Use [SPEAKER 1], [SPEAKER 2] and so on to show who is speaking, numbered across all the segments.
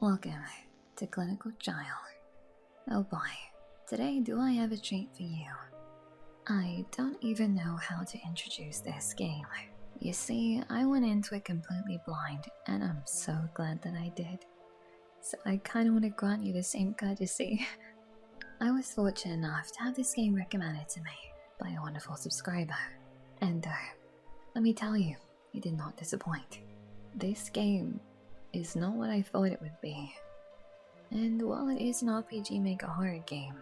[SPEAKER 1] Welcome to Clinical Trial. Oh boy, today do I have a treat for you. I don't even know how to introduce this game. You see, I went into it completely blind, and I'm so glad that I did. So I kinda want to grant you the same courtesy. I was fortunate enough to have this game recommended to me by a wonderful subscriber. And let me tell you, it did not disappoint. This game is not what I thought it would be. And while it is an RPG Maker horror game,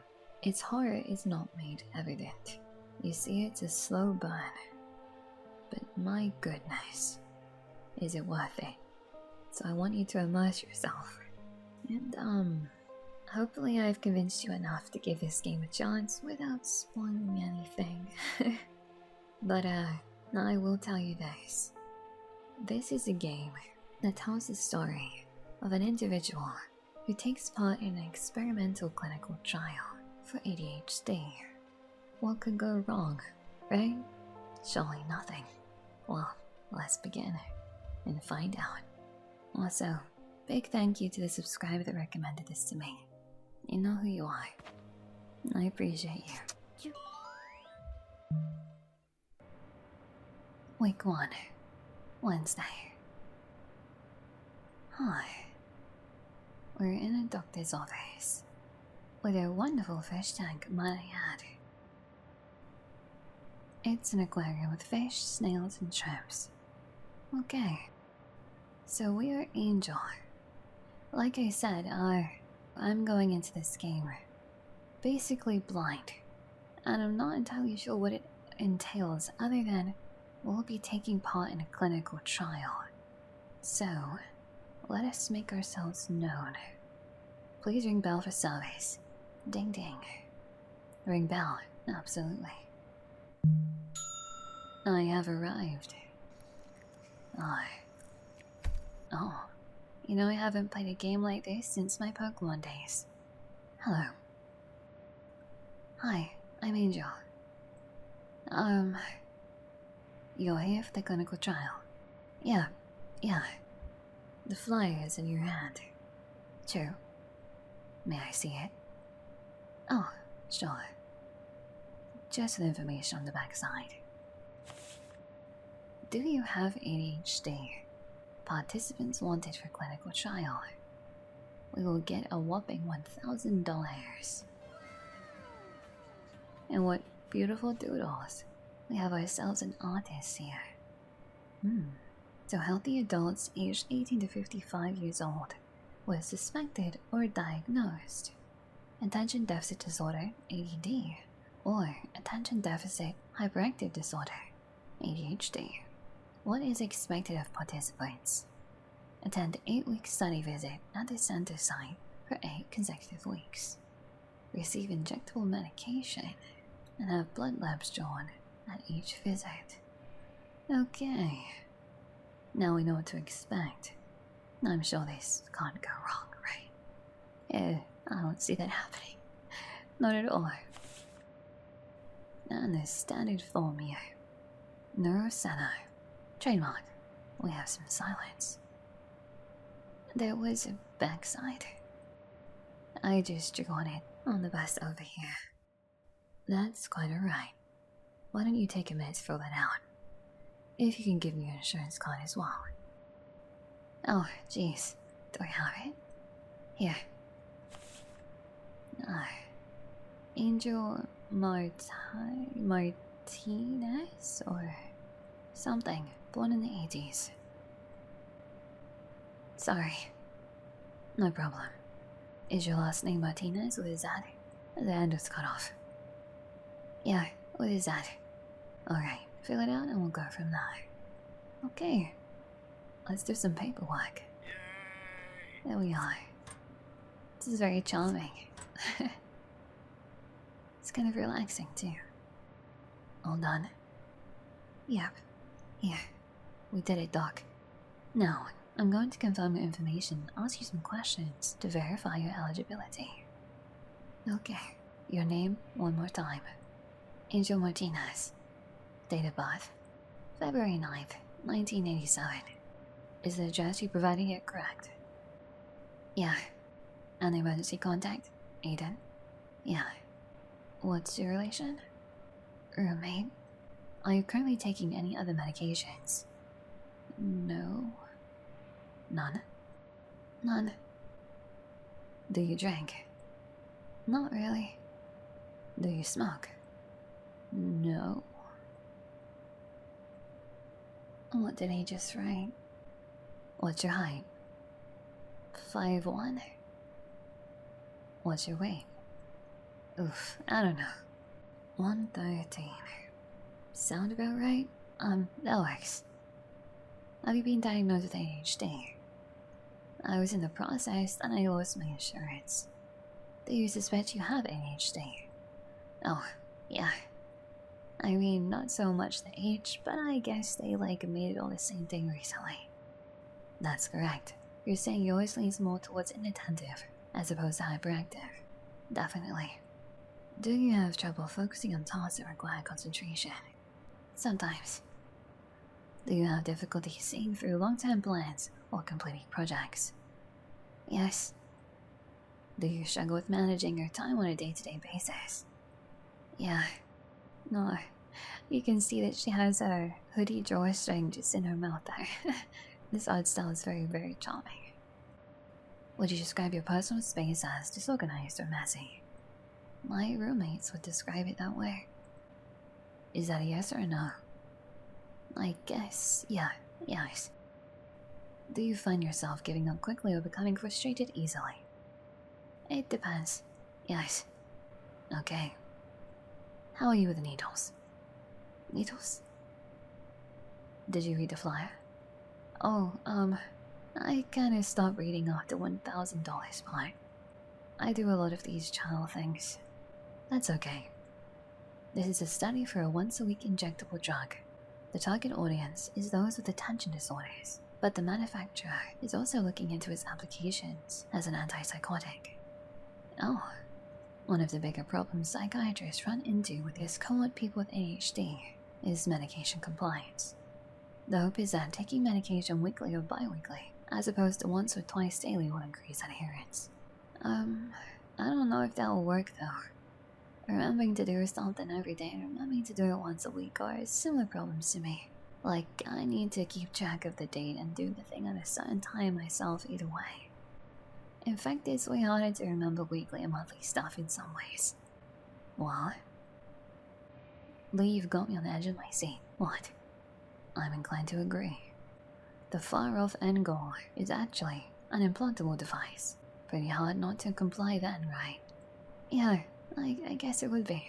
[SPEAKER 1] its horror is not made evident. You see, it's a slow burn. But my goodness, is it worth it? So I want you to immerse yourself. And hopefully I've convinced you enough to give this game a chance without spoiling anything. But I will tell you this. This is a game that tells the story of an individual who takes part in an experimental clinical trial for ADHD. What could go wrong, right? Surely nothing. Well, let's begin and find out. Also, big thank you to the subscriber that recommended this to me. You know who you are. I appreciate you. Week 1, Wednesday. Hi. We're in a doctor's office with a wonderful fish tank, might I add. It's an aquarium with fish, snails, and shrimps. Okay. So we are Angel. Like I said, I'm going into this game basically blind, and I'm not entirely sure what it entails other than we'll be taking part in a clinical trial. So, let us make ourselves known. Please ring bell for service. Ding ding. Ring bell, absolutely. I have arrived. Oh, you know I haven't played a game like this since my Pokemon days. Hello. Hi, I'm Angel. You're here for the clinical trial? Yeah. The flyer is in your hand. True. May I see it? Oh, sure. Just the information on the back side. Do you have ADHD? Participants wanted for clinical trial. We will get a whopping $1,000. And what beautiful doodles. We have ourselves an artist here. So healthy adults aged 18 to 55 years old with suspected or diagnosed attention deficit disorder, ADD, or attention deficit hyperactive disorder, ADHD. What is expected of participants? Attend 8-week study visit at the center site for 8 consecutive weeks. Receive injectable medication and have blood labs drawn at each visit. Okay. Now we know what to expect. I'm sure this can't go wrong, right? Yeah, I don't see that happening. Not at all. And the standard form here. Neurocenter. Trademark. We have some silence. There was a backside. I just drew on it on the bus over here. That's quite alright. Why don't you take a minute to fill that out? If you can give me your insurance card as well. Oh, jeez. Do I have it? Here. Angel Martinez or something. Born in the 80s. Sorry. No problem. Is your last name Martinez or is that? The end was cut off. Yeah, what is that? Alright, fill it out and we'll go from there. Okay. Let's do some paperwork. Yay. There we are. This is very charming. It's kind of relaxing too. All done? Yep. Here. We did it, Doc. Now, I'm going to confirm your information, ask you some questions to verify your eligibility. Okay. Your name, one more time. Angel Martinez. Date of birth, February 9th, 1987. Is the address you provided yet correct? Yeah. An emergency contact? Aiden? Yeah. What's your relation? Roommate? Are you currently taking any other medications? No. None? None. Do you drink? Not really. Do you smoke? No. What did he just write? What's your height? 5'1". What's your weight? Oof, I don't know. 113. Sound about right? That works. Have you been diagnosed with ADHD? I was in the process and I lost my insurance. Do you suspect you have ADHD? Oh, yeah. I mean, not so much the age, but I guess they made it all the same thing recently. That's correct. You're saying yours leans more towards inattentive, as opposed to hyperactive. Definitely. Do you have trouble focusing on tasks that require concentration? Sometimes. Do you have difficulty seeing through long-term plans or completing projects? Yes. Do you struggle with managing your time on a day-to-day basis? Yeah. No. You can see that she has her hoodie drawstring just in her mouth there. This art style is very, very charming. Would you describe your personal space as disorganized or messy? My roommates would describe it that way. Is that a yes or a no? I guess, yeah, yes. Do you find yourself giving up quickly or becoming frustrated easily? It depends. Yes. Okay. How are you with the needles? Needles? Did you read the flyer? Oh, I kinda stopped reading after $1,000 part. I do a lot of these child things. That's okay. This is a study for a once-a-week injectable drug. The target audience is those with attention disorders, but the manufacturer is also looking into its applications as an antipsychotic. Oh, one of the bigger problems psychiatrists run into with this cohort people with ADHD is medication compliance. The hope is that taking medication weekly or bi-weekly, as opposed to once or twice daily, will increase adherence. I don't know if that will work though. Remembering to do something every day and remembering to do it once a week are similar problems to me. Like, I need to keep track of the date and do the thing at a certain time myself either way. In fact, it's way harder to remember weekly and monthly stuff in some ways. What? Lee, you've got me on the edge of my seat. What? I'm inclined to agree. The far-off end goal is actually an implantable device. Pretty hard not to comply then, right? Yeah, I guess it would be.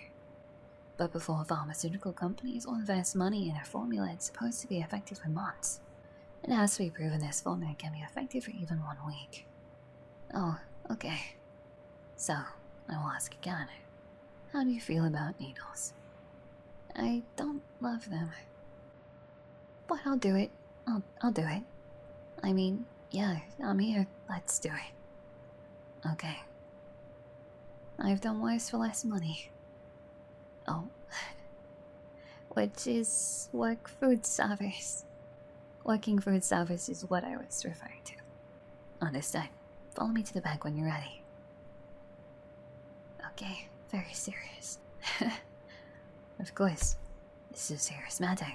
[SPEAKER 1] But before pharmaceutical companies will invest money in a formula that's supposed to be effective for months, it has to be proven this formula can be effective for even 1 week. Oh, okay. So, I will ask again. How do you feel about needles? I don't love them. But I'll do it. I'll do it. I mean, yeah, I'm here. Let's do it. Okay. I've done worse for less money. Oh. Which is work food service. Working food service is what I was referring to. Understood. Follow me to the back when you're ready. Okay, very serious. Of course, this is a serious matter.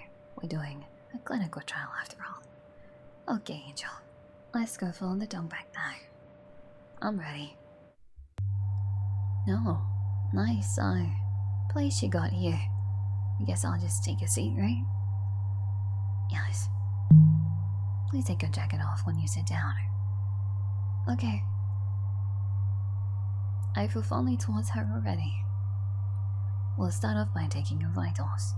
[SPEAKER 1] We're doing a clinical trial after all. Okay, Angel. Let's go follow the dog back there. I'm ready. No, nice place you got here. I guess I'll just take a seat, right? Yes. Please take your jacket off when you sit down. Okay. I feel fondly towards her already. We'll start off by taking your vitals.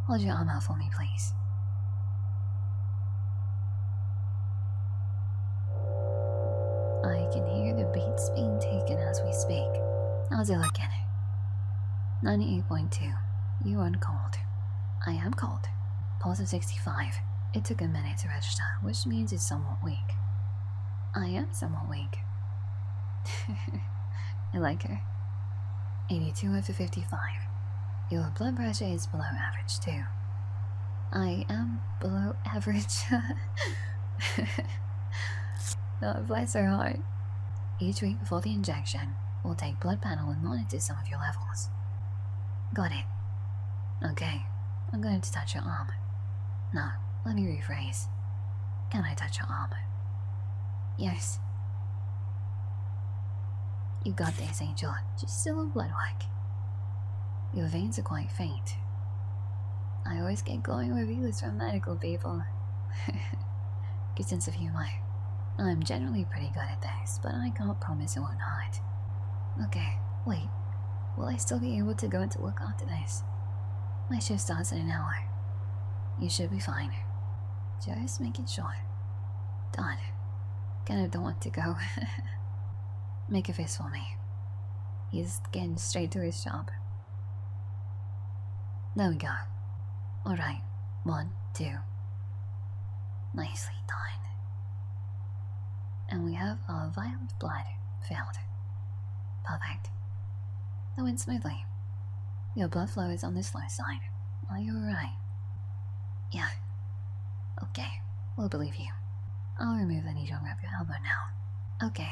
[SPEAKER 1] Hold your arm out for me, please. I can hear the beats being taken as we speak. How's it looking? 98.2. You aren't cold. I am cold. Pulse of 65. It took a minute to register, which means it's somewhat weak. I am somewhat weak. I like her. 82 after 55. Your blood pressure is below average too. I am below average. No, bless her heart. Each week before the injection, we'll take blood panel and monitor some of your levels. Got it. Okay, I'm going to touch your arm. No, let me rephrase. Can I touch your arm? Yes. You got this, Angel. Just a little blood work. Your veins are quite faint. I always get glowing reviews from medical people. Good sense of humor. I'm generally pretty good at this, but I can't promise it won't hurt. Okay, wait. Will I still be able to go into work after this? My shift starts in an hour. You should be fine. Just making sure. Done. Kind of don't want to go. Make a fist for me. He's getting straight to his job. There we go. Alright. 1, 2. Nicely done. And we have a vial of blood filled. Perfect. That went smoothly. Your blood flow is on the slow side. Are you alright? Yeah. Okay, we'll believe you. I'll remove the needle and wrap your elbow now. Okay.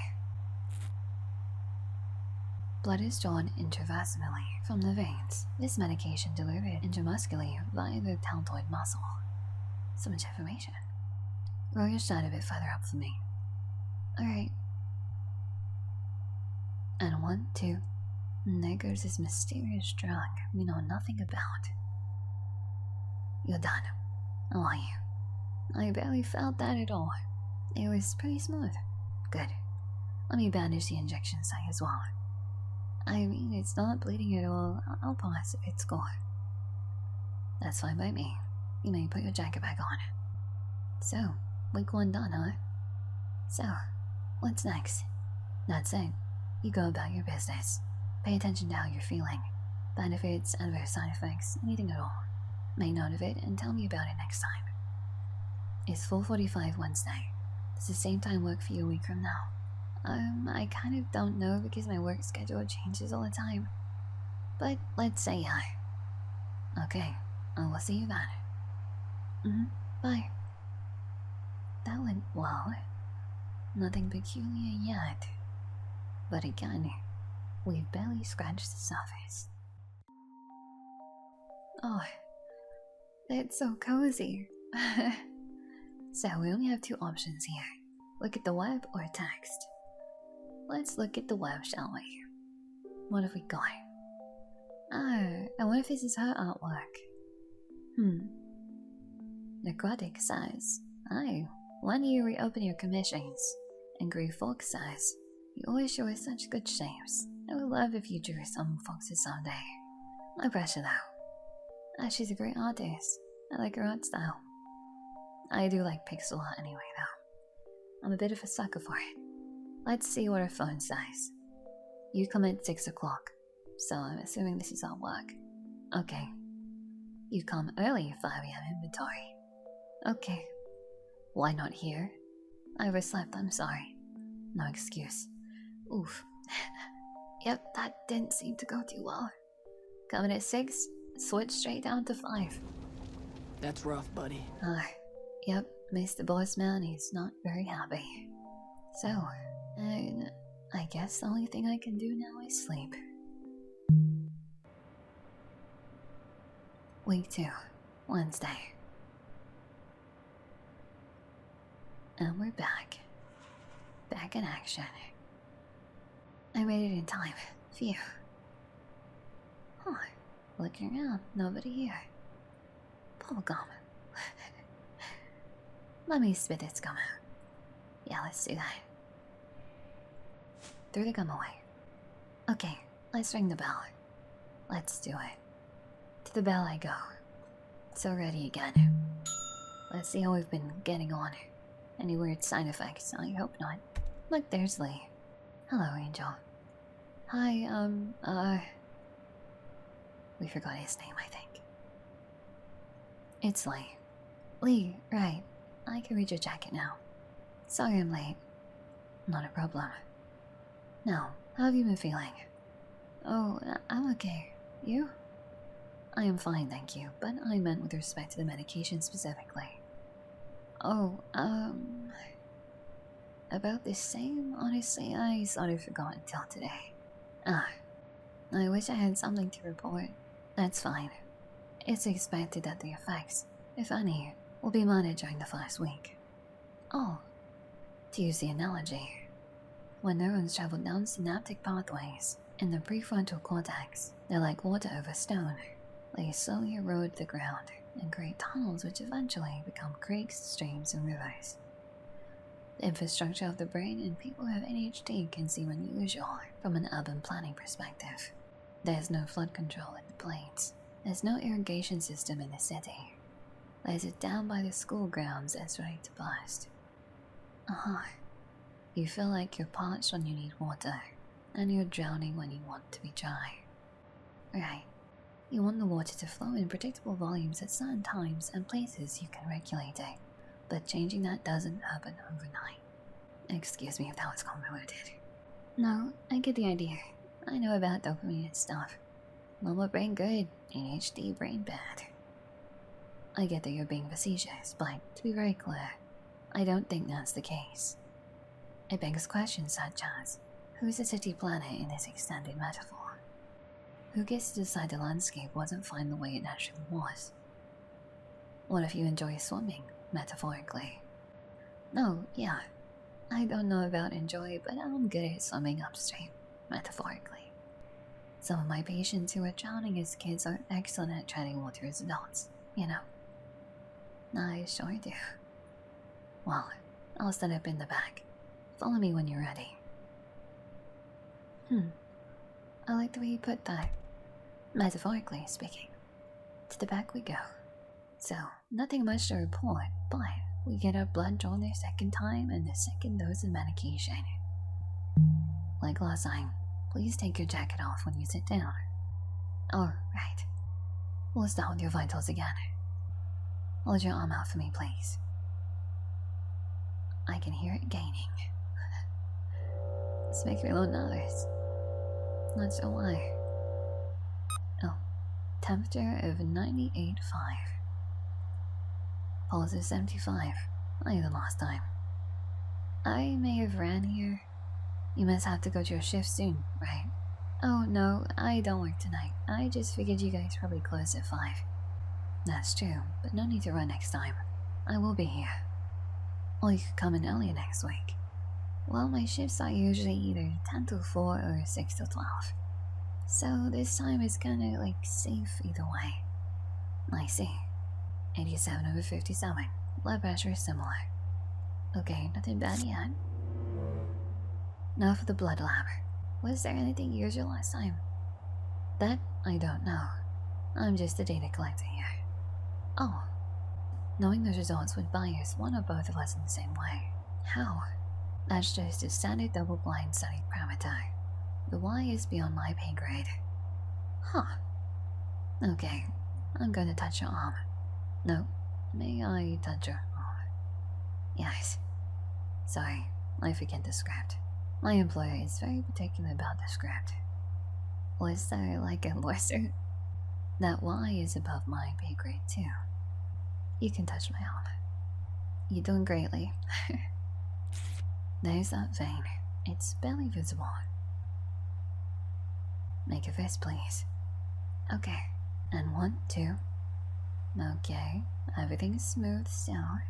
[SPEAKER 1] Blood is drawn intravenally from the veins. This medication delivered intramuscularly via the deltoid muscle. So much information. Roll your shot a bit further up for me. Alright. And 1, 2. And there goes this mysterious drug we know nothing about. You're done. How are you? I barely felt that at all. It was pretty smooth. Good. Let me bandage the injection site as well. I mean, it's not bleeding at all. I'll pause if it's gone. That's fine by me. You may put your jacket back on. So, week 1 done, huh? So, what's next? That's it. You go about your business. Pay attention to how you're feeling. Benefits, adverse side effects, anything at all. Make note of it and tell me about it next time. It's 4:45 Wednesday. Does the same time work for you a week from now? I kind of don't know because my work schedule changes all the time. But let's say hi. Okay, I will see you then. Bye. That went well. Nothing peculiar yet. But again, we've barely scratched the surface. Oh, it's so cozy. So we only have 2 options here. Look at the web or text. Let's look at the web, shall we? What have we got? I wonder if this is her artwork. Necrotic says, "Aye, when you reopen your commissions?" And Grey Fox says, "You always show us such good shapes. I would love if you drew some foxes someday." No pressure though. She's a great artist. I like her art style. I do like pixel art anyway though. I'm a bit of a sucker for it. Let's see what her phone says. You come at 6 o'clock, so I'm assuming this is all work. Okay. You come early if I have inventory. Okay. Why not here? I overslept, I'm sorry. No excuse. Oof. Yep, that didn't seem to go too well. Coming at 6, switch straight down to 5.
[SPEAKER 2] That's rough, buddy.
[SPEAKER 1] Yep, Mr. Bossman is not very happy. So, I guess the only thing I can do now is sleep. Week 2, Wednesday. And we're back. Back in action. I made it in time. Phew. Huh. Looking around, nobody here. Bubblegum. Let me spit this gum out. Yeah, let's do that. Throw the gum away. Okay, let's ring the bell. Let's do it. To the bell I go. So ready again. Let's see how we've been getting on. Any weird side effects? I hope not. Look, there's Lee. Hello, Angel. Hi, we forgot his name, I think. It's Lee. Lee, right. I can read your jacket now. Sorry I'm late. Not a problem. Now, how have you been feeling? Oh, I'm okay. You? I am fine, thank you, but I meant with respect to the medication specifically. Oh, About the same, honestly, I sort of forgot until today. Ah, I wish I had something to report. That's fine. It's expected that the effects, if any, will be managed during the first week. Oh, to use the analogy, when neurons travel down synaptic pathways in the prefrontal cortex, they're like water over stone. They slowly erode the ground and create tunnels which eventually become creeks, streams, and rivers. The infrastructure of the brain in people who have ADHD can seem unusual from an urban planning perspective. There's no flood control in the plains. There's no irrigation system in the city. There's a dam by the school grounds that's ready to burst. You feel like you're parched when you need water, and you're drowning when you want to be dry. Right. You want the water to flow in predictable volumes at certain times and places you can regulate it, but changing that doesn't happen overnight. Excuse me if that was convoluted. No, I get the idea. I know about dopamine and stuff. Normal brain good, ADHD brain bad. I get that you're being facetious, but to be very clear, I don't think that's the case. It begs questions such as, who's the city planner in this extended metaphor? Who gets to decide the landscape wasn't fine the way it naturally was? What if you enjoy swimming, metaphorically? No, yeah, I don't know about enjoy, but I'm good at swimming upstream, metaphorically. Some of my patients who are drowning as kids are excellent at treading water as adults, you know. I sure do. Well, I'll stand up in the back. Follow me when you're ready. I like the way you put that. Metaphorically speaking. To the back we go. So, nothing much to report, but we get our blood drawn the second time and the second dose of medication. Like last time, please take your jacket off when you sit down. Oh, right. We'll start with your vitals again. Hold your arm out for me, please. I can hear it gaining. This makes me a little nervous. Not sure why. Oh, temperature of 98.5. Pulse is 75, like the last time. I may have ran here. You must have to go to your shift soon, right? Oh no, I don't work tonight. I just figured you guys probably close at 5. That's true, but no need to run next time. I will be here. Or you could come in earlier next week. Well, my shifts are usually either 10 to 4 or 6 to 12. So this time is kinda like safe either way. I see. 87/57. Blood pressure is similar. Okay, nothing bad yet. Now for the blood lab. Was there anything usual last time? That I don't know. I'm just a data collector here. Oh. Knowing those results would bias one or both of us in the same way. How? That's just a standard double-blind study parameter. The why is beyond my pay grade. Huh. Okay, I'm going to touch your arm. No, may I touch your arm? Yes. Sorry, I forget the script. My employer is very particular about the script. Was there like a lawsuit? That why is above my pay grade too. You can touch my arm. You're doing greatly. There's that vein. It's barely visible. Make a fist, please. Okay. And 1, 2. Okay. Everything is smooth still.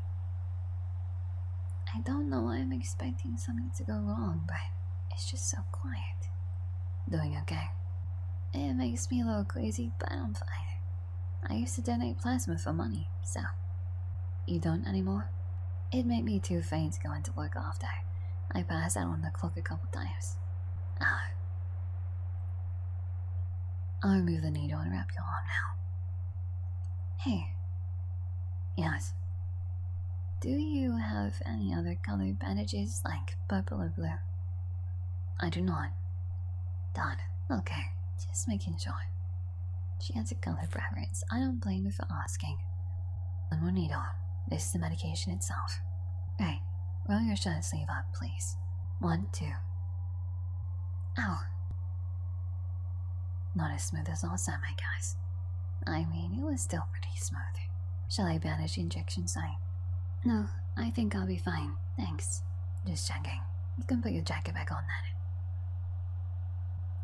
[SPEAKER 1] I don't know why I'm expecting something to go wrong, but it's just so quiet. Doing okay. It makes me a little crazy, but I'm fine. I used to donate plasma for money, so. You don't anymore? It made me too faint to go into work after. I passed out on the clock a couple times. Ah. I'll remove the needle and wrap your arm now. Hey. Yes. Do you have any other colored bandages, like purple or blue? I do not. Done. Okay, just making sure. She has a color preference. I don't blame her for asking. One more needle. This is the medication itself. Right. Roll your shirt sleeve up, please. 1, 2. Ow. Not as smooth as last time, I guess. I mean, it was still pretty smooth. Shall I bandage the injection site? No, I think I'll be fine, thanks. Just checking. You can put your jacket back on then.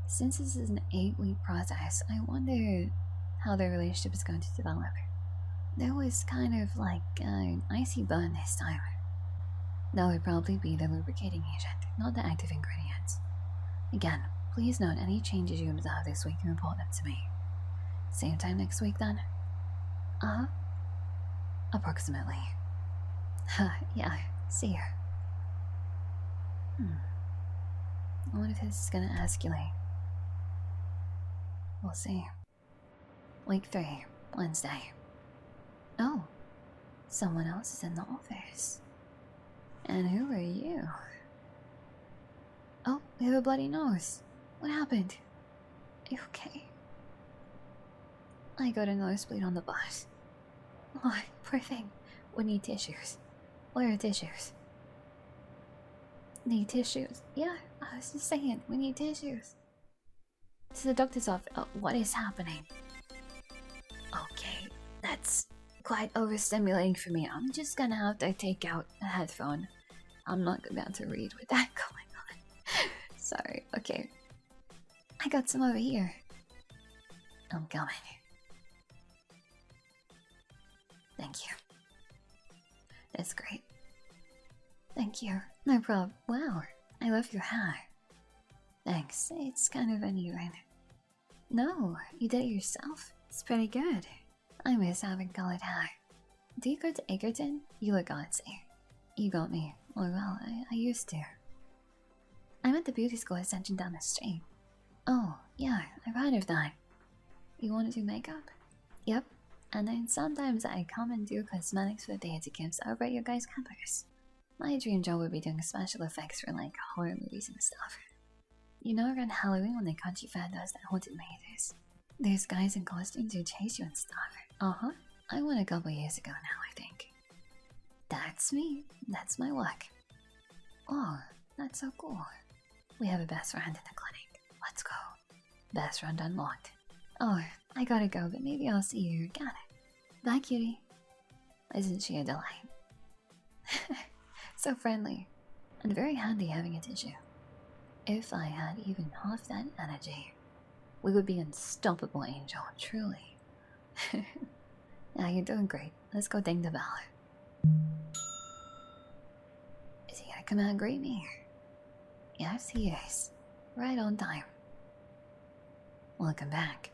[SPEAKER 1] Since this is an 8-week process, I wonder how their relationship is going to develop. There was kind of like an icy burn this time. That would probably be the lubricating agent, not the active ingredients. Again, please note any changes you observe this week and report them to me. Same time next week then? Approximately. Yeah, see you. I wonder if this is gonna escalate. We'll see. Week 3, Wednesday. Oh, someone else is in the office. And who are you? Oh, you have a bloody nose. What happened? Are you okay? I got a nosebleed on the bus. Oh, poor thing. We need tissues. Where are tissues? Need tissues? Yeah, I was just saying, we need tissues. To the doctor's office. Oh, what is happening? Okay, that's quite overstimulating for me. I'm just gonna have to take out a headphone. I'm not about to read with that going on. Sorry, okay. I got some over here. I'm coming. Thank you. That's great. Thank you. No problem. Wow, I love your hair. Thanks, it's kind of uneven. No, you did it yourself. It's pretty good. I miss having colored hair. Do you go to Egerton? You look artsy. You got me. Oh well, I used to. I'm at the beauty school extension down the street. Oh, yeah, I've heard of that. You want to do makeup? Yep. And then sometimes I come and do cosmetics for the theater kids over at your guys' campus. My dream job would be doing special effects for like horror movies and stuff. You know around Halloween when the country fair does that haunted mazes? There's guys in costumes who chase you and stuff. Uh-huh. I went a couple years ago now, I think. That's me. That's my work. Oh, that's so cool. We have a best friend in the clinic. Let's go. Best friend unlocked. Oh, I gotta go, but maybe I'll see you again. Bye, cutie. Isn't she a delight? So friendly. And very handy having a tissue. If I had even half that energy, we would be unstoppable, Angel, truly. Yeah, you're doing great. Let's go ding the bell. Is he gonna come out and greet me? Yes, he is. Right on time. Welcome back.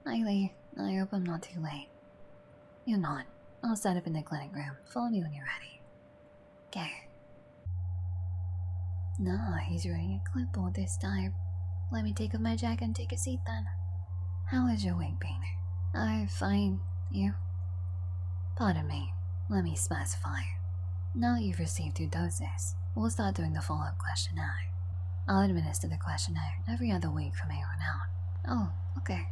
[SPEAKER 1] Hi, Lee. I hope I'm not too late. You're not. I'll set up in the clinic room. Follow me when you're ready. Okay. Nah, he's wearing a clipboard this time. Let me take off my jacket and take a seat then. How is your week been? Fine. You? Pardon me. Let me specify. Now you've received 2 doses, we'll start doing the follow-up questionnaire. I'll administer the questionnaire every other week from here on out. Oh, okay.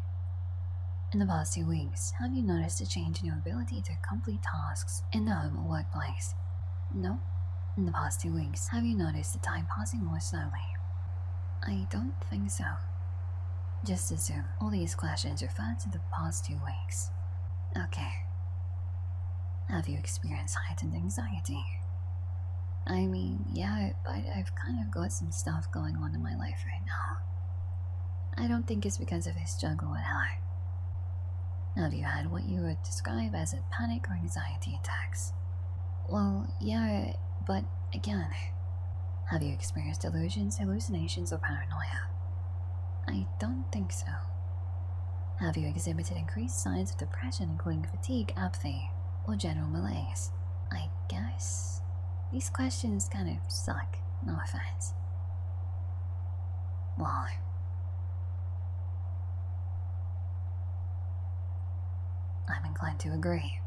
[SPEAKER 1] In the past 2 weeks, have you noticed a change in your ability to complete tasks in the home or workplace? No? In the past 2 weeks, have you noticed the time passing more slowly? I don't think so. Just assume all these questions refer to the past 2 weeks. Okay. Have you experienced heightened anxiety? I mean, yeah, but I've kind of got some stuff going on in my life right now. I don't think it's because of this struggle at all. Have you had what you would describe as a panic or anxiety attacks? Well, yeah, but again, have you experienced delusions, hallucinations, or paranoia? I don't think so. Have you exhibited increased signs of depression, including fatigue, apathy, or general malaise? I guess these questions kind of suck, no offense. Well, I'm inclined to agree.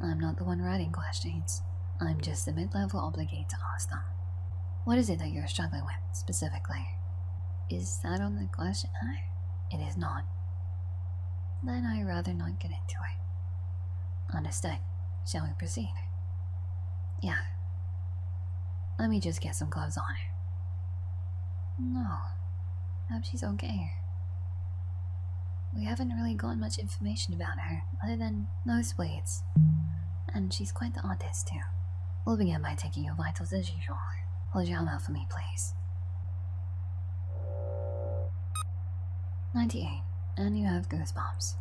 [SPEAKER 1] I'm not the one writing questions. I'm just the mid-level obligated to ask them. What is it that you're struggling with, specifically? Is that on the questionnaire? It is not. Then I'd rather not get into it. Understood. Shall we proceed? Yeah. Let me just get some gloves on. No. Hope she's okay. We haven't really gotten much information about her, other than nosebleeds. And she's quite the artist, too. We'll begin by taking your vitals as usual. Hold your arm out for me, please. 98, and you have goosebumps.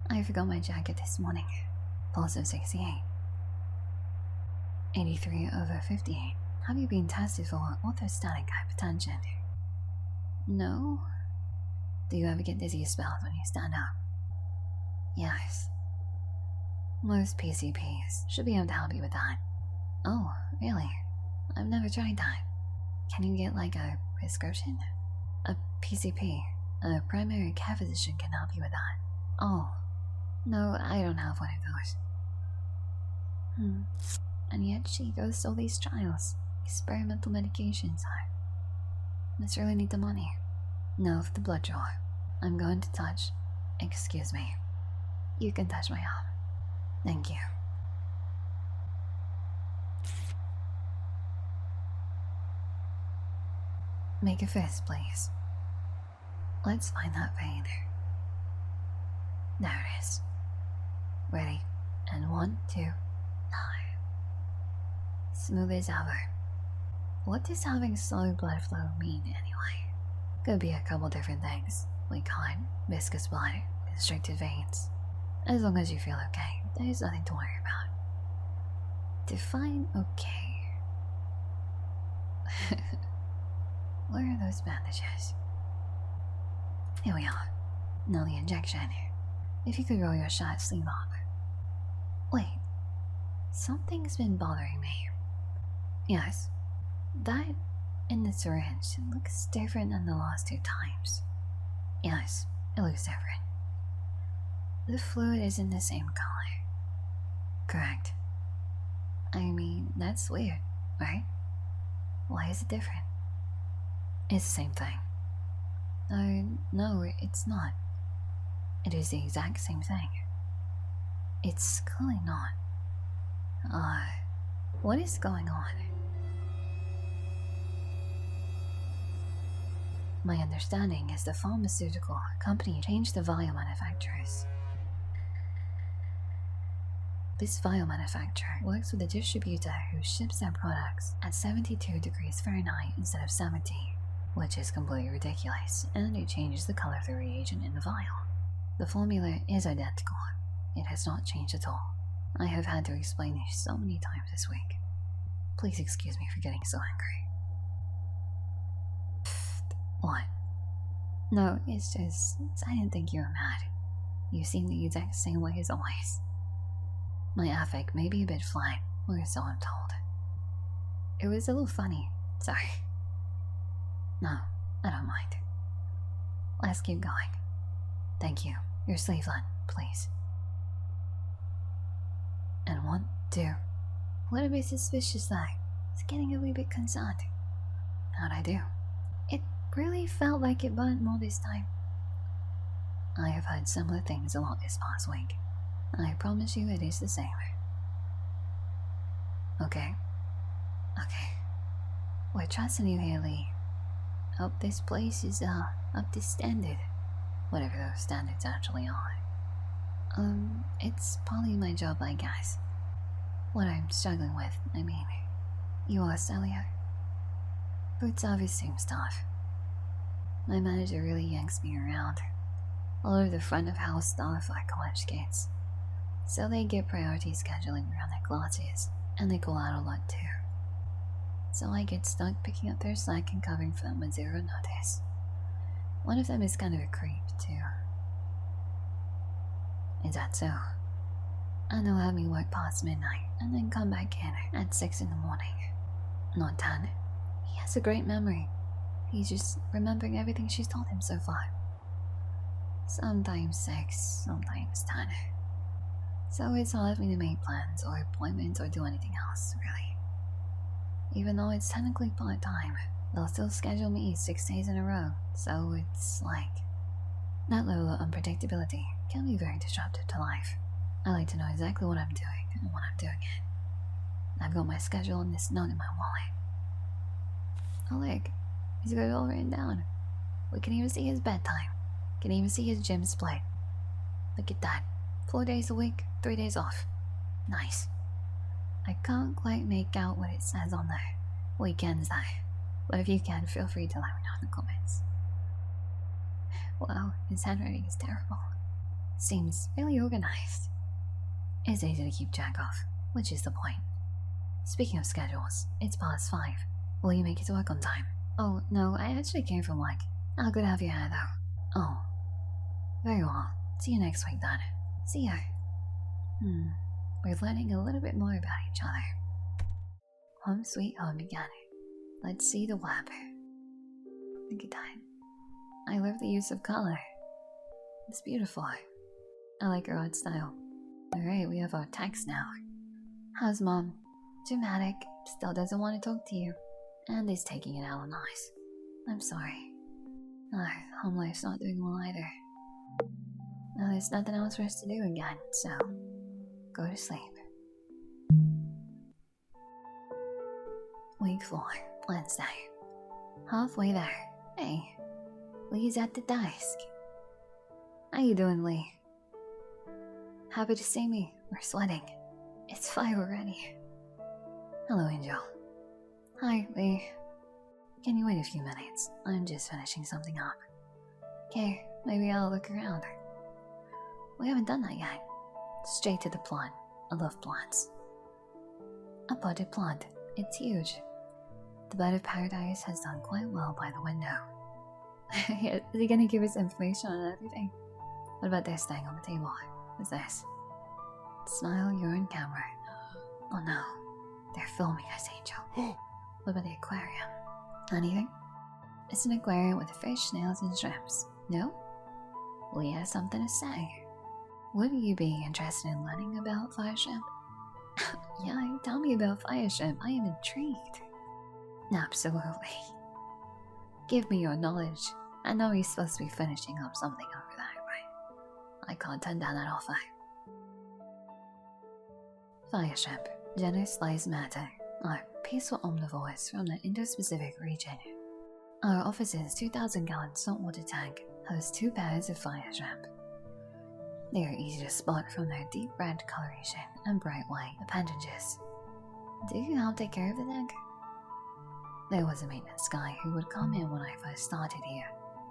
[SPEAKER 1] I forgot my jacket this morning. Pulse of 68. 83/58. Have you been tested for orthostatic hypertension? No? Do you ever get dizzy spells when you stand up? Yes. Most PCPs should be able to help you with that. Oh, really? I've never tried that. Can you get like a prescription? A PCP, a primary care physician, can help you with that. Oh, no, I don't have one of those. And yet she goes to all these trials, experimental medications. I must really need the money. No, for the blood draw. I'm going to touch. Excuse me. You can touch my arm. Thank you. Make a fist, please. Let's find that vein. There it is. Ready? And 1, 2, 9. Smooth as ever. What does having slow blood flow mean anyway? Could be a couple different things, like hot, viscous blood, constricted veins. As long as you feel okay, there's nothing to worry about. Define okay. Where are those bandages? Here we are. Now the injection. If you could roll your shot sleeve up. Wait. Something's been bothering me. Yes. That in the syringe looks different than the last 2 times. Yes, it looks different. The fluid isn't the same color. Correct. I mean, that's weird, right? Why is it different? It's the same thing. No, it's not. It is the exact same thing. It's clearly not. What is going on? My understanding is the pharmaceutical company changed the vial manufacturers. This vial manufacturer works with a distributor who ships their products at 72 degrees Fahrenheit instead of 70, which is completely ridiculous, and it changes the color of the reagent in the vial. The formula is identical. It has not changed at all. I have had to explain this so many times this week. Please excuse me for getting so angry. What? No, it's just, I didn't think you were mad. You seem the exact same way as always. My affect may be a bit flat, or so I'm told. It was a little funny, sorry. No, I don't mind. Let's keep going. Thank you. Your sleeve line, please. And 1, 2. What a bit suspicious that. It's getting a wee bit concerned. How'd I do? It really felt like it burnt more this time. I have heard similar things a lot this past week. I promise you it is the same. Okay. We're trusting you here, Lee. Hope this place is, up to standard. Whatever those standards actually are. It's partly my job, I guess. What I'm struggling with, I mean. You are Celia. Food service seems tough. My manager really yanks me around. All over the front of house stuff like college kids. So they get priority scheduling around their classes, and they go out a lot too. So I get stuck picking up their slack and covering for them with 0 notice. One of them is kind of a creep too. Is that so? And they'll have me work past midnight and then come back in at 6 in the morning. Not 10. He has a great memory. He's just remembering everything she's told him so far. Sometimes 6, sometimes 10. So it's hard for me to make plans or appointments or do anything else, really. Even though it's technically part-time, they'll still schedule me 6 days in a row, so it's like... That level of unpredictability can be very disruptive to life. I like to know exactly what I'm doing and when I'm doing it. I've got my schedule and this note in my wallet. Oh look, he's got it all written down. We can even see his bedtime. Can even see his gym split. Look at that. 4 days a week, 3 days off. Nice. I can't quite make out what it says on the weekends though, but if you can, feel free to let me know in the comments. Wow, his handwriting is terrible. Seems really organized. It's easy to keep track of, which is the point. Speaking of schedules, it's past 5. Will you make it to work on time? Oh, no, I actually came from work. I'll go to have your hair though. Oh. Very well. See you next week then. See ya. We're learning a little bit more about each other. Home sweet home again. Let's see the web. Look at that. I love the use of color. It's beautiful. I like her art style. Alright, we have our text now. How's mom? Dramatic, still doesn't want to talk to you. And is taking it out nice. I'm sorry. Home life's not doing well either. Well, there's nothing else for us to do again, so go to sleep. Week 4, Wednesday. Halfway there. Hey, Lee's at the desk. How you doing, Lee? Happy to see me. We're sweating. It's 5 already. Hello, Angel. Hi, Lee. Can you wait a few minutes? I'm just finishing something up. Okay, maybe I'll look around. We haven't done that yet. Straight to the plot. I love plots. A potted plant. It's huge. The bird of paradise has done quite well by the window. Yeah, is he gonna give us information on everything? What about this thing on the table? What's this? Smile, you're on camera. Oh no, they're filming us, Angel. What about the aquarium? Anything? It's an aquarium with fish, snails, and shrimps. No? We have something to say. Would you be interested in learning about fire shrimp? Yeah, tell me about fire shrimp. I am intrigued. Absolutely. Give me your knowledge. I know he's supposed to be finishing up something over there, right? I can't turn down that offer. Fire shrimp, genus Lysmata, are peaceful omnivores from the Indo-Pacific region. Our office's 2,000-gallon saltwater tank hosts 2 pairs of fire shrimp. They are easy to spot from their deep red coloration and bright white appendages. Do you help take care of the tank? There was a maintenance guy who would come in when I first started here,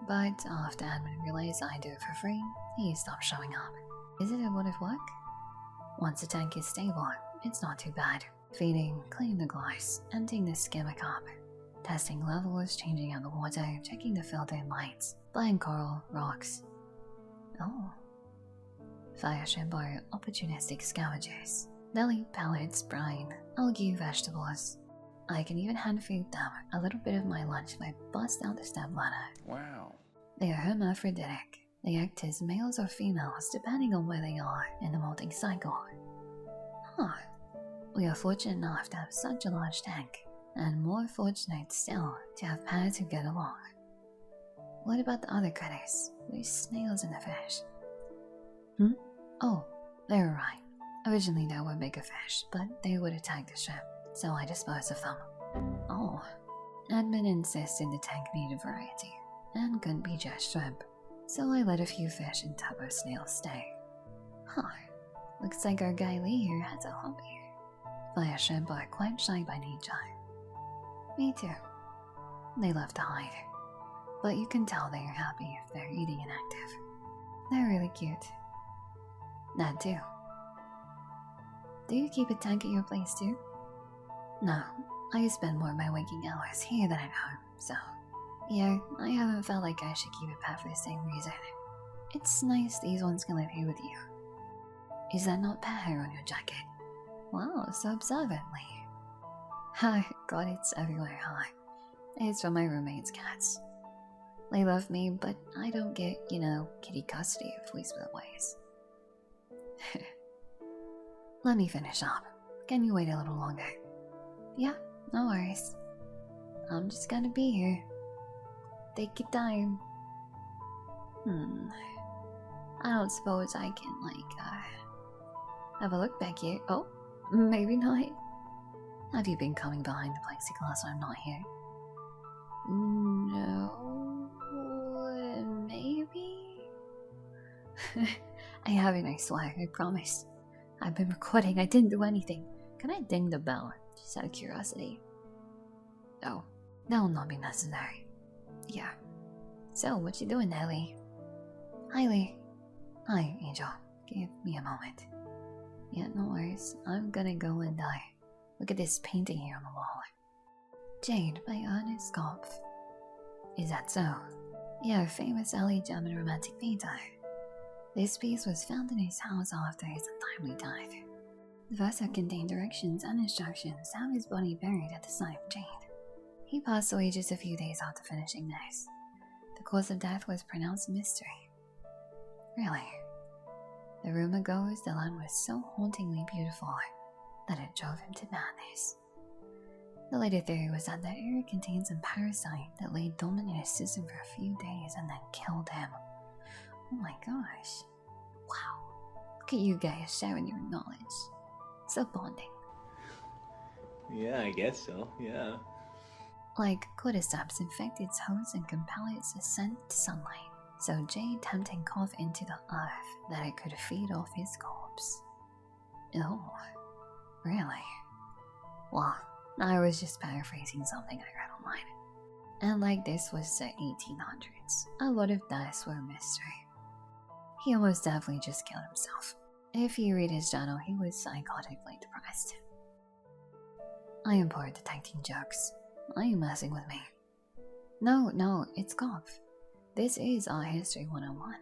[SPEAKER 1] but after admin realized I do it for free, he stopped showing up. Is it a lot of work? Once the tank is stable, it's not too bad. Feeding, cleaning the glass, emptying the skimmer cup, testing levels, changing out the water, checking the filter and lights, buying coral, rocks. Oh. Fire shrimp are opportunistic scavengers. They'll eat pellets, brine, algae, vegetables. I can even hand feed them a little bit of my lunch if I bust out the stepladder.
[SPEAKER 2] Wow.
[SPEAKER 1] They are hermaphroditic. They act as males or females depending on where they are in the molting cycle. Huh. We are fortunate enough to have such a large tank, and more fortunate still to have pairs who get along. What about the other critters? There's snails in the fish. Oh, they were right. Originally there were bigger fish, but they would attack the shrimp, so I disposed of them. Oh. Admin insisted the tank needed variety, and couldn't be just shrimp, so I let a few fish and tubbo snails stay. Huh. Looks like our guy Lee here has a hobby. Fire shrimp are quite shy by nature. Me too. They love to hide, but you can tell they are happy if they're eating and active. They're really cute. That too. Do you keep a tank at your place too? No, I spend more of my waking hours here than at home, so yeah, I haven't felt like I should keep a pet for the same reason. It's nice these ones can live here with you. Is that not pet hair on your jacket? Wow, so observantly. God, it's everywhere, huh? It's from my roommate's cats. They love me, but I don't get, kitty custody if we split ways. Let me finish up. Can you wait a little longer? Yeah, no worries. I'm just gonna be here. Take your time. I don't suppose I can, have a look back here. Oh, maybe not. Have you been coming behind the plexiglass when I'm not here? No, maybe? I haven't, I swear, I promise. I've been recording, I didn't do anything. can I ding the bell? Just out of curiosity. Oh, that'll not be necessary. Yeah. So, what you doing, Ellie? Hi, Lee. Hi, Angel. Give me a moment. Yeah, no worries. I'm gonna go and look at this painting here on the wall. Jade by Ernest Kopf. Is that so? Yeah, famous LA German romantic painter. This piece was found in his house after his untimely death. The vessel contained directions and instructions to have his body buried at the site of Jade. He passed away just a few days after finishing this. The cause of death was pronounced a mystery. Really? The rumor goes the land was so hauntingly beautiful that it drove him to madness. The later theory was that the area contained some parasite that lay dormant in his system for a few days and then killed him. Oh my gosh. Wow. Look at you guys sharing your knowledge. So bonding.
[SPEAKER 3] Yeah, I guess so, yeah.
[SPEAKER 1] Like cordyceps infect its host and compel its ascent to sunlight, so Jade tempting Kopf into the earth that it could feed off his corpse. Oh, really? Well, I was just paraphrasing something I read online. And like this was the 1800s, a lot of deaths were a mystery. He almost definitely just killed himself. If you read his journal, he was psychotically depressed. I am poor at detecting jokes. Are you messing with me? No, it's Kopf. This is Art History 101.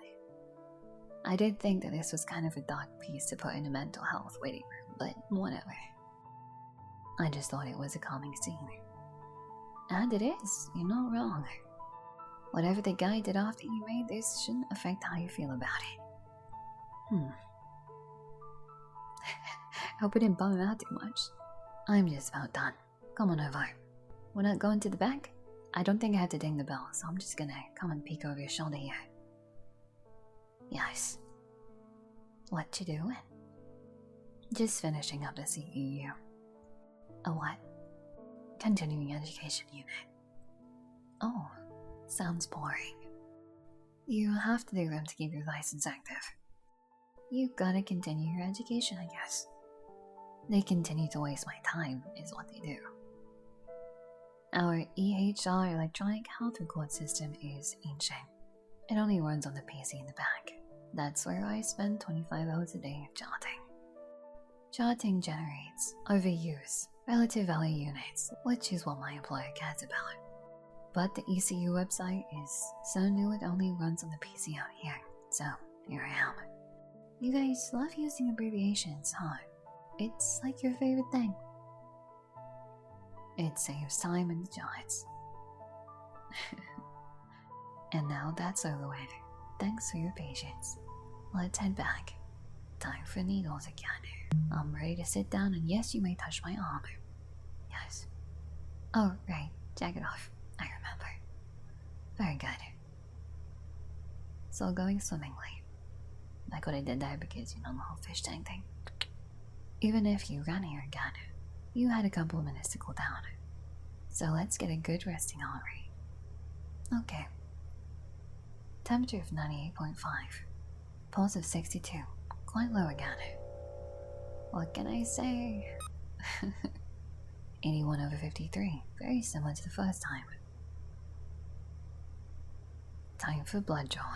[SPEAKER 1] I did think that this was kind of a dark piece to put in a mental health waiting room, but whatever. I just thought it was a calming scene. And it is, you're not wrong. Whatever the guy did after you made this shouldn't affect how you feel about it. Hope it didn't bum him out too much. I'm just about done. Come on over. We're not going to the back? I don't think I have to ding the bell, so I'm just gonna come and peek over your shoulder here. Yes. What you doing? Just finishing up the CEU. A what? Continuing Education Unit. Oh, sounds boring. You have to do them to keep your license active. You gotta continue your education, I guess. They continue to waste my time, is what they do. Our EHR electronic health record system is ancient. It only runs on the PC in the back. That's where I spend 25 hours a day charting. Charting generates overuse, relative value units, which is what my employer cares about. But the ECU website is so new it only runs on the PC out here, so here I am. You guys love using abbreviations, huh? It's like your favorite thing. It saves time in the charts. And now that's over with. Thanks for your patience. Let's head back. Time for needles again. I'm ready to sit down, and yes, you may touch my arm. Yes. Oh, right. Jack it off. I remember. Very good. It's all going swimmingly. Like what I did there because, you know, the whole fish tank thing. Even if you ran here again, you had a couple of minutes to cool down. So let's get a good resting heart rate. Okay. Temperature of 98.5. Pulse of 62. Quite low again. What can I say? 81/53. Very similar to the first time. Time for blood draw.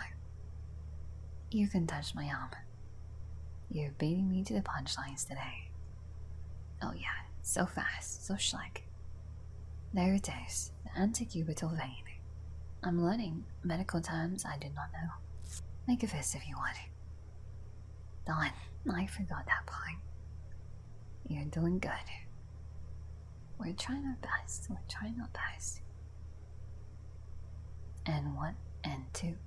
[SPEAKER 1] You can touch my arm. You're beating me to the punchlines today. Oh yeah, so fast, so slick. There it is, the antecubital vein. I'm learning medical terms I did not know. Make a fist if you want. Darn, I forgot that part. You're doing good. We're trying our best, And 1 and 2,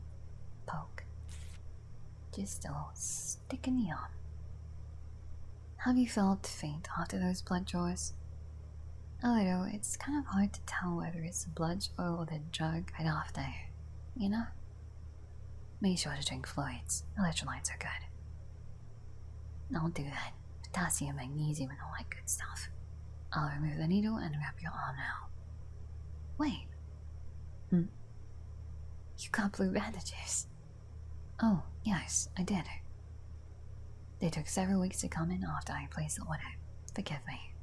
[SPEAKER 1] poke. Just a little stick in the arm. Have you felt faint after those blood draws? A little. It's kind of hard to tell whether it's the blood draw or the drug right after, you know? Make sure to drink fluids. Electrolytes are good. Don't do that. Potassium, magnesium, and all that good stuff. I'll remove the needle and wrap your arm now. Wait. You got blue bandages. Oh, yes, I did. They took several weeks to come in after I placed the order. Forgive me.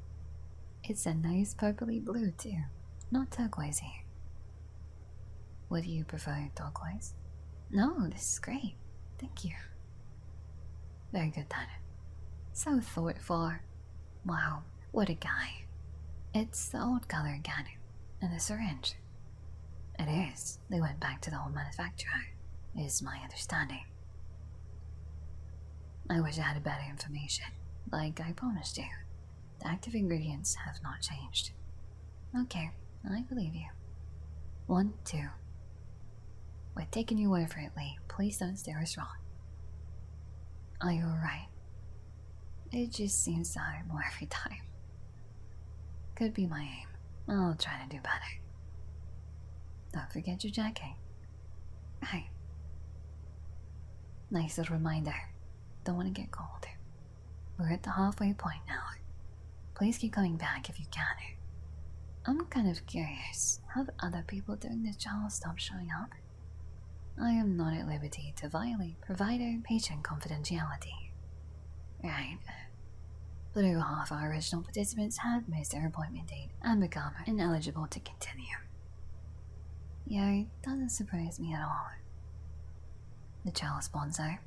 [SPEAKER 1] It's a nice purpley blue too, not turquoisey. Would you prefer turquoise? No, this is great. Thank you. Very good then. So thoughtful. Wow, what a guy. It's the old color again, and the syringe. It is. They went back to the old manufacturer, is my understanding. I wish I had better information. Like I promised you. The active ingredients have not changed. Okay, I believe you. 1, 2. We're taking your word for it, Lee. Please don't steer us wrong. Are you alright? It just seems to hurt more every time. Could be my aim. I'll try to do better. Don't forget your jacket. Right. Nice little reminder. Don't want to get cold. We're at the halfway point now. Please keep coming back if you can. I'm kind of curious. Have other people during this trial stopped showing up? I am not at liberty to violate provider-patient confidentiality. Right. Blue half our original participants have missed their appointment date and become ineligible to continue. Yeah, it doesn't surprise me at all. The trial sponsor,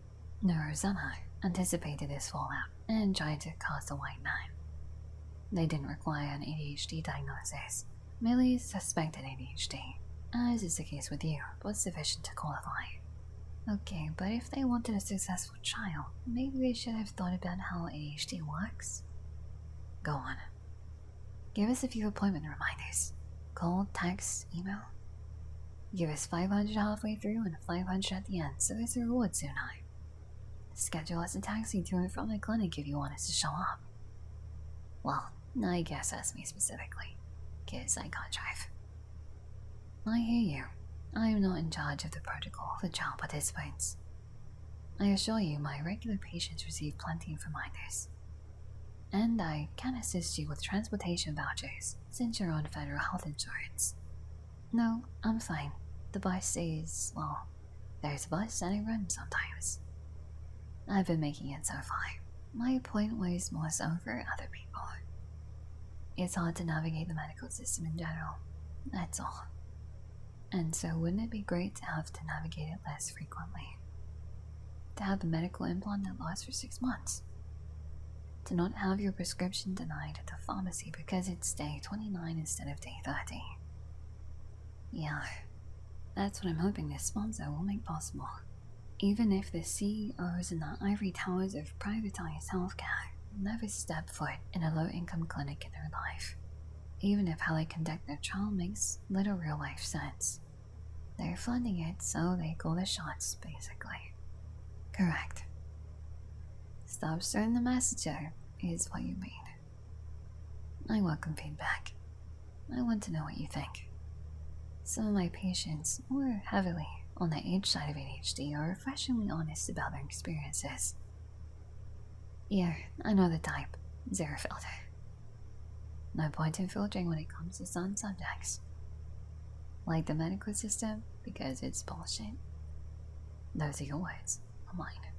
[SPEAKER 1] Neurozenna, anticipated this fallout and tried to cast a white knight. They didn't require an ADHD diagnosis, merely suspected ADHD, as is the case with you, but sufficient to qualify. Okay, but if they wanted a successful trial, maybe they should have thought about how ADHD works. Go on. Give us a few appointment reminders. Call, text, email. Give us 500 halfway through and 500 at the end, so there's a reward soon. Schedule us a taxi to and from the clinic if you want us to show up. Well, I guess that's me specifically, 'cause I can't drive. I hear you. I am not in charge of the protocol for trial participants. I assure you my regular patients receive plenty of reminders. And I can assist you with transportation vouchers since you're on federal health insurance. No, I'm fine. The bus is, well, there's a bus and it runs sometimes. I've been making it so far. My point was more so for other people. It's hard to navigate the medical system in general, that's all. And so wouldn't it be great to have to navigate it less frequently? To have a medical implant that lasts for 6 months? To not have your prescription denied at the pharmacy because it's day 29 instead of day 30? Yeah, that's what I'm hoping this sponsor will make possible. Even if the CEOs in the ivory towers of privatized healthcare never step foot in a low-income clinic in their life. Even if how they conduct their trial makes little real-life sense. They're funding it, so they call the shots, basically. Correct. Stop stirring the messenger, is what you mean. I welcome feedback. I want to know what you think. Some of my patients, more heavily on the age side of ADHD, are refreshingly honest about their experiences. Yeah, I know the type. Zero filter. No point in filtering when it comes to some subjects. Like the medical system, because it's bullshit. Those are your words, not mine.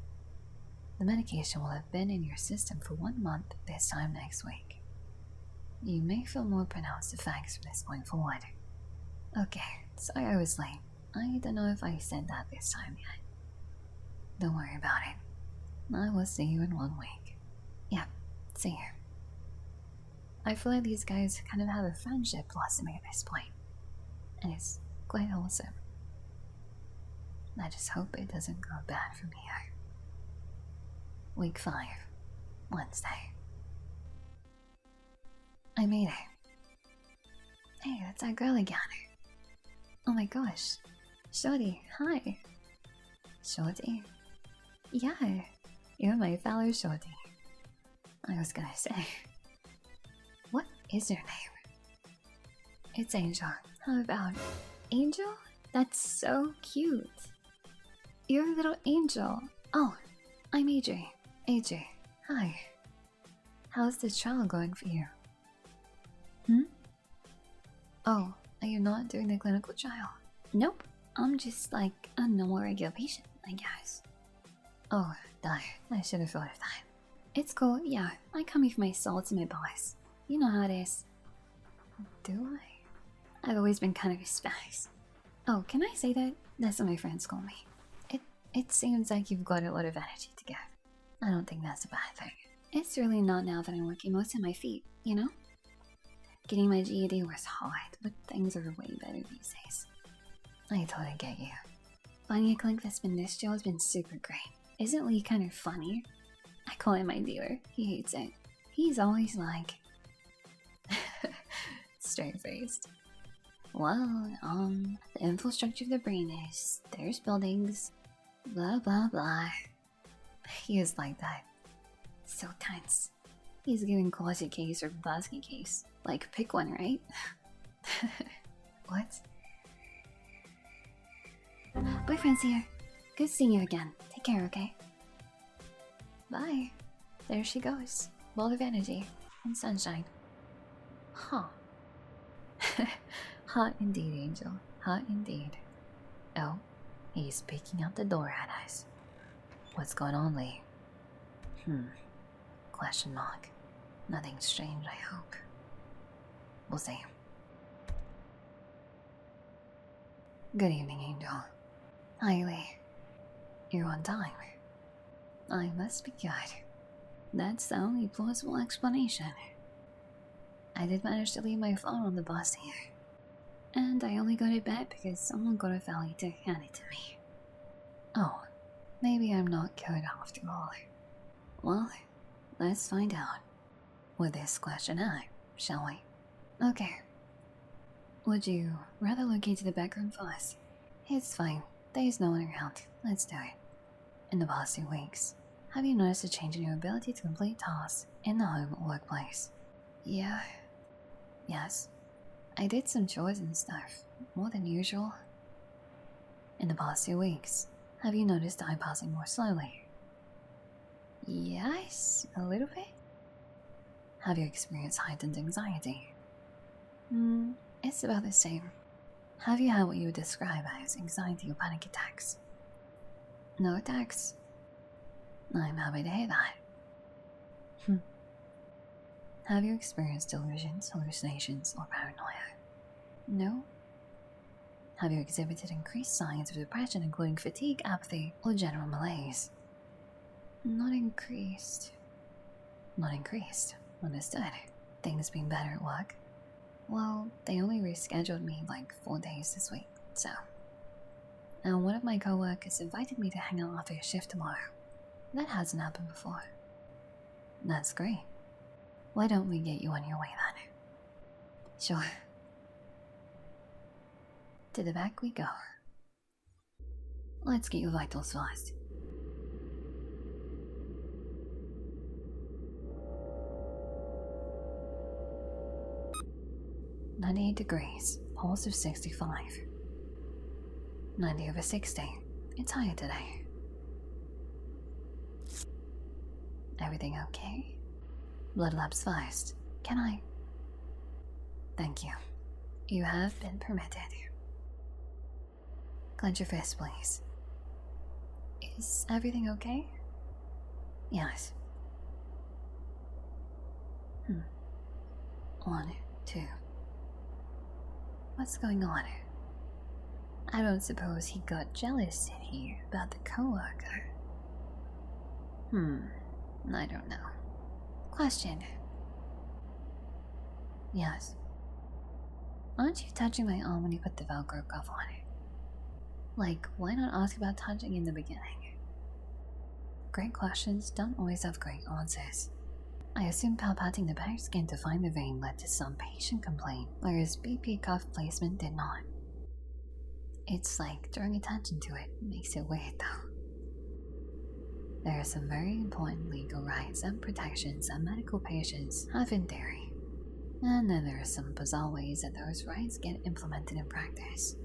[SPEAKER 1] The medication will have been in your system for 1 month this time next week. You may feel more pronounced effects from this point forward. Okay, sorry I was late. I don't know if I said that this time yet. Don't worry about it. I will see you in 1 week. Yeah, see you. I feel like these guys kind of have a friendship blossoming at this point, and it's quite wholesome. I just hope it doesn't go bad from here. Week 5, Wednesday. I made it. Hey, that's that girl again. Oh my gosh. Shorty, hi. Shorty? Yeah, you're my fellow Shorty. I was gonna say, what is your name? It's Angel. How about Angel? That's so cute. You're a little angel. Oh, I'm AJ. AJ, hi. How's the trial going for you? Oh, are you not doing the clinical trial? Nope. I'm just like a normal regular patient, I guess. Oh, darn. I should have thought of that. It's cool, yeah. I come here for my salts and my boss. You know how it is. Do I? I've always been kind of a spice. Oh, can I say that? That's what my friends call me. It seems like you've got a lot of energy to give. I don't think that's a bad thing. It's really not now that I'm working most on my feet, you know? Getting my GED was hard, but things are way better these days. I totally get you. Finding a clinic that's been this chill has been super great. Isn't Lee kind of funny? I call him my dealer. He hates it. He's always like... straight-faced. Well, the infrastructure of the brain is... There's buildings... Blah blah blah. He is like that. So tense. He's giving closet case or basket case. Like, pick one, right? What? Boyfriend's here. Good seeing you again. Take care, okay? Bye. There she goes. Ball of energy and sunshine. Huh. Hot indeed, Angel. Hot indeed. Oh, he's peeking out the door at us. What's going on, Lee? Question mark. Nothing strange, I hope. We'll see. Good evening, Angel. Hi, Lee. You're on time. I must be good. That's the only plausible explanation. I did manage to leave my phone on the bus here. And I only got it back because someone got a valley to hand it to me. Oh, maybe I'm not good after all. Well, let's find out. With this question out, shall we? Okay. Would you rather locate to the back room first? It's fine. There's no one around. Let's do it. In the past 2 weeks, have you noticed a change in your ability to complete tasks in the home or workplace? Yeah. Yes. I did some chores and stuff, more than usual. In the past 2 weeks, have you noticed time passing more slowly? Yes, a little bit. Have you experienced heightened anxiety? It's about the same. Have you had what you would describe as anxiety or panic attacks? No attacks? I'm happy to hear that. Have you experienced delusions, hallucinations, or paranoia? No? Have you exhibited increased signs of depression, including fatigue, apathy, or general malaise? Not increased. Not increased. Understood. Things been better at work? Well, they only rescheduled me like 4 days this week, so. Now one of my co-workers invited me to hang out after a shift tomorrow. That hasn't happened before. That's great. Why don't we get you on your way then? Sure. To the back we go. Let's get your vitals first. "98 degrees, pulse of 65. 90/60. It's higher today. Everything okay? Blood labs first. Can I? Thank you. You have been permitted. Clench your fist, please. Is everything okay? Yes. 1, 2. What's going on? I don't suppose he got jealous in here about the coworker. I don't know. Question. Yes. Aren't you touching my arm when you put the Velcro cuff on it? Like, why not ask about touching in the beginning? Great questions don't always have great answers. I assume palpating the bare skin to find the vein led to some patient complaint, whereas BP cuff placement did not. It's like drawing attention to it makes it weird though. There are some very important legal rights and protections that medical patients have in theory. And then there are some bizarre ways that those rights get implemented in practice.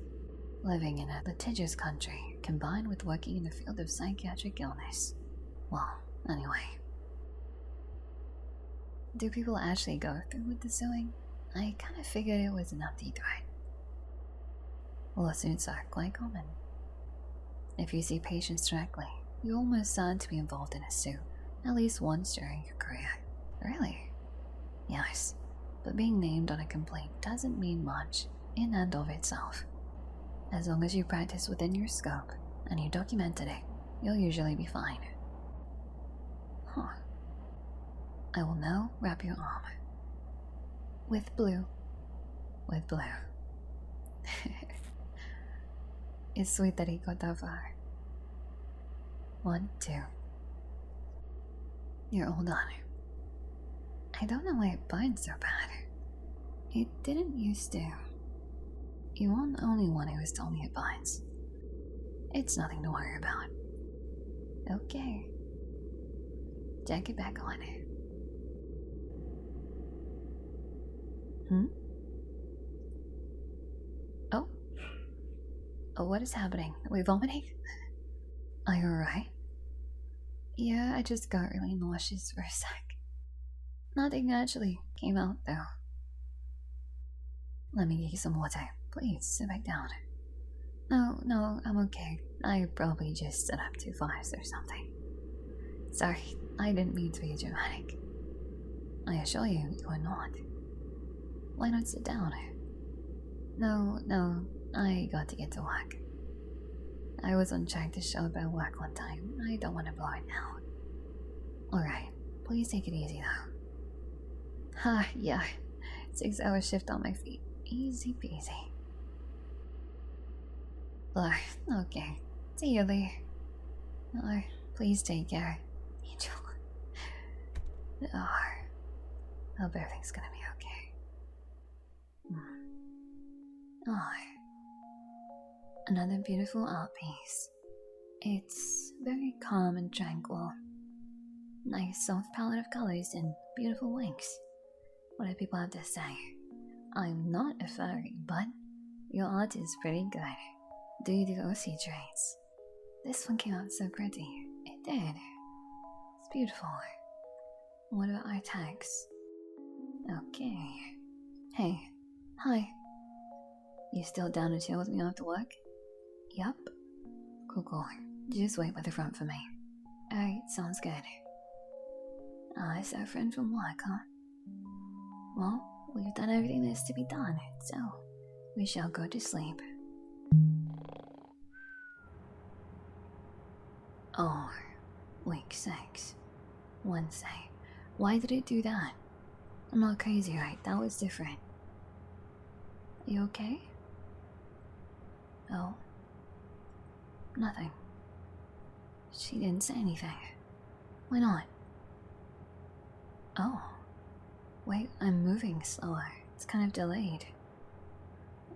[SPEAKER 1] Living in a litigious country, combined with working in the field of psychiatric illness. Well, anyway. Do people actually go through with the suing? I kinda figured it was an empty threat. Lawsuits are quite common. If you see patients directly, you almost sound to be involved in a suit, at least once during your career. Really? Yes. but being named on a complaint doesn't mean much in and of itself. As long as you practice within your scope and you documented it, you'll usually be fine. Huh. I will now wrap your arm. With blue. With blue. It's sweet that he got that far. 1, 2. You're all done. I don't know why it burns so bad. It didn't used to. You aren't the only one who has told me it burns. It's nothing to worry about. Okay. Jack it back on. Oh. Oh, what is happening? Are we vomiting? Are you alright? Yeah, I just got really nauseous for a sec. Nothing actually came out though. Let me get you some water. Please, sit back down. No, I'm okay. I probably just stood up too fast or something. Sorry, I didn't mean to be dramatic. I assure you, you are not. Why not sit down? No, I got to get to work. I was on track to show up at work one time. I don't want to blow it now. Alright, please take it easy though. Yeah. 6-hour shift on my feet. Easy peasy. Okay. See you, Lee. Please take care. Angel. Hope everything's gonna be okay. Another beautiful art piece. It's very calm and tranquil. Nice soft palette of colors and beautiful wings. What do people have to say? I'm not a furry, but your art is pretty good. Do you do OC traits? This one came out so pretty. It did. It's beautiful. What about our tags? Okay. Hey. Hi. You still down to chill with me after work? Yup. Cool. Just wait by the front for me. Alright, sounds good. It's our friend from work, huh? Well, we've done everything there is to be done, so we shall go to sleep. Oh, week 6. Wednesday. Why did it do that? I'm not crazy, right? That was different. You okay? Oh. Nothing. She didn't say anything. Why not? Oh. Wait, I'm moving slower. It's kind of delayed.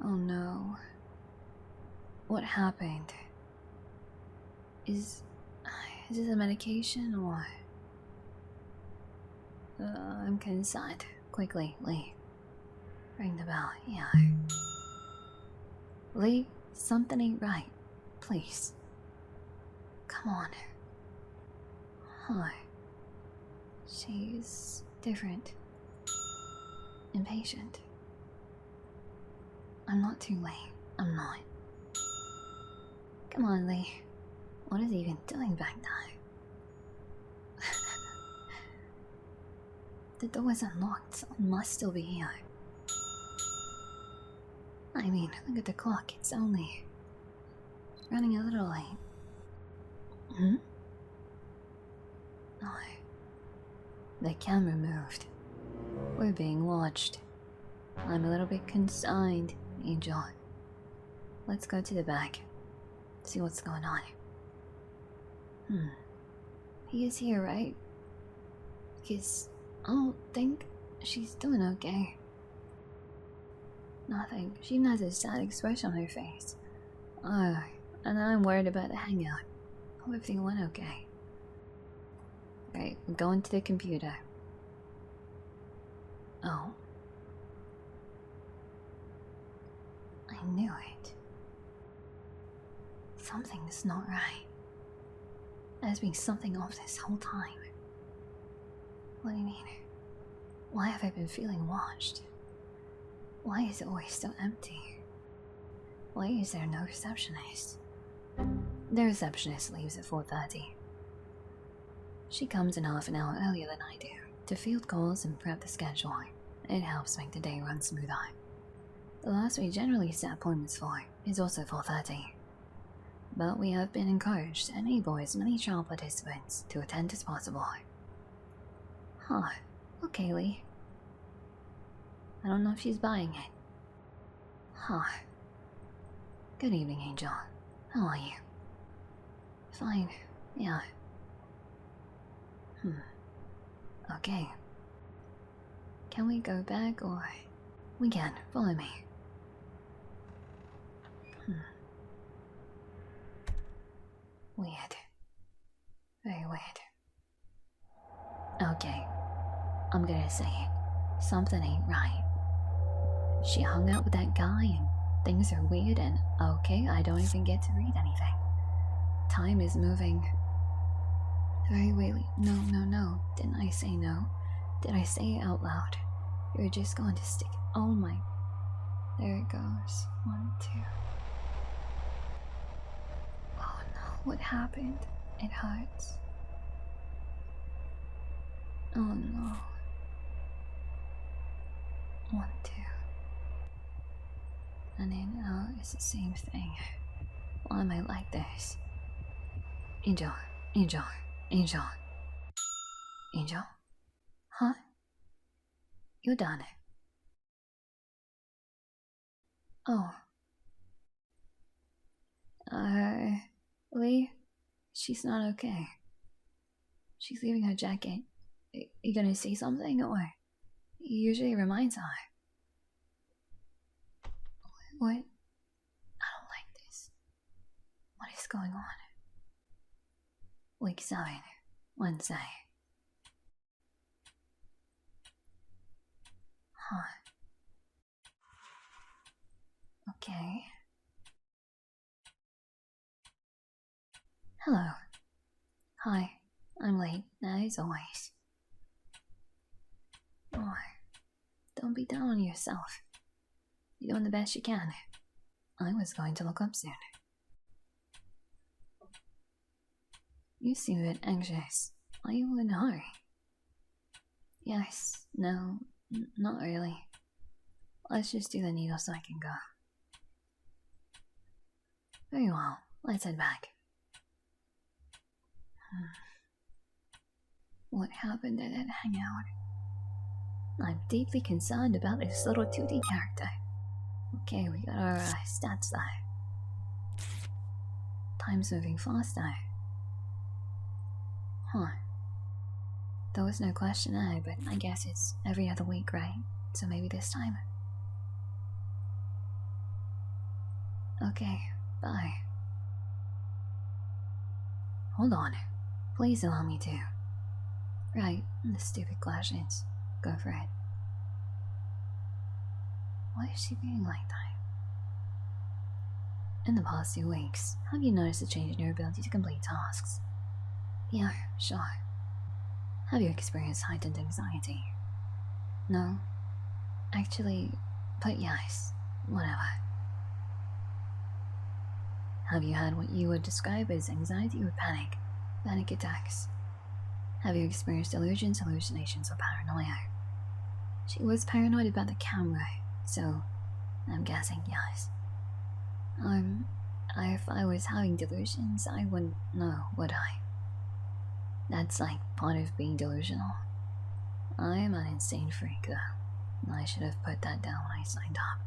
[SPEAKER 1] Oh no. What happened? Is this a medication or... I'm concerned. Quickly, Lee. Ring the bell, yeah. Lee, something ain't right. Please. Come on. Huh. She's different. Impatient. I'm not too late. I'm not. Come on, Lee. What is he even doing back there? The door is unlocked. Someone must still be here. I mean, look at the clock. It's only running a little late. Oh. The camera moved. We're being watched. I'm a little bit concerned, Angel. Let's go to the back. See what's going on. He is here, right? Because I don't think she's doing okay. Nothing. She has a sad expression on her face. And I'm worried about the hangout. Hope everything went okay. Right, we're going to the computer. Oh. I knew it. Something's not right. There's been something off this whole time. What do you mean? Why have I been feeling watched? Why is it always so empty? Why is there no receptionist? The receptionist leaves at 4:30. She comes in half an hour earlier than I do to field calls and prep the schedule, It helps make the day run smoother. The last we generally set appointments for is also 4:30. But we have been encouraged to enable as many trial participants to attend as possible. Huh, okay, Lee. I don't know if she's buying it. Huh. Good evening, Angel. How are you? Fine, yeah. Okay. Can we go back or... We can, follow me. Weird. Very weird. Okay. I'm gonna say it. Something ain't right. She hung out with that guy and things are weird and okay, I don't even get to read anything. Time is moving very weirdly. No. Didn't I say no? Did I say it out loud? You're just going to stick. Oh my. There it goes. 1, 2. Oh no, what happened? It hurts. Oh no. 1, 2. And then out is the same thing. Why am I like this? Angel. Angel? Huh? You're done. Oh. Lee? She's not okay. She's leaving her jacket. You gonna say something, or? Usually reminds her. What? I don't like this. What is going on? Week 7, Wednesday. Huh. Okay. Hello. Hi. I'm late, as always. Oh, don't be down on yourself. You're doing the best you can. I was going to look up soon. You seem a bit anxious. Are you in a hurry? Yes, no, not really. Let's just do the needle so I can go. Very well, let's head back. What happened at that hangout? I'm deeply concerned about this little 2D character. Okay, we got our stats there. Time's moving faster. Huh. There was no questionnaire, but I guess it's every other week, right? So maybe this time. Okay, bye. Hold on. Please allow me to. Right, the stupid questions. Go for it. Why is she being like that? In the past 2 weeks, have you noticed a change in your ability to complete tasks? Yeah, sure. Have you experienced heightened anxiety? No? Actually, but yes, whatever. Have you had what you would describe as anxiety or panic attacks? Have you experienced delusions, hallucinations, or paranoia? She was paranoid about the camera, so I'm guessing yes. If I was having delusions, I wouldn't know, would I? That's like part of being delusional. I am an insane freak, though. I should have put that down when I signed up.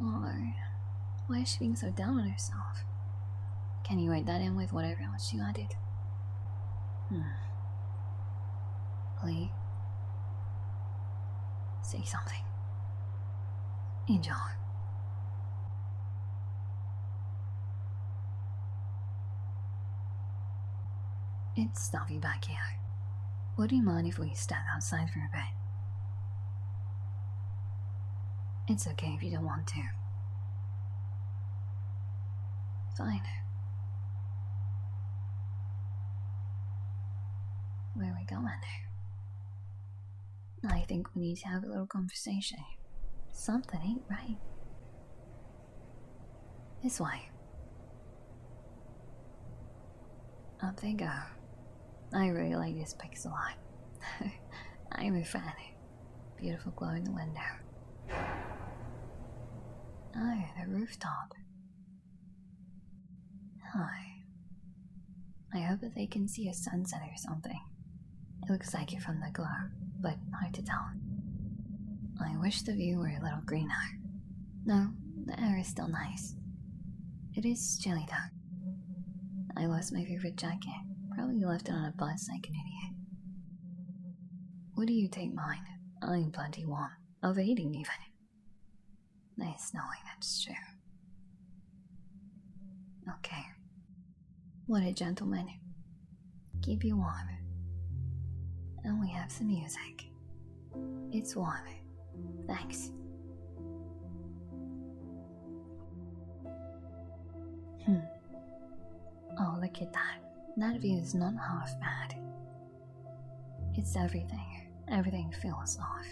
[SPEAKER 1] Or, why is she being so down on herself? Can you write that in with whatever else you added? Please. Say something. Angel. It's stuffy back here. Would you mind if we step outside for a bit? It's okay if you don't want to. Fine. Where are we going? I think we need to have a little conversation. Something ain't right. This way. Up they go. I really like this pics a lot. I'm a fan. beautiful glow in the window. Oh, the rooftop. Hi. I hope that they can see a sunset or something. It looks like it from the glow, but hard to tell. I wish the view were a little greener. No, the air is still nice. It is chilly though. I lost my favorite jacket. Probably left it on a bus like an idiot. What do you take mine? I'm plenty warm. Overheating even. There's snowing, that's true. Okay. What a gentleman. Keep you warm. And we have some music. It's warm. Thanks. Oh, look at that. That view is not half bad. It's everything. Everything feels off.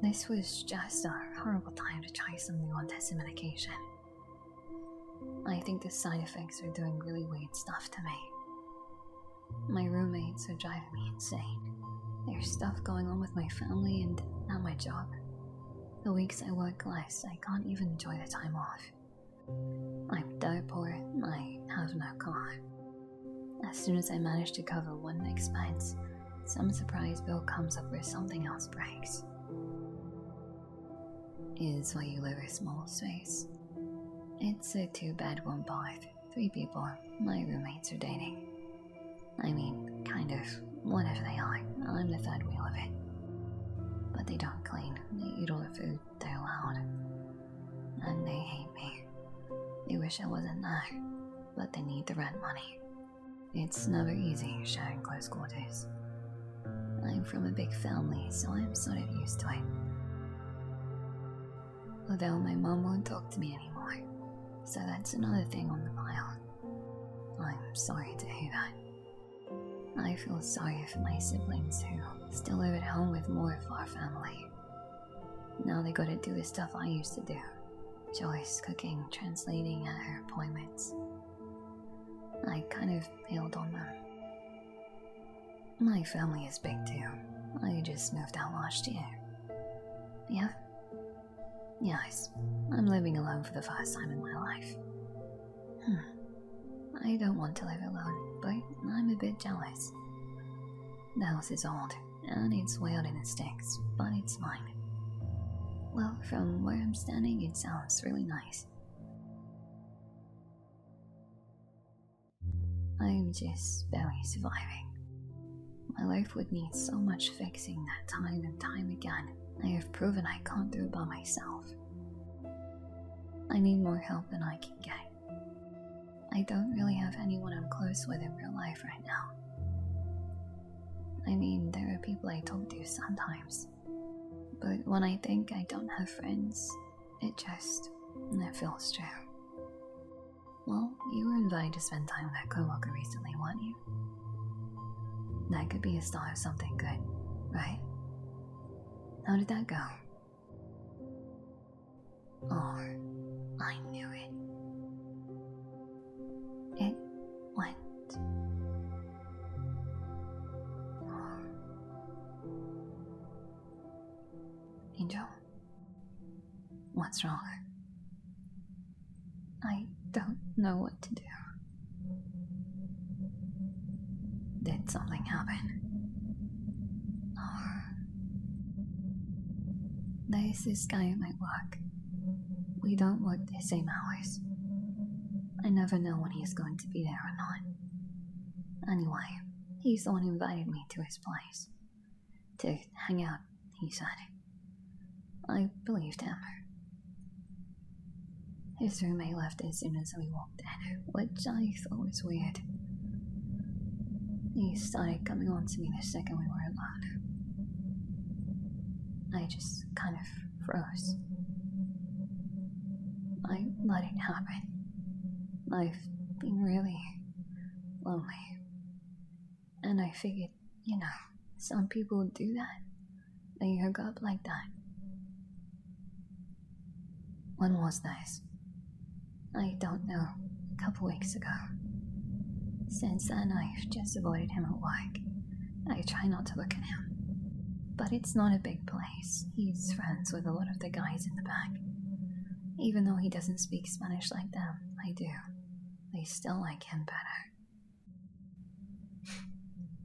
[SPEAKER 1] This was just a horrible time to try some new anti-medication. I think the side effects are doing really weird stuff to me. My roommates are driving me insane. There's stuff going on with my family and at my job. The weeks I work less, I can't even enjoy the time off. I'm dirt poor, I have no car. As soon as I manage to cover one expense, some surprise bill comes up where something else breaks. Is why you live a small space. It's a 2-bed, 1-bath, 3 people. My roommates are dating. I mean, kind of, whatever they are. I'm the third wheel of it. But they don't clean, they eat all the food they're allowed. And they hate me. They wish I wasn't there, but they need the rent money. It's never easy sharing close quarters. I'm from a big family, so I'm sort of used to it. Although my mom won't talk to me anymore, so that's another thing on the pile. I'm sorry to hear that. I feel sorry for my siblings who still live at home with more of our family. Now they gotta do the stuff I used to do. Chores, cooking, translating at her appointments. I kind of bailed on them. My family is big too. I just moved out last year. Yeah? Yes, I'm living alone for the first time in my life. I don't want to live alone, but I'm a bit jealous. The house is old, and it's way out in the sticks, but it's mine. Well, from where I'm standing, it sounds really nice. I'm just barely surviving. My life would need so much fixing that time and time again. I have proven I can't do it by myself. I need more help than I can get. I don't really have anyone I'm close with in real life right now. I mean, there are people I talk to sometimes. But when I think I don't have friends, it feels true. Well, you were invited to spend time with that coworker recently, weren't you? That could be a start of something good, right? How did that go? Oh, I knew it. It went. Angel? What's wrong? I don't know what to do. Did something happen? There's this guy at my work. We don't work the same hours. I never know when he's going to be there or not. Anyway, he's the one who invited me to his place. To hang out, he said. I believed him. His roommate left as soon as we walked in, which I thought was weird. He started coming on to me the second we were alone. I just kind of froze. I let it happen. I've been really lonely. And I figured, some people do that. They hook up like that. When was this? I don't know. A couple weeks ago. Since then, I've just avoided him at work. I try not to look at him. But it's not a big place. He's friends with a lot of the guys in the back. Even though he doesn't speak Spanish like them, I do. They still like him better.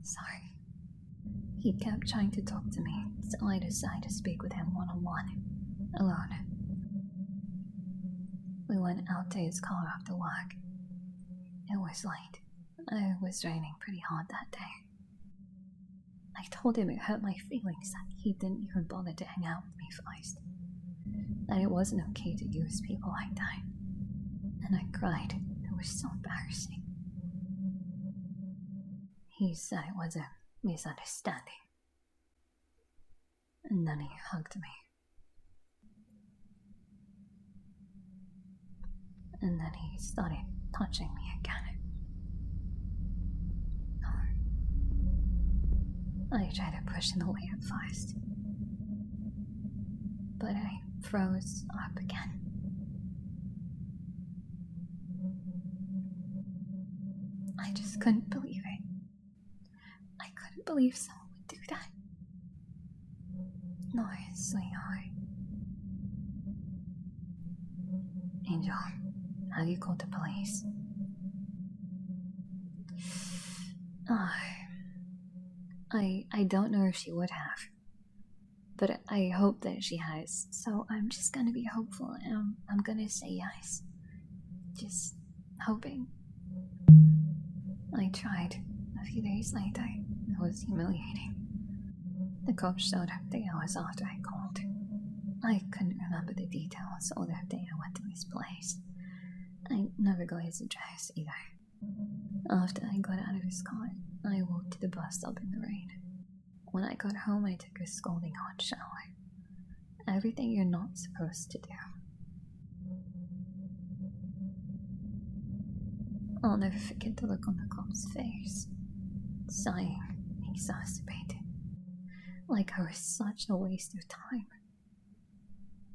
[SPEAKER 1] Sorry. He kept trying to talk to me, so I decided to speak with him one-on-one, alone. We went out to his car after work. It was late. It was raining pretty hard that day. I told him it hurt my feelings that he didn't even bother to hang out with me first. That it wasn't okay to use people like that. And I cried. It was so embarrassing. He said it was a misunderstanding. And then he hugged me. And then he started touching me again. I tried to push him away at first, but I froze up again. I just couldn't believe it. I couldn't believe someone would do that. No, sweetheart. Angel, have you called the police? I don't know if she would have, but I hope that she has, so I'm just gonna be hopeful and I'm gonna say yes. Just hoping. I tried. A few days later, it was humiliating. The cops showed up the hours after I called. I couldn't remember the details or the day I went to his place. I never got his address either. After I got out of his car, I walked to the bus stop in the rain. When I got home, I took a scalding hot shower. Everything you're not supposed to do. I'll never forget the look on the cop's face. Sighing, exacerbated. Like I was such a waste of time.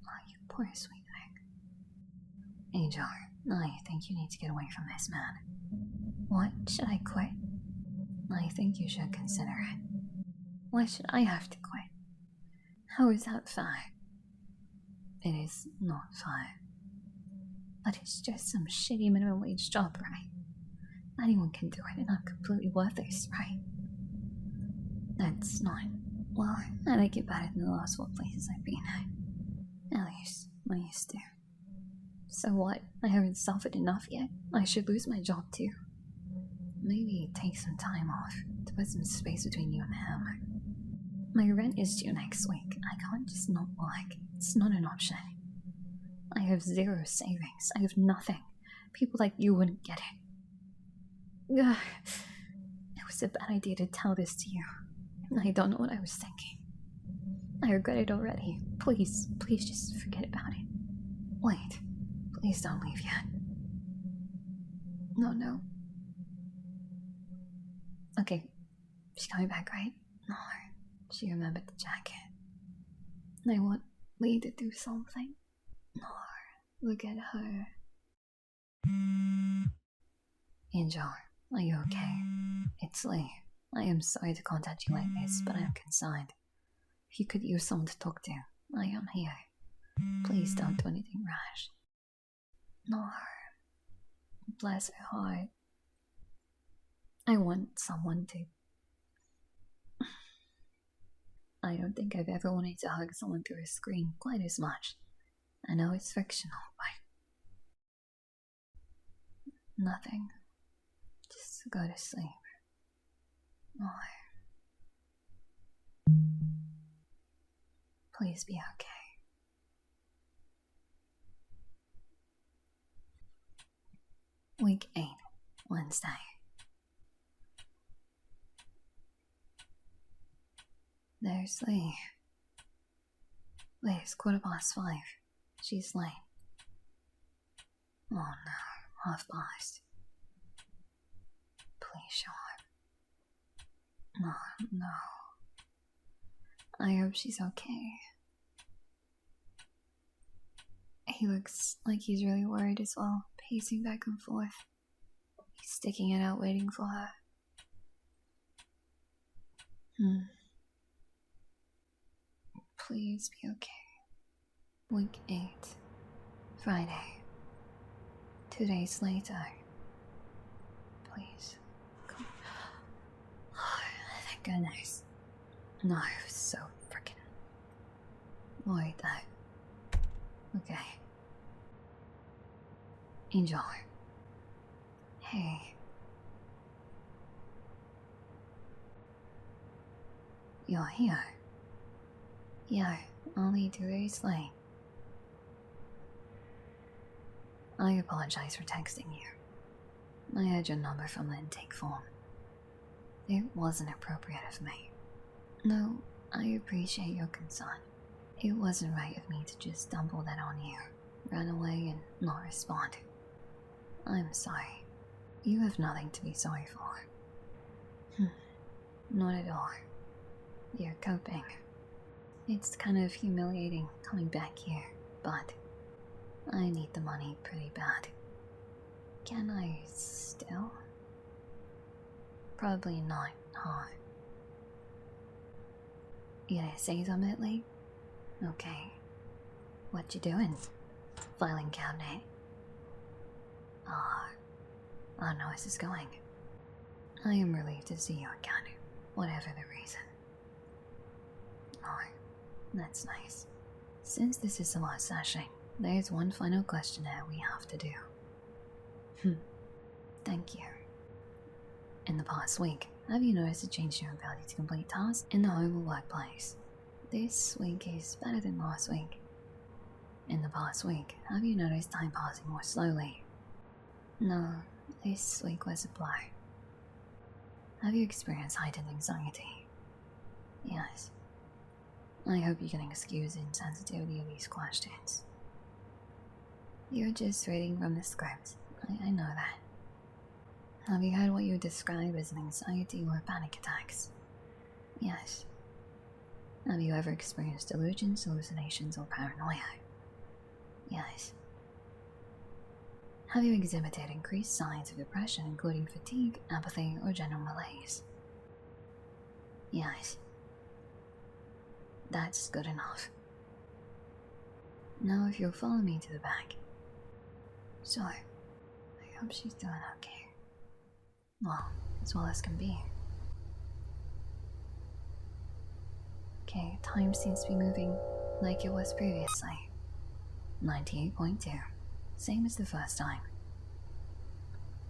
[SPEAKER 1] Oh, you poor sweet thing. Angel, I think you need to get away from this man. What? Should I quit? I think you should consider it. Why should I have to quit? How is that fair? It is not fair. But it's just some shitty minimum wage job, right? Anyone can do it and I'm completely worthless, right? That's not. Well, I like it better than the last workplaces I've been at. At least, I used to. So what? I haven't suffered enough yet? I should lose my job too. Maybe take some time off to put some space between you and him. My rent is due next week. I can't just not work. It's not an option. I have zero savings. I have nothing. People like you wouldn't get it. Ugh. It was a bad idea to tell this to you. I don't know what I was thinking. I regret it already. Please just forget about it. Wait. Please don't leave yet. No. Okay. She's coming back, right? No. She remembered the jacket. I want Lee to do something. No. Look at her. Angel, are you okay? It's Lee. I am sorry to contact you like this, but I am concerned. If you could use someone to talk to, I am here. Please don't do anything rash. No. Bless her heart. I want someone to... I don't think I've ever wanted to hug someone through a screen quite as much. I know it's fictional, but... Nothing. Just go to sleep. Oh. Please be okay. Week 8, Wednesday. There's Lee. Wait, it's 5:15. She's late. Oh no, 5:30. Please show up. No. I hope she's okay. He looks like he's really worried as well, pacing back and forth. He's sticking it out waiting for her. please be okay. Week 8. Friday. 2 days later. Please. Come. Oh, thank goodness. No, I was so freaking worried that. Okay. Angel. Hey. You're here. Yeah, only 2 days late. I apologize for texting you. I had your number from the intake form. It wasn't appropriate of me. No, I appreciate your concern. It wasn't right of me to just dump all that on you, run away and not respond. I'm sorry. You have nothing to be sorry for. Not at all. You're coping. It's kind of humiliating coming back here, but I need the money pretty bad. Can I still? Probably not, huh? You gonna say something lately? Okay. What you doing? Filing cabinet. I don't know where this is going. I am relieved to see you again, whatever the reason. Oh, that's nice. Since this is the last session, there's one final questionnaire we have to do. Thank you. In the past week, have you noticed a change in your ability to complete tasks in the home or workplace? This week is better than last week. In the past week, have you noticed time passing more slowly? No, this week was a blur. Have you experienced heightened anxiety? Yes. I hope you can excuse the insensitivity of these questions. You're just reading from the script. I know that. Have you had what you describe as an anxiety or panic attacks? Yes. Have you ever experienced delusions, hallucinations, or paranoia? Yes. Have you exhibited increased signs of depression, including fatigue, apathy, or general malaise? Yes. That's good enough. Now if you'll follow me to the back. Sure. I hope she's doing okay. Well, as well as can be. Okay, time seems to be moving like it was previously. 98.2. Same as the first time.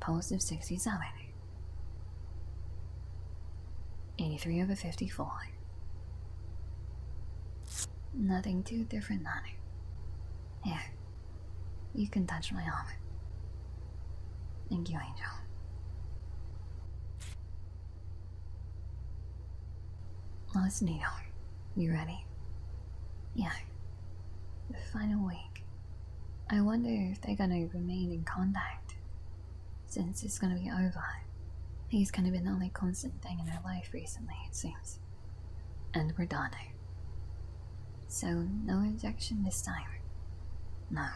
[SPEAKER 1] Pulse of 67. 83/54. Nothing too different than it. Here, you can touch my arm. Thank you, Angel. Last needle. You ready? Yeah. The final week. I wonder if they're gonna remain in contact. Since it's gonna be over. He's kind of been the only constant thing in her life recently, it seems. And we're done. So, no injection this time. No.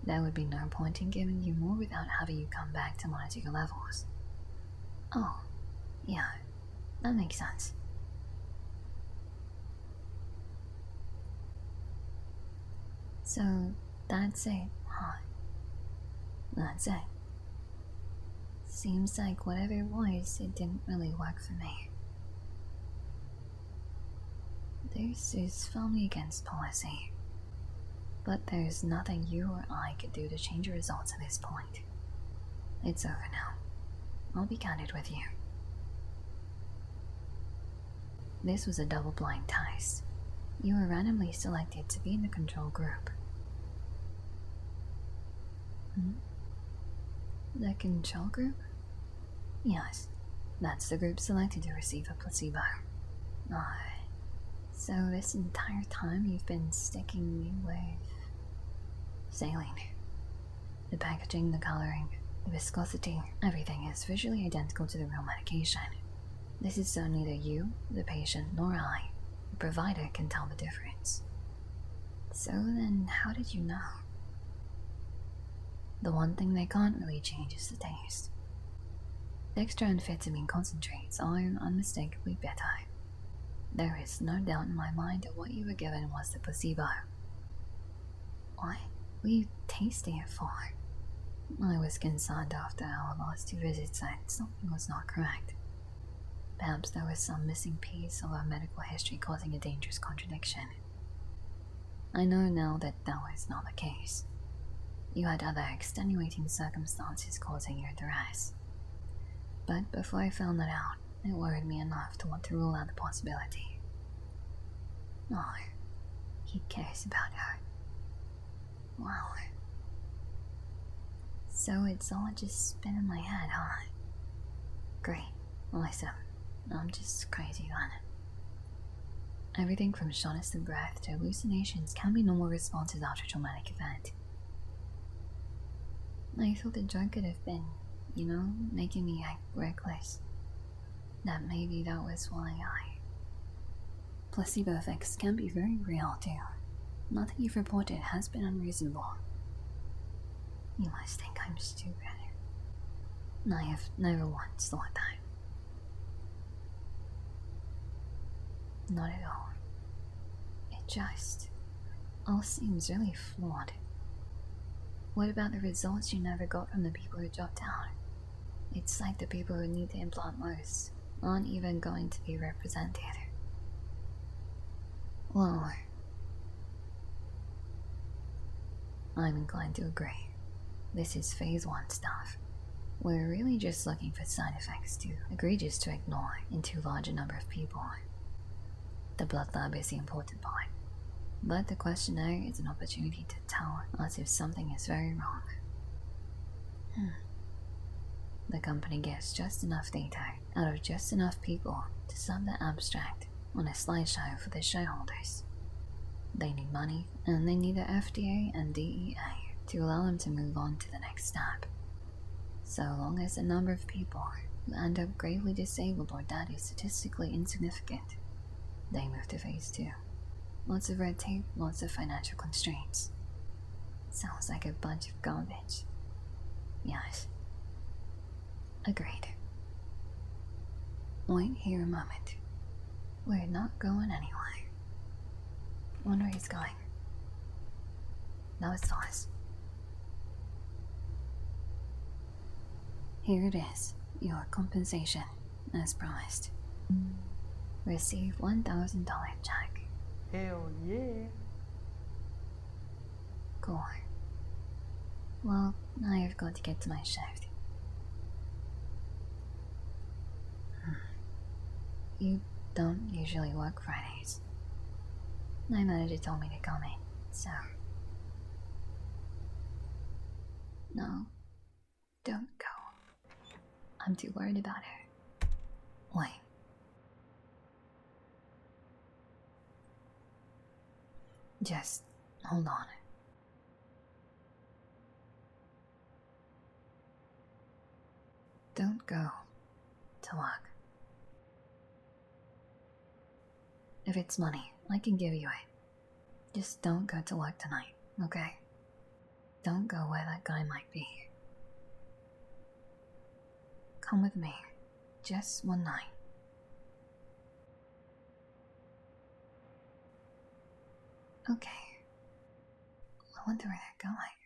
[SPEAKER 1] There would be no point in giving you more without having you come back to monitor your levels. Oh, yeah, that makes sense. So, that's it, huh? That's it. Seems like whatever it was, it didn't really work for me. This is firmly against policy. But there's nothing you or I could do to change the results at this point. It's over now. I'll be candid with you. This was a double-blind test. You were randomly selected to be in the control group. The control group? Yes, that's the group selected to receive a placebo. So this entire time you've been sticking me with saline. The packaging, the coloring, the viscosity, everything is visually identical to the real medication. This is so neither you, the patient, nor I, the provider, can tell the difference. So then, how did you know? The one thing they can't really change is the taste. Dextroamphetamine concentrates are unmistakably better. There is no doubt in my mind that what you were given was the placebo. What were you tasting it for? I was concerned after our last 2 visits that something was not correct. Perhaps there was some missing piece of our medical history causing a dangerous contradiction. I know now that that was not the case. You had other extenuating circumstances causing your duress. But before I found that out, it worried me enough to want to rule out the possibility. Oh, he cares about her. Wow. So it's all just been in my head, huh? Great. Listen, I'm just crazy then. Everything from shortness of breath to hallucinations can be normal responses after a traumatic event. I thought the drug could have been, making me act reckless. That maybe that was why Placebo effects can be very real too. Nothing you've reported has been unreasonable. You must think I'm stupid. I have never once thought that. Not at all. It just all seems really flawed. What about the results you never got from the people who dropped out? It's like the people who need the implant most aren't even going to be represented. Well, I'm inclined to agree. This is phase 1 stuff. We're really just looking for side effects too egregious to ignore in too large a number of people. The blood lab is the important part, but the questionnaire is an opportunity to tell us if something is very wrong. The company gets just enough data out of just enough people to sub the abstract on a slideshow for the shareholders. They need money, and they need the FDA and DEA to allow them to move on to the next step. So long as the number of people who end up gravely disabled or dead is statistically insignificant, they move to phase 2. Lots of red tape, lots of financial constraints. Sounds like a bunch of garbage. Yes. Agreed. Wait here a moment. We're not going anywhere. Wonder where he's going. That was Thomas. Here it is, your compensation, as promised. Receive $1,000 check.
[SPEAKER 4] Hell yeah.
[SPEAKER 1] Cool. Well, I've got to get to my shift. You don't usually work Fridays. My manager told me to come in, so... No, don't go. I'm too worried about her. Wait. Just hold on. Don't go to work. If it's money, I can give you it. Just don't go to work tonight, okay? Don't go where that guy might be. Come with me. Just one night. Okay. I wonder where they're going.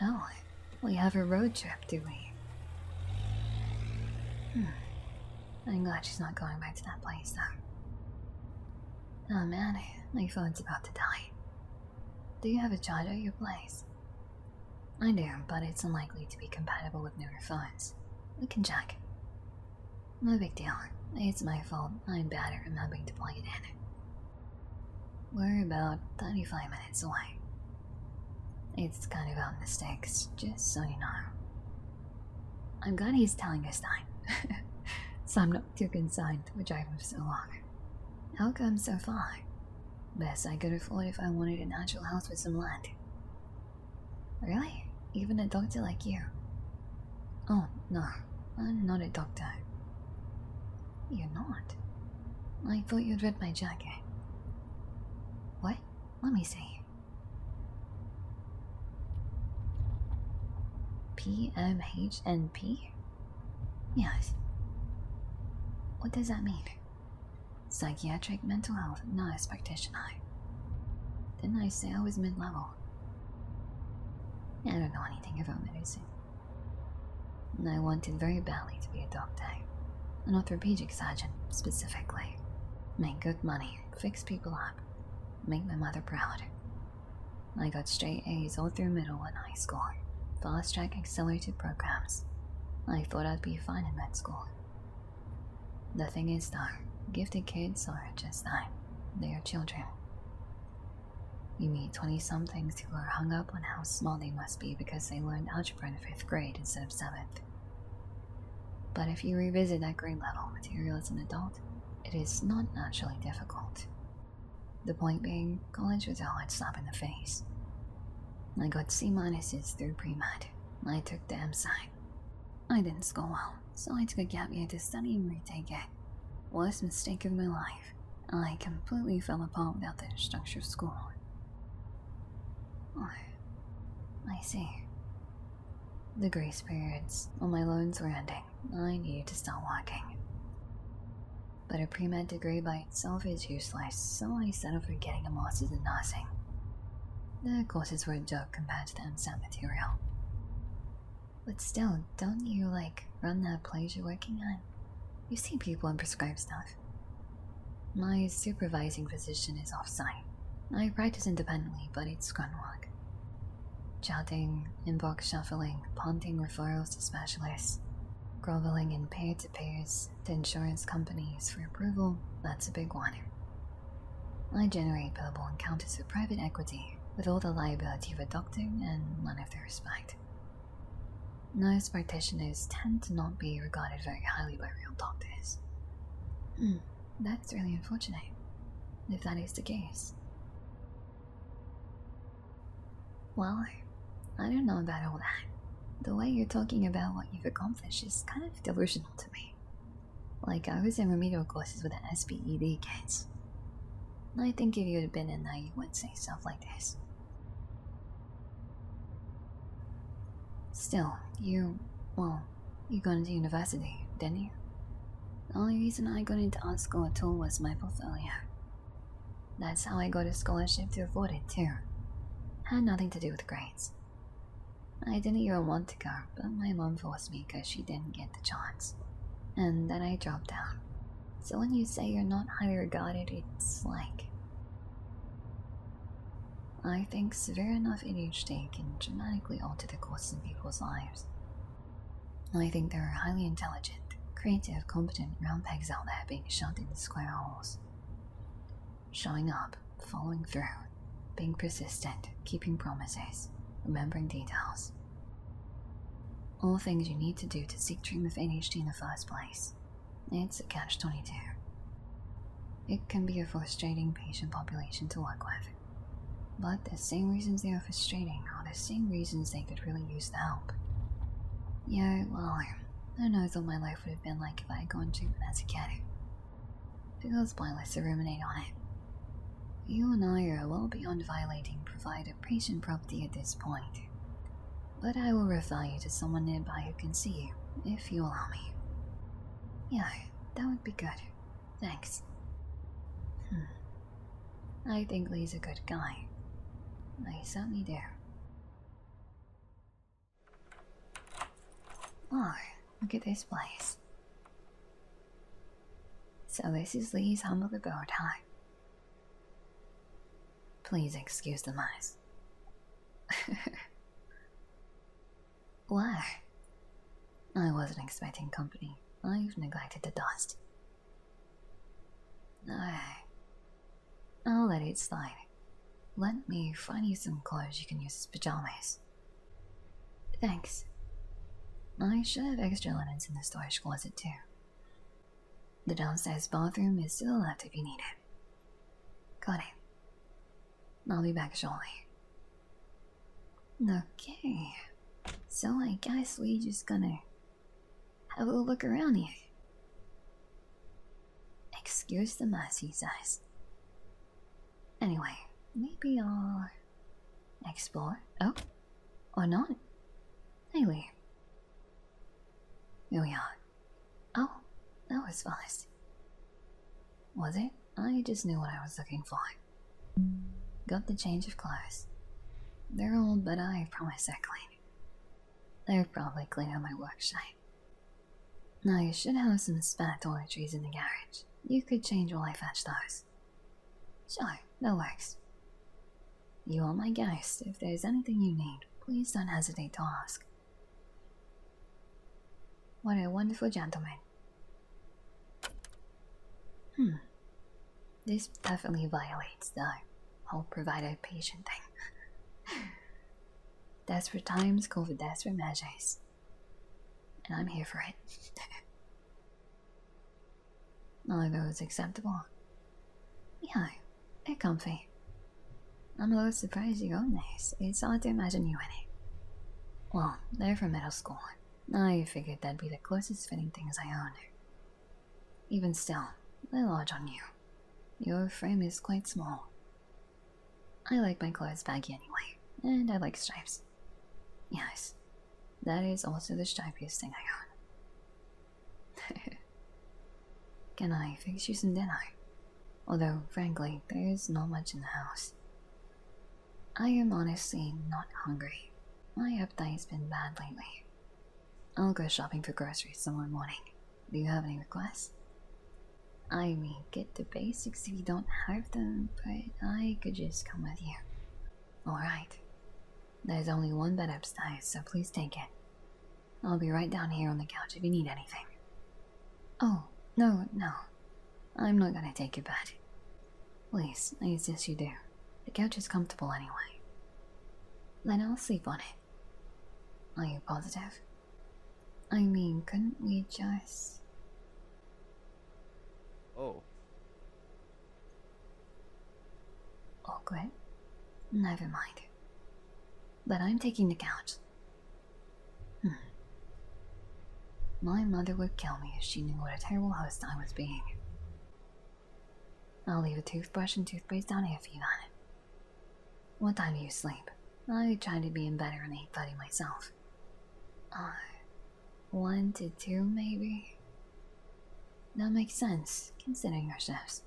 [SPEAKER 1] Oh, we have a road trip, do we? I'm glad she's not going back to that place, though. Oh man, my phone's about to die. Do you have a charger at your place? I do, but it's unlikely to be compatible with newer phones. We can check. No big deal. It's my fault. I'm bad at remembering to plug it in. We're about 35 minutes away. It's kind of out in the sticks, just so you know. I'm glad he's telling us that. So I'm not too concerned with driving for so long. How come so far? Best I could afford if I wanted a natural house with some land. Really? Even a doctor like you? Oh, no. I'm not a doctor. You're not? I thought you'd read my jacket. What? Let me see. PMHNP? Yes. What does that mean? Psychiatric mental health nurse practitioner. Didn't I say I was mid-level? I don't know anything about medicine. And I wanted very badly to be a doctor. An orthopedic surgeon, specifically. Make good money, fix people up, make my mother proud. I got straight A's all through middle and high school. Fast-track accelerated programs. I thought I'd be fine in med school. The thing is though, gifted kids are just that. They are children. You meet 20-somethings who are hung up on how smart they must be because they learned algebra in 5th grade instead of 7th. But if you revisit that grade level material as an adult, it is not actually difficult. The point being, college was a hard slap in the face. I got C-minuses through pre-med. I took the M-Sci. I didn't score well, so I took a gap year to study and retake it. Worst mistake of my life. I completely fell apart without the structure of school. Oh, I see. The grace periods, when my loans were ending, I needed to start working. But a pre-med degree by itself is useless, so I settled for getting a master's in nursing. The courses were a joke compared to the MSAT material. But still, don't you, run that place you're working at? You see people and prescribe stuff. My supervising physician is off-site. I practice independently, but it's grunt work. Chatting, inbox shuffling, punting referrals to specialists, groveling in peer-to-peers to insurance companies for approval, that's a big one. I generate billable encounters with private equity, with all the liability of a doctor and none of the respect. Nurse practitioners tend to not be regarded very highly by real doctors. That's really unfortunate, if that is the case. Well, I don't know about all that. The way you're talking about what you've accomplished is kind of delusional to me. I was in remedial courses with the SPED kids. I think if you had been in there, you wouldn't say stuff like this. Still, you got into university, didn't you? The only reason I got into art school at all was my portfolio. That's how I got a scholarship to afford it, too. Had nothing to do with grades. I didn't even want to go, but my mom forced me because she didn't get the chance. And then I dropped out. So when you say you're not highly regarded, it's I think severe enough ADHD can dramatically alter the course in people's lives. I think there are highly intelligent, creative, competent round pegs out there being shoved into square holes. Showing up, following through, being persistent, keeping promises, remembering details. All things you need to do to seek treatment of ADHD in the first place. It's a catch-22. It can be a frustrating patient population to work with. But the same reasons they are frustrating are the same reasons they could really use the help. Yeah, well, who knows what my life would have been like if I had gone treatment as a kid. Feels pointless to ruminate on it. You and I are well beyond violating provider patient property at this point. But I will refer you to someone nearby who can see you, if you allow me. Yeah, that would be good. Thanks. I think Lee's a good guy. I certainly do. Oh, look at this place. So this is Lee's humble abode, huh? Please excuse the mess. Why? I wasn't expecting company. I've neglected the dust. I'll let it slide. Let me find you some clothes you can use as pajamas. Thanks. I should have extra linens in the storage closet too. The downstairs bathroom is to the left if you need it. Got it. I'll be back shortly. Okay. So I guess we just gonna have a look around here. Excuse the mess, he says. Anyway, maybe I'll explore. Oh, or not. Anyway, here we are. was fast. Was it? I just knew what I was looking for. Got the change of clothes. They're old, but I promise they're clean. They're probably cleaning my workshop. I should have some spare toiletries in the garage. You could change while I fetch those. Sure, that works. You are my guest. If there's anything you need, please don't hesitate to ask. What a wonderful gentleman. This definitely violates the whole provider-patient thing. Desperate times call for desperate measures. And I'm here for it. Are those acceptable? Yeah, they're comfy. I'm a little surprised you own these. It's hard to imagine you in it. Well, they're from middle school. I figured that'd be the closest fitting things I own. Even still, they're large on you. Your frame is quite small. I like my clothes baggy anyway, and I like stripes. Yes, that is also the stripiest thing I own. Can I fix you some dinner? Although, frankly, there's not much in the house. I am honestly not hungry. My appetite's been bad lately. I'll go shopping for groceries tomorrow morning. Do you have any requests? I mean, get the basics if you don't have them, but I could just come with you. Alright. There's only one bed upstairs, so please take it. I'll be right down here on the couch if you need anything. Oh, no. I'm not gonna take your bed. Please, I insist you do. The couch is comfortable anyway. Then I'll sleep on it. Are you positive? I mean, couldn't we just...
[SPEAKER 4] Oh.
[SPEAKER 1] Awkward? Never mind. But I'm taking the couch. My mother would kill me if she knew what a terrible host I was being. I'll leave a toothbrush and toothpaste down here for you, then. What time do you sleep? I try to be in bed around 8:30 myself. 1 to 2 maybe? That makes sense, considering our shifts.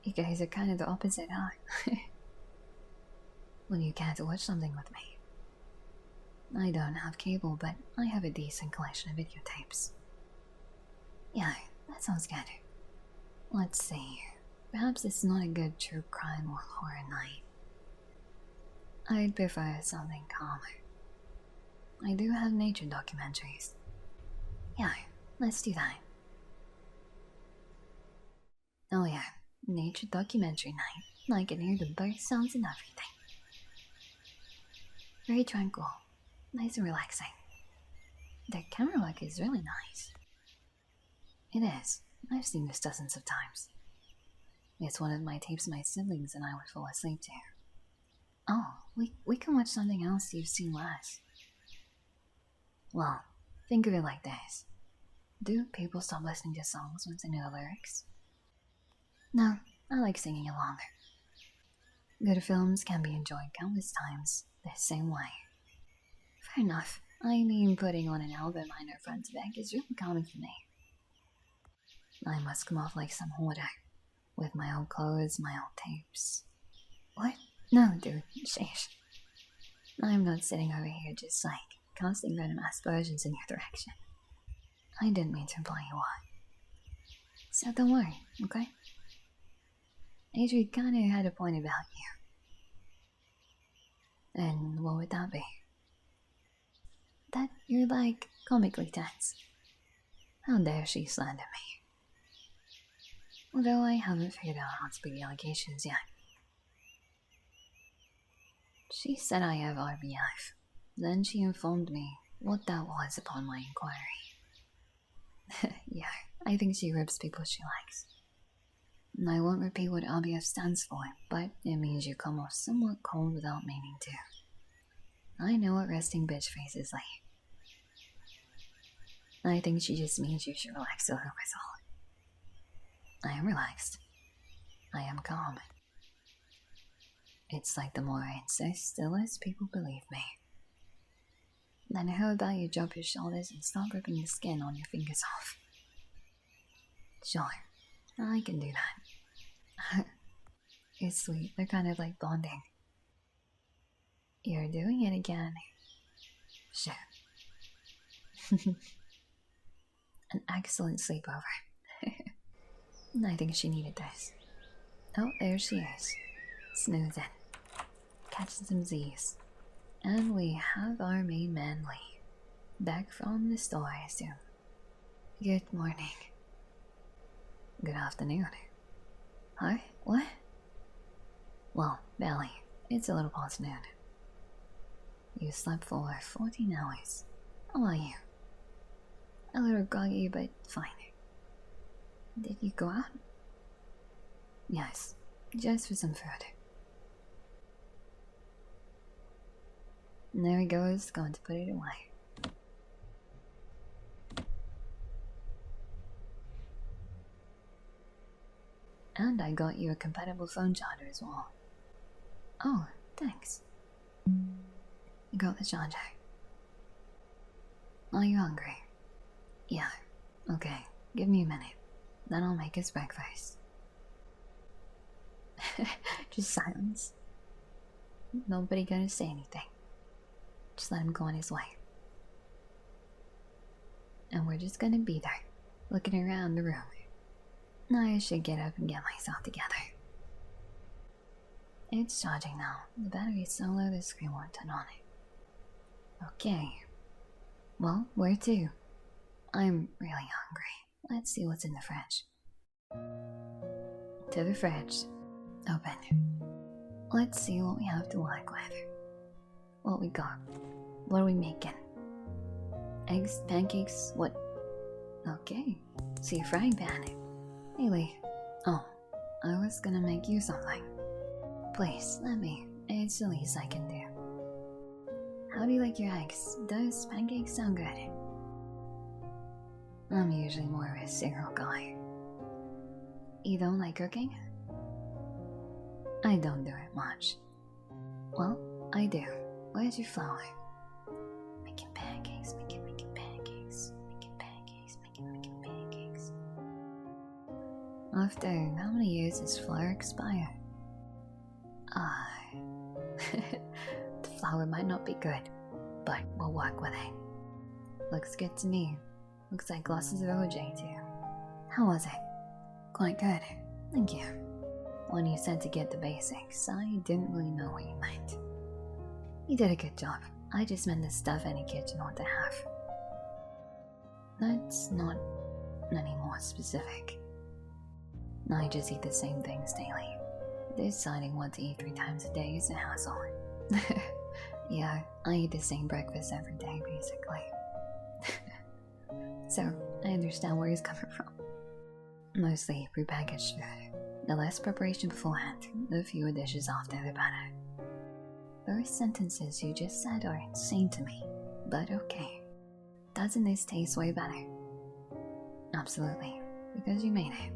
[SPEAKER 1] You guys are kind of the opposite, huh? Well, you care to watch something with me. I don't have cable, but I have a decent collection of videotapes. Yeah, that sounds good. Let's see. Perhaps it's not a good true crime or horror night. I'd prefer something calmer. I do have nature documentaries. Yeah, let's do that. Oh yeah, nature documentary night. I can hear the bird sounds and everything. Very tranquil. Nice and relaxing. The camera work is really nice. It is. I've seen this dozens of times. It's one of my tapes my siblings and I would fall asleep to. Oh, we can watch something else you've seen less. Well, think of it like this. Do people stop listening to songs once they know the lyrics? No, I like singing along. Good films can be enjoyed countless times the same way. Fair enough. I mean, putting on an album I know front to back is really common for me. I must come off like some hoarder, with my old clothes, my old tapes. What? No, dude, sheesh. I'm not sitting over here just like casting random aspersions in your direction. I didn't mean to imply you are. So don't worry, okay? Adri kinda had a point about you. And what would that be? That you're like comically tense. How dare she slander me? Although I haven't figured out how to beat the allegations yet. She said I have RBF. Then she informed me what that was upon my inquiry. Yeah, I think she rips people she likes. I won't repeat what RBF stands for, but it means you come off somewhat cold without meaning to. I know what resting bitch face is like. I think she just means you should relax a little bit all. I am relaxed. I am calm. It's like the more I insist, the less people believe me. Then how about you drop your shoulders and stop ripping the skin on your fingers off? Sure, I can do that. It's sweet, they're kind of like bonding. You're doing it again. Shit. An excellent sleepover. I think she needed this. Oh, there she is. Snoozing. Catching some Z's. And we have our main man Lee. Back from the store, I assume. Good morning. Good afternoon. Hi? What? Well, barely. It's a little past noon. You slept for 14 hours. How are you? A little groggy, but fine. Did you go out? Yes, just for some food. And there he goes, going to put it away. And I got you a compatible phone charger as well. Oh, thanks. You got the charger. Are you hungry? Yeah. Okay, give me a minute. Then I'll make us breakfast. Just silence. Nobody gonna say anything. Just let him go on his way. And we're just gonna be there, looking around the room. I should get up and get myself together. It's charging now. The battery's so low the screen won't turn on. Okay. Well, where to? I'm really hungry. Let's see what's in the fridge. To the fridge. Open. Let's see what we have to work with. What we got? What are we making? Eggs? Pancakes? What? Okay. See a frying pan. Hey Lee. Oh, I was gonna make you something. Please, let me. It's the least I can do. How do you like your eggs? Does pancakes sound good? I'm usually more of a cereal guy. You don't like cooking? I don't do it much. Well, I do. Where's your flour? Making pancakes, making pancakes, making pancakes, making pancakes. After how many years does flour expire? The flour might not be good, but we'll work with it. Looks good to me. Looks like glasses of OJ too. How was it? Quite good, thank you. When you said to get the basics, I didn't really know what you meant. You did a good job. I just meant the stuff any kitchen ought to have. That's not any more specific. I just eat the same things daily. Deciding what to eat 3 times a day is a hassle. Yeah, I eat the same breakfast every day, basically. So, I understand where he's coming from. Mostly prepackaged food. The less preparation beforehand, the fewer dishes after the better. Those sentences you just said are insane to me, but okay. Doesn't this taste way better? Absolutely, because you made it.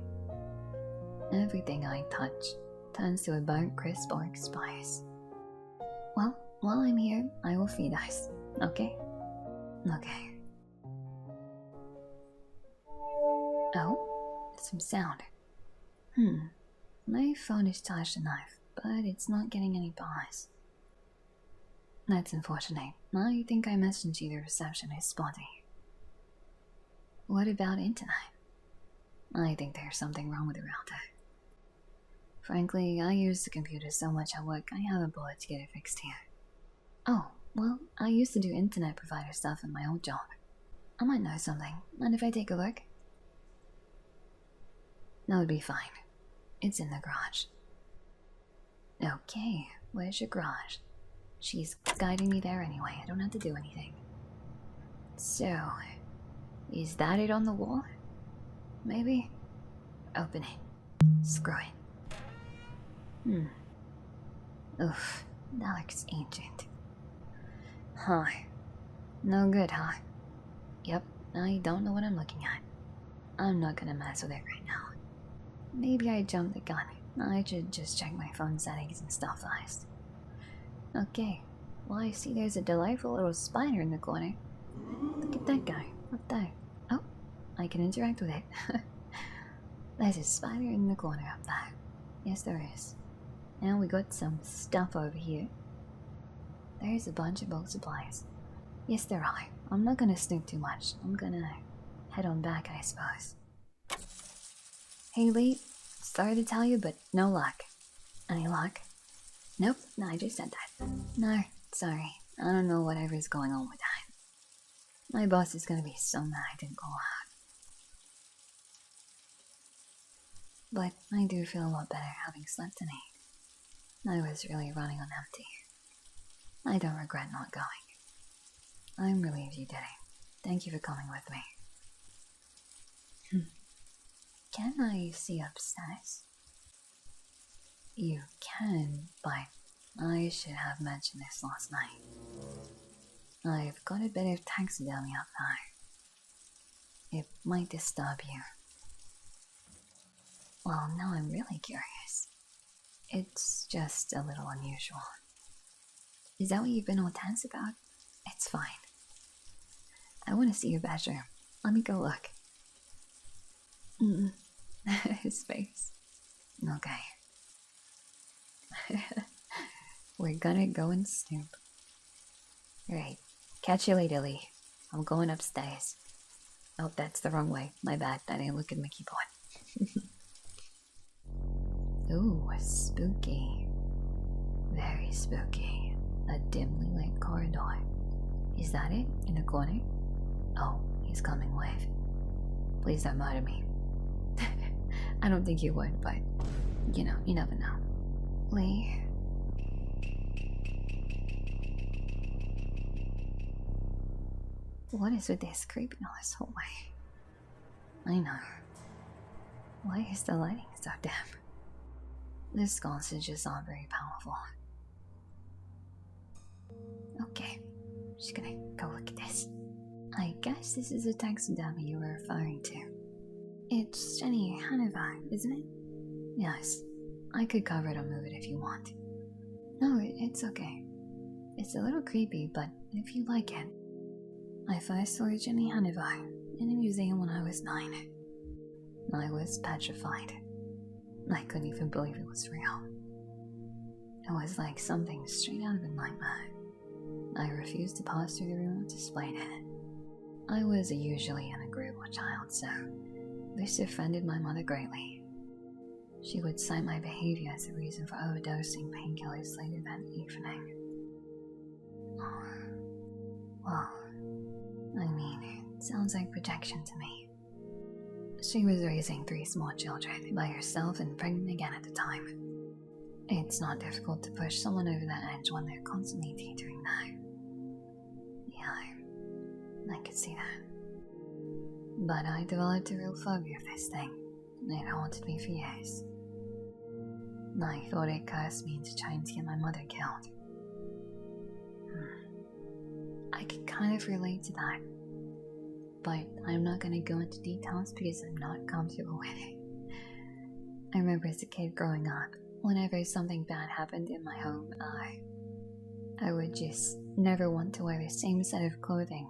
[SPEAKER 1] Everything I touch turns to a burnt crisp or expires. Well, while I'm here, I will feed us, okay? Okay. Oh, some sound. My phone is charged enough, but it's not getting any bars. That's unfortunate. I think I messaged you the reception is spotty. What about internet? I think there's something wrong with the router. Frankly, I use the computer so much at work, I haven't bothered to get it fixed here. Oh, well, I used to do internet provider stuff in my old job. I might know something. Mind if I take a look? That would be fine. It's in the garage. Okay, where's your garage? She's guiding me there anyway, I don't have to do anything. So, is that it on the wall? Maybe? Open it. Screw it. Oof, that looks ancient. Huh. No good, huh? Yep, I don't know what I'm looking at. I'm not gonna mess with it right now. Maybe I jumped the gun. I should just check my phone settings and stuff first. Okay, Why, see, there's a delightful little spider in the corner. Look at that guy, up there. Oh, I can interact with it. There's a spider in the corner up there. Yes, there is. And we got some stuff over here. There's a bunch of bulk supplies. Yes, there are. I'm not gonna snoop too much. I'm gonna head on back, I suppose. Hey, Lee. Sorry to tell you, but no luck. Any luck? Nope, no, I just said that. No, sorry. I don't know whatever's going on with that. My boss is gonna be so mad I didn't go out. But I do feel a lot better having slept tonight. I was really running on empty. I don't regret not going. I'm relieved you did it. Thank you for coming with me. Can I see upstairs? You can, but I should have mentioned this last night. I've got a bit of taxidermy up there. It might disturb you. Well, now I'm really curious. It's just a little unusual. Is that what you've been all tense about? It's fine. I want to see your bedroom. Let me go look. His face. Okay. We're gonna go and snoop. Right. Catch you later, Lee. I'm going upstairs. Oh, that's the wrong way. My bad. I didn't look at my keyboard. Ooh, spooky. Very spooky. A dimly lit corridor. Is that it? In the corner? Oh, he's coming with. Please don't murder me. I don't think you would, but you know, you never know. Lee. What is with this creeping all this hallway? I know. Why is the lighting so dim? The sconces just aren't very powerful. Okay, I'm just gonna go look at this. I guess this is a taxidermy you were referring to. It's Jenny Hanover, isn't it? Yes. I could cover it or move it if you want. No, it's okay. It's a little creepy, but if you like it. I first saw Jenny Hanover in a museum when I was 9. I was petrified. I couldn't even believe it was real. It was like something straight out of a nightmare. I refused to pass through the room or displayed it. I was a usually an agreeable child, so this offended my mother greatly. She would cite my behavior as a reason for overdosing painkillers later that evening. Well, I mean, it sounds like protection to me. She was raising 3 small children by herself and pregnant again at the time. It's not difficult to push someone over that edge when they're constantly teetering there. Yeah, I could see that. But I developed a real phobia of this thing. It haunted me for years. I thought it cursed me into trying to get my mother killed. I could kind of relate to that. But I'm not going to go into details because I'm not comfortable with it. I remember as a kid growing up, whenever something bad happened in my home, I would just never want to wear the same set of clothing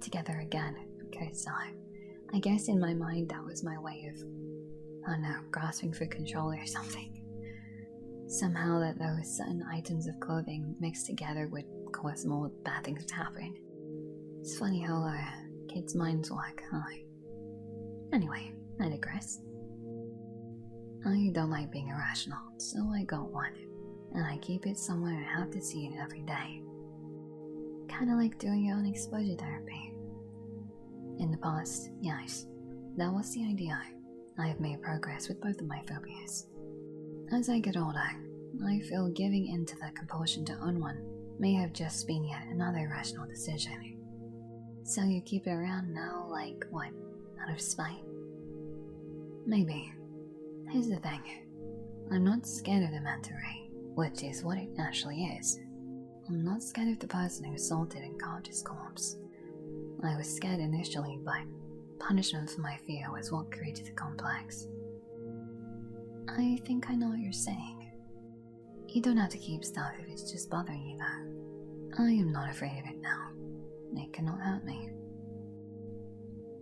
[SPEAKER 1] together again because I guess in my mind that was my way of, I don't know, grasping for control or something. Somehow that those certain items of clothing mixed together would cause more bad things to happen. It's funny how kids' minds work, huh? Anyway, I digress. I don't like being irrational, so I got one, and I keep it somewhere and have to see it every day. Kinda like doing your own exposure therapy. In the past, yes, that was the idea. I have made progress with both of my phobias. As I get older, I feel giving in to the compulsion to own one may have just been yet another irrational decision. So you keep it around now, like what, out of spite? Maybe. Here's the thing. I'm not scared of the manta ray, which is what it actually is. I'm not scared of the person who assaulted and carved his corpse. I was scared initially, but punishment for my fear was what created the complex. I think I know what you're saying. You don't have to keep stuff if it's just bothering you though. I am not afraid of it now. It cannot hurt me.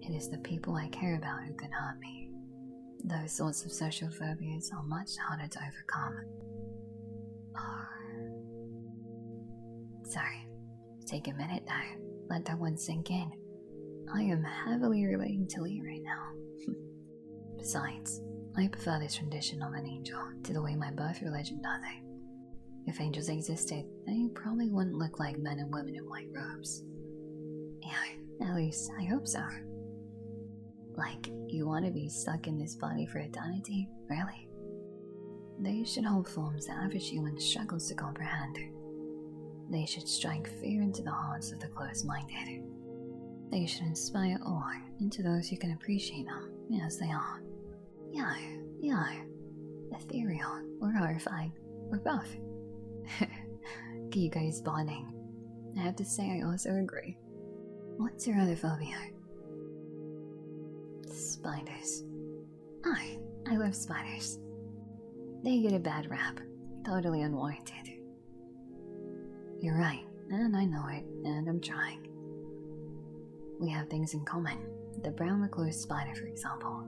[SPEAKER 1] It is the people I care about who can hurt me. Those sorts of social phobias are much harder to overcome. Sorry, take a minute though. Let that one sink in. I am heavily relating to Lee right now. Besides, I prefer this rendition of an angel to the way my birth religion does it. If angels existed, they probably wouldn't look like men and women in white robes. Yeah, at least I hope so. Like, you want to be stuck in this body for eternity? Really? They should hold forms the average human struggles to comprehend. They should strike fear into the hearts of the closed-minded. They should inspire awe into those who can appreciate them as they are. Yeah, ethereal or horrifying, or both. Gigo is bonding. I have to say I also agree. What's your other phobia? Spiders. I love spiders. They get a bad rap, totally unwarranted. You're right, and I know it, and I'm trying. We have things in common. The brown recluse spider, for example.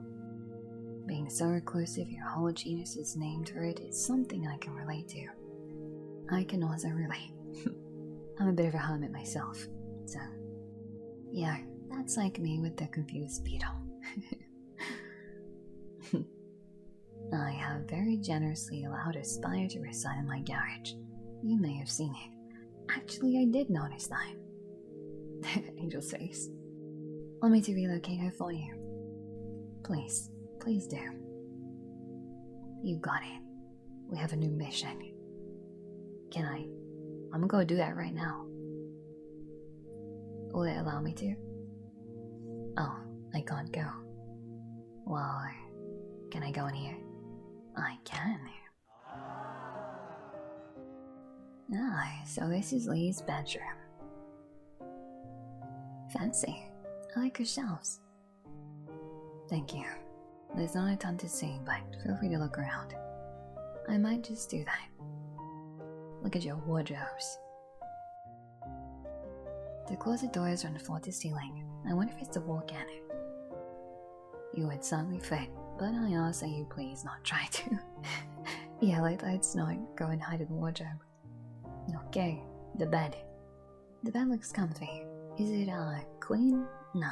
[SPEAKER 1] Being so reclusive your whole genus is named for it is something I can relate to. I can also relate. I'm a bit of a hermit myself, so yeah, that's like me with the confused beetle. I have very generously allowed a spider to reside in my garage. You may have seen it. Actually, I did notice that. Angel's face. Want me to relocate her for you? Please do. You got it. We have a new mission. Can I? I'm gonna go do that right now. Will it allow me to? Oh, I can't go. Well, can I go in here? I can. So this is Lee's bedroom. Fancy. I like her shelves. Thank you. There's not a ton to see, but feel free to look around. I might just do that. Look at your wardrobes. The closet doors run floor to ceiling. I wonder if it's a walk-in. You would certainly fit, but I ask that you please not try to. Yeah, let's not go and hide in the wardrobe. Okay, the bed. The bed looks comfy. Is it queen? No.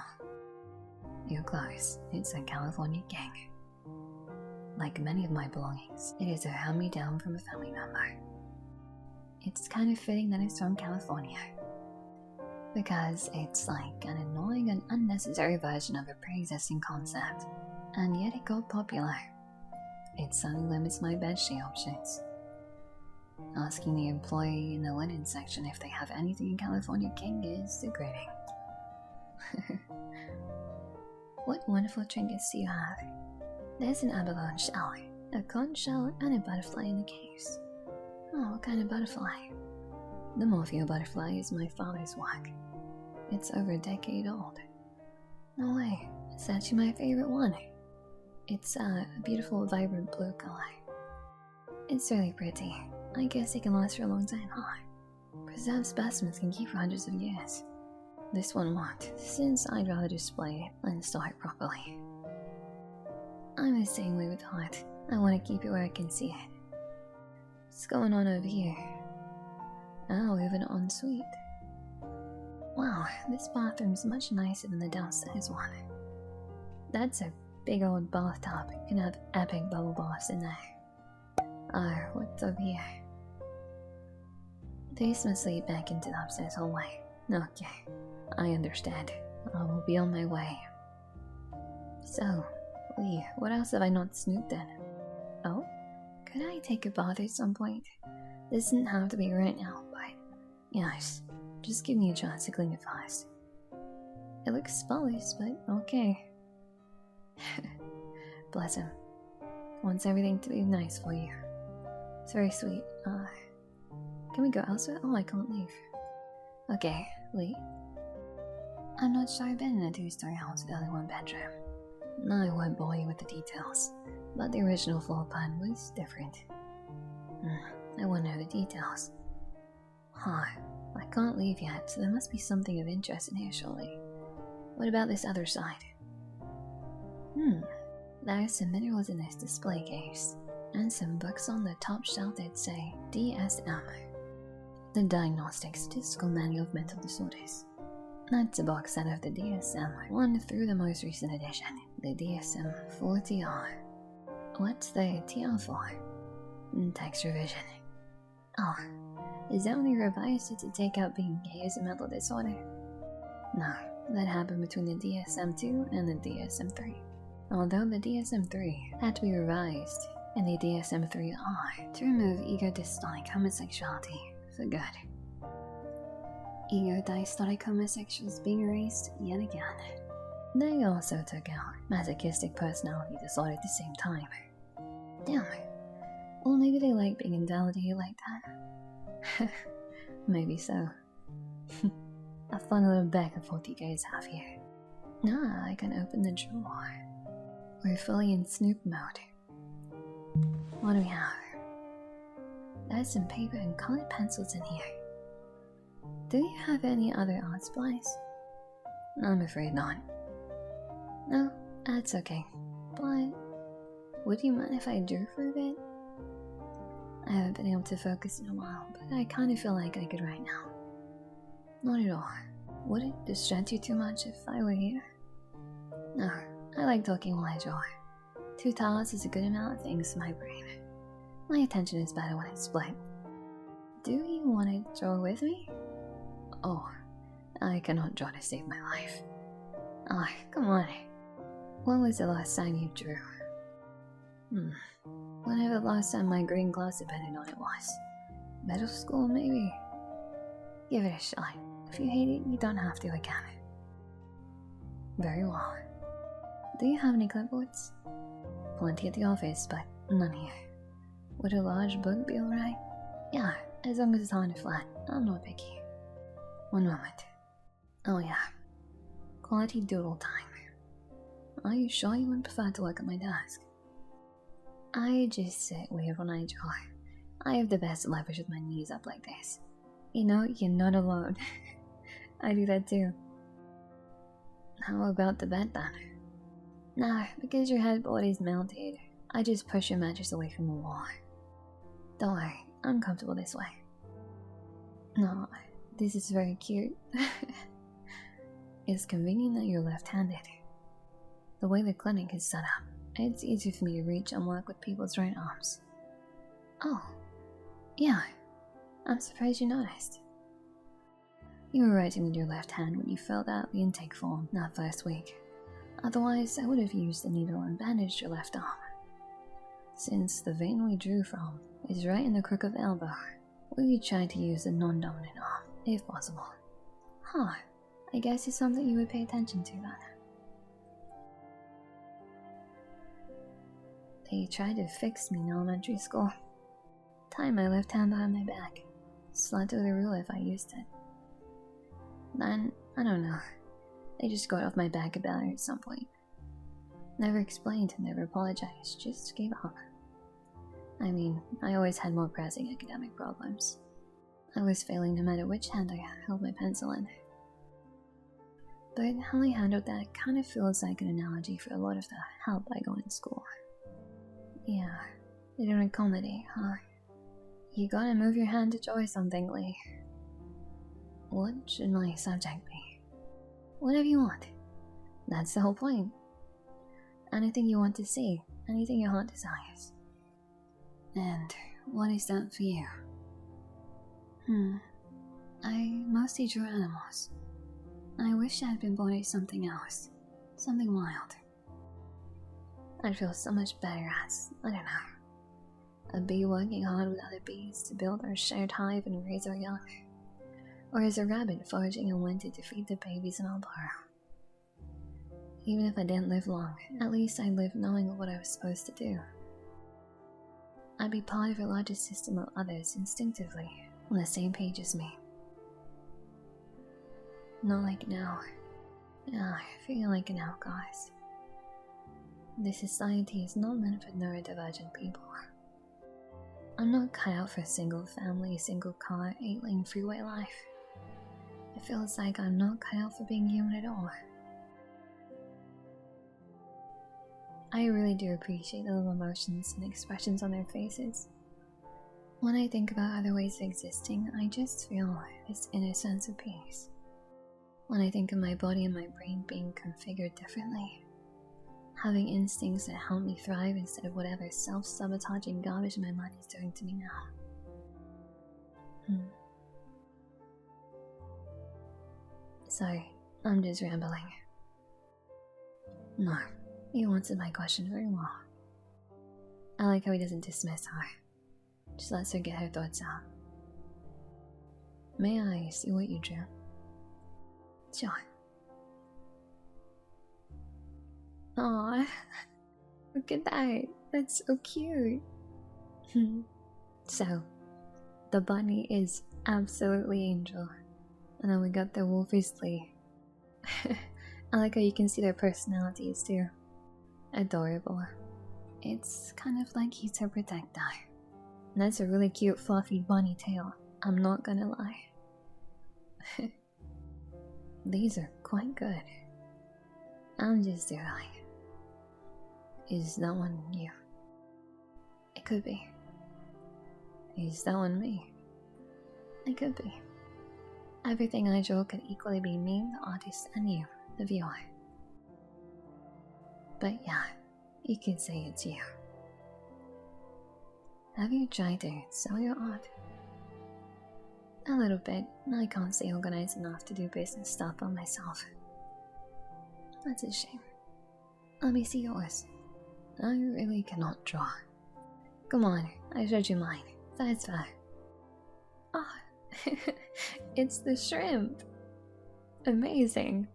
[SPEAKER 1] You're close. It's a California king. Like many of my belongings, it is a hand-me-down from a family member. It's kind of fitting that it's from California, because it's like an annoying and unnecessary version of a pre-existing concept, and yet it got popular. It suddenly limits my bedsheet options. Asking the employee in the linen section if they have anything in California king is degrading. What wonderful trinkets do you have? There's an abalone shell, a conch shell, and a butterfly in the case. Oh, what kind of butterfly? The Morpheo butterfly is my father's work. It's over a decade old. No way, it's actually my favorite one. It's a beautiful, vibrant blue color. It's really pretty. I guess it can last for a long time, huh? Preserved specimens can keep for hundreds of years. This one won't, since I'd rather display it than store it properly. I'm the same way with art. I want to keep it where I can see it. What's going on over here? Oh, we have an ensuite. Wow, this bathroom's much nicer than the downstairs one. That's a big old bathtub. You can have epic bubble baths in there. What's up here? This must lead back into the upstairs hallway. Okay, I understand. I will be on my way. So, Lee, what else have I not snooped in? Oh? Could I take a bath at some point? This doesn't have to be right now, but yes, just give me a chance to clean it fast. It looks spotless, but okay. Bless him. Wants everything to be nice for you. It's very sweet. Can we go elsewhere? Oh, I can't leave. Okay, Lee. I'm not sure I've been in a two-story house with only one bedroom. I won't bore you with the details, but the original floor plan was different. I want to know the details. Huh. I can't leave yet, so there must be something of interest in here, surely. What about this other side? There are some minerals in this display case, and some books on the top shelf that say DSM, the Diagnostic Statistical Manual of Mental Disorders. That's a box set of the DSM 1 through the most recent edition, the DSM 4TR. What's the TR for? Text revision. Oh, is that when they revised it to take out being gay as a mental disorder? No, that happened between the DSM-2 and the DSM-3. Although the DSM-3 had to be revised, and the DSM-3R to remove ego-dystonic homosexuality for good. Ego-dystonic homosexuals being erased yet again. They also took out masochistic personality disorder at the same time. Damn. Well, maybe they like being invalidated like that. Maybe so. A fun little back and forth you guys have here. Now I can open the drawer. We're fully in Snoop mode. What do we have? There's some paper and colored pencils in here. Do you have any other art supplies? I'm afraid not. No, that's okay. But would you mind if I drew for a bit? I haven't been able to focus in a while, but I kind of feel like I could right now. Not at all. Would it distract you too much if I were here? No, I like talking while I draw. 2 tiles is a good amount of things for my brain. My attention is better when it's split. Do you want to draw with me? Oh, I cannot draw to save my life. Oh, come on. When was the last time you drew? Whenever the last time my green class depended on it was. Middle school, maybe? Give it a shot. If you hate it, you don't have to again. Very well. Do you have any clipboards? Plenty at the office, but none here. Would a large book be alright? Yeah, as long as it's on a flat. I'm not picky. One moment. Oh yeah. Quality doodle time. Are you sure you wouldn't prefer to work at my desk? I just sit weird when I draw. I have the best leverage with my knees up like this. You know, you're not alone. I do that too. How about the bed then? Nah, because your headboard is mounted, I just push your mattress away from the wall. Don't worry, I'm comfortable this way. No, this is very cute. It's convenient that you're left-handed. The way the clinic is set up, it's easy for me to reach and work with people's right arms. Oh, yeah, I'm surprised you noticed. You were writing with your left hand when you filled out the intake form that first week. Otherwise, I would have used the needle and bandaged your left arm. Since the vein we drew from is right in the crook of the elbow, we try to use the non-dominant arm, if possible. Huh, I guess it's something you would pay attention to then. They tried to fix me in elementary school. Tie my left hand behind my back. Slide through the rule if I used it. Then, I don't know. They just got off my back about it at some point. Never explained, never apologized, just gave up. I mean, I always had more pressing academic problems. I was failing no matter which hand I held my pencil in. But how I handled that kind of feels like an analogy for a lot of the help I got in school. Yeah, they don't accommodate, huh? You gotta move your hand to draw something, Lee. What should my subject be? Whatever you want. That's the whole point. Anything you want to see, anything your heart desires. And what is that for you? I mostly drew animals. I wish I had been born as something else. Something wild. I'd feel so much better as, I don't know, a bee working hard with other bees to build our shared hive and raise our young. Or as a rabbit foraging in winter to feed the babies in our burrow. Even if I didn't live long, at least I lived knowing what I was supposed to do. I'd be part of a larger system of others instinctively, on the same page as me. Not like now. I feel like an outcast. This society is not meant for neurodivergent people. I'm not cut out for a single family, single car, 8-lane freeway life. It feels like I'm not cut out for being human at all. I really do appreciate the little emotions and expressions on their faces. When I think about other ways of existing, I just feel this inner sense of peace. When I think of my body and my brain being configured differently, having instincts that help me thrive instead of whatever self-sabotaging garbage my mind is doing to me now. Sorry, I'm just rambling. No, you answered my question very well. I like how he doesn't dismiss her, just lets her get her thoughts out. May I see what you drew? Sure. Aww, look at that. That's so cute. So, the bunny is absolutely angel. And then we got the wolf is Lee. I like how you can see their personalities too. Adorable. It's kind of like he's her protector. And that's a really cute fluffy bunny tail, I'm not gonna lie. These are quite good. I'm just doodling. Is that one you? It could be. Is that one me? It could be. Everything I draw could equally be me, the artist, and you, the viewer. But yeah, you could say it's you. Have you tried to sell your art? A little bit. I can't stay organized enough to do business stuff by myself. That's a shame. Let me see yours. I really cannot draw. Come on, I showed you mine. That's fair. Oh, it's the shrimp. Amazing.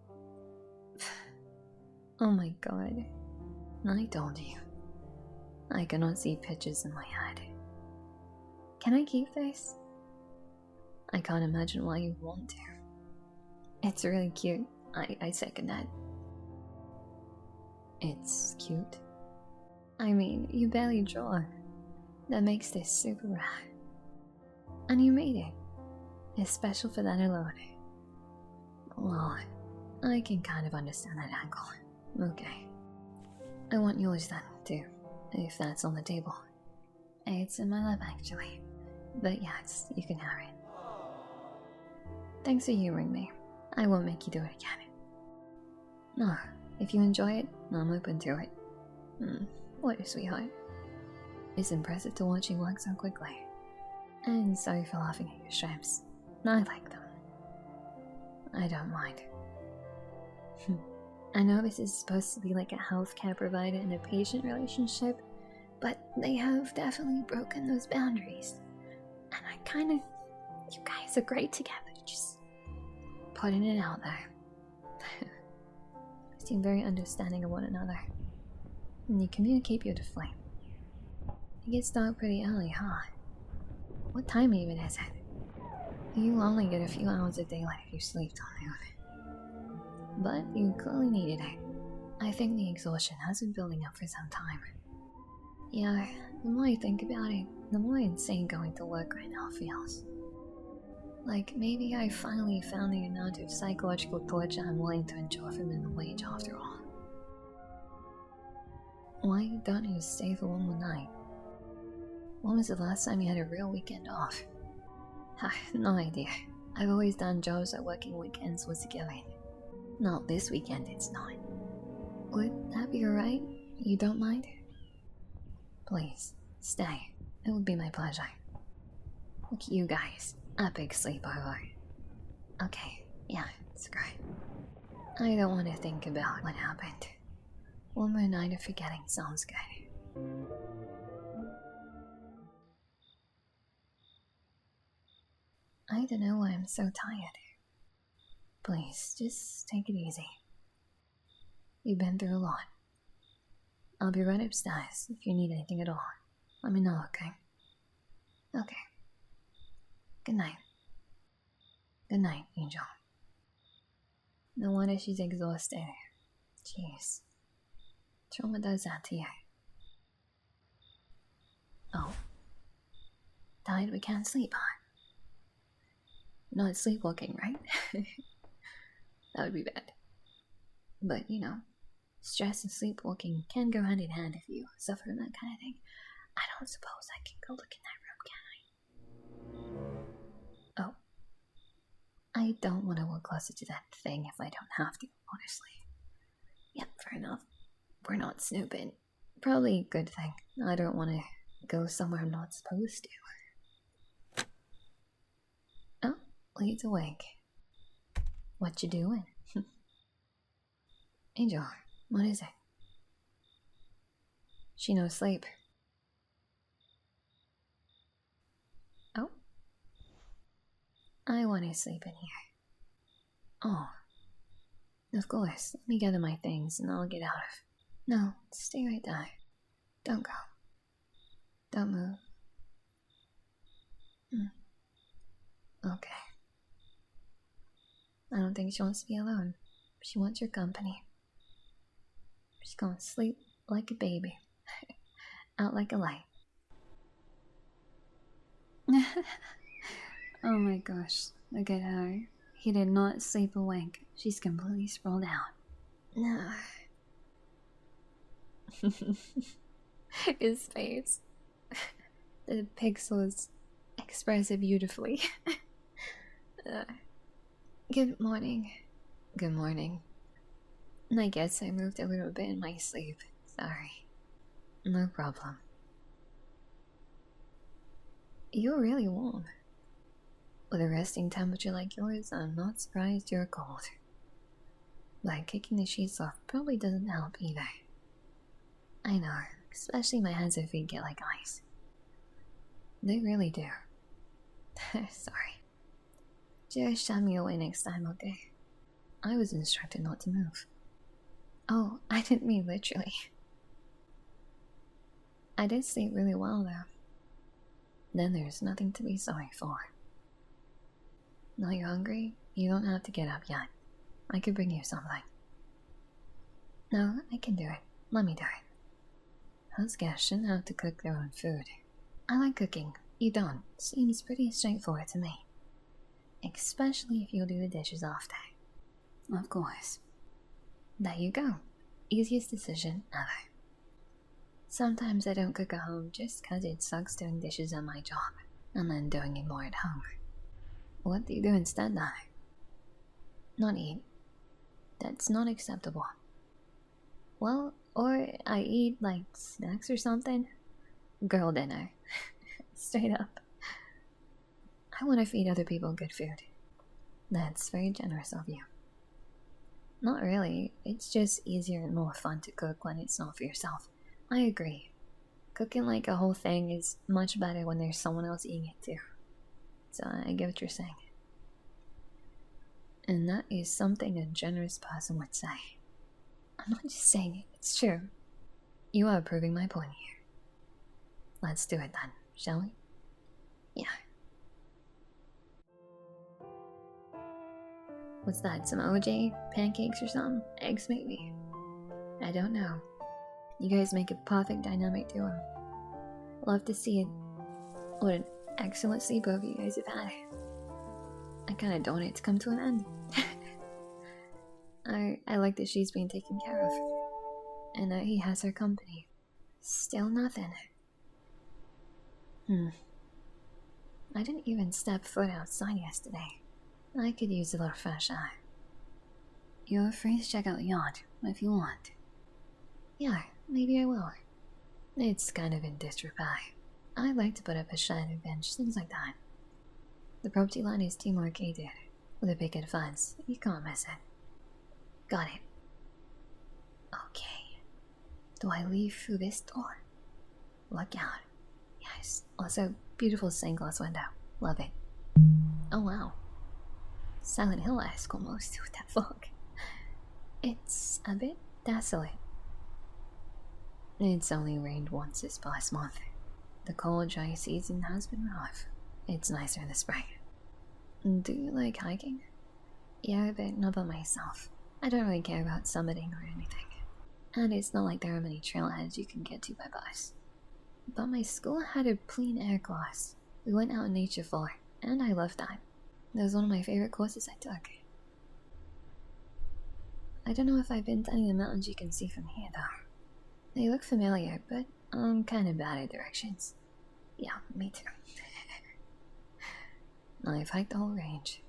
[SPEAKER 1] Oh my god. I told you. I cannot see pictures in my head. Can I keep this? I can't imagine why you want to. It's really cute. I second that. It's cute. I mean, you barely draw. That makes this super rare. And you made it. It's special for that alone. Well, I can kind of understand that angle. Okay. I want yours then, too, if that's on the table. It's in my lap, actually. But yes, you can have it. Thanks for humoring me. I won't make you do it again. No, if you enjoy it, I'm open to it. What a sweetheart. It's impressive to watch you work so quickly. And sorry for laughing at your shrimps. I like them. I don't mind. I know this is supposed to be like a healthcare provider and a patient relationship, but they have definitely broken those boundaries. And you guys are great together, just putting it out there. You seem very understanding of one another. And you communicate beautifully. It gets dark pretty early, huh? What time even is it? You only get a few hours of daylight if you sleep till noon. But you clearly needed it. I think the exhaustion has been building up for some time. Yeah, the more I think about it, the more insane going to work right now feels. Like maybe I finally found the amount of psychological torture I'm willing to endure for minimum wage after all. Why don't you stay for one more night? When was the last time you had a real weekend off? No idea. I've always done jobs that working weekends was a given. Not this weekend, it's not. Would that be alright? You don't mind? Please, stay. It would be my pleasure. Look at you guys. Epic sleepover. Okay, yeah, it's great. I don't want to think about what happened. One more night of forgetting sounds good. I don't know why I'm so tired. Please, just take it easy. You've been through a lot. I'll be right upstairs if you need anything at all. Let me know, okay? Okay. Good night. Good night, Angel. No wonder she's exhausted. Jeez. Trauma does that to you. Oh. Tired we can't sleep, huh? Not sleepwalking, right? That would be bad. But, you know, stress and sleepwalking can go hand in hand if you suffer from that kind of thing. I don't suppose I can go look in that room, can I? Oh. I don't want to walk closer to that thing if I don't have to, honestly. Yep, fair enough. We're not snooping. Probably a good thing. I don't want to go somewhere I'm not supposed to. Oh, Lee's awake. What you doing? Angel, what is it? She no sleep. Oh. I want to sleep in here. Oh. Of course. Let me gather my things and I'll get out of. No, stay right there. Don't go. Don't move. Okay. I don't think she wants to be alone. She wants your company. She's gonna sleep like a baby. Out like a light. Oh my gosh. Look at her. He did not sleep a wink. She's completely sprawled out. No. His face. The pixels express it beautifully. Good morning. Good morning. I guess I moved a little bit in my sleep. Sorry. No problem. You're really warm. With a resting temperature like yours, I'm not surprised you're cold. But kicking the sheets off probably doesn't help either. I know, especially my hands and feet get like ice. They really do. Sorry. Just shove me away next time, okay? I was instructed not to move. Oh, I didn't mean literally. I did sleep really well, though. Then there's nothing to be sorry for. Now you're hungry? You don't have to get up yet. I could bring you something. No, I can do it. Let me do it. House guests shouldn't have to cook their own food. I like cooking. You don't. Seems pretty straightforward to me. Especially if you'll do the dishes often. Of course. There you go. Easiest decision ever. Sometimes I don't cook at home just cause it sucks doing dishes at my job, and then doing it more at home. What do you do instead now? Not eat. That's not acceptable. Well, or I eat like snacks or something. Girl dinner. Straight up. I want to feed other people good food. That's very generous of you. Not really. It's just easier and more fun to cook when it's not for yourself. I agree. Cooking like a whole thing is much better when there's someone else eating it too. So I get what you're saying. And that is something a generous person would say. I'm not just saying it, it's true. You are proving my point here. Let's do it then, shall we? Yeah. What's that, some OJ? Pancakes or something? Eggs maybe? I don't know. You guys make a perfect dynamic duo. Love to see it. What an excellent sleepover you guys have had. I kinda don't want it to come to an end. I like that she's being taken care of. And that he has her company. Still nothing. I didn't even step foot outside yesterday. I could use a little fresh air. You're free to check out the yacht if you want. Yeah, maybe I will. It's kind of in disrepair. I like to put up a shed or bench, things like that. The property line is team arcaded, with a picket fence. You can't miss it. Got it. Okay. Do I leave through this door? Look out. Yes. Also, beautiful stained glass window. Love it. Oh wow. Silent Hill-esque almost with that fog. It's a bit desolate. It's only rained once this past month. The cold, dry season has been rough. It's nicer in the spring. Do you like hiking? Yeah, but not by myself. I don't really care about summiting or anything. And it's not like there are many trailheads you can get to by bus. But my school had a clean air class. We went out in nature for, and I loved that. That was one of my favorite courses I took. I don't know if I've been to any of the mountains you can see from here, though. They look familiar, but I'm kind of bad at directions. Yeah, me too. I've hiked the whole range.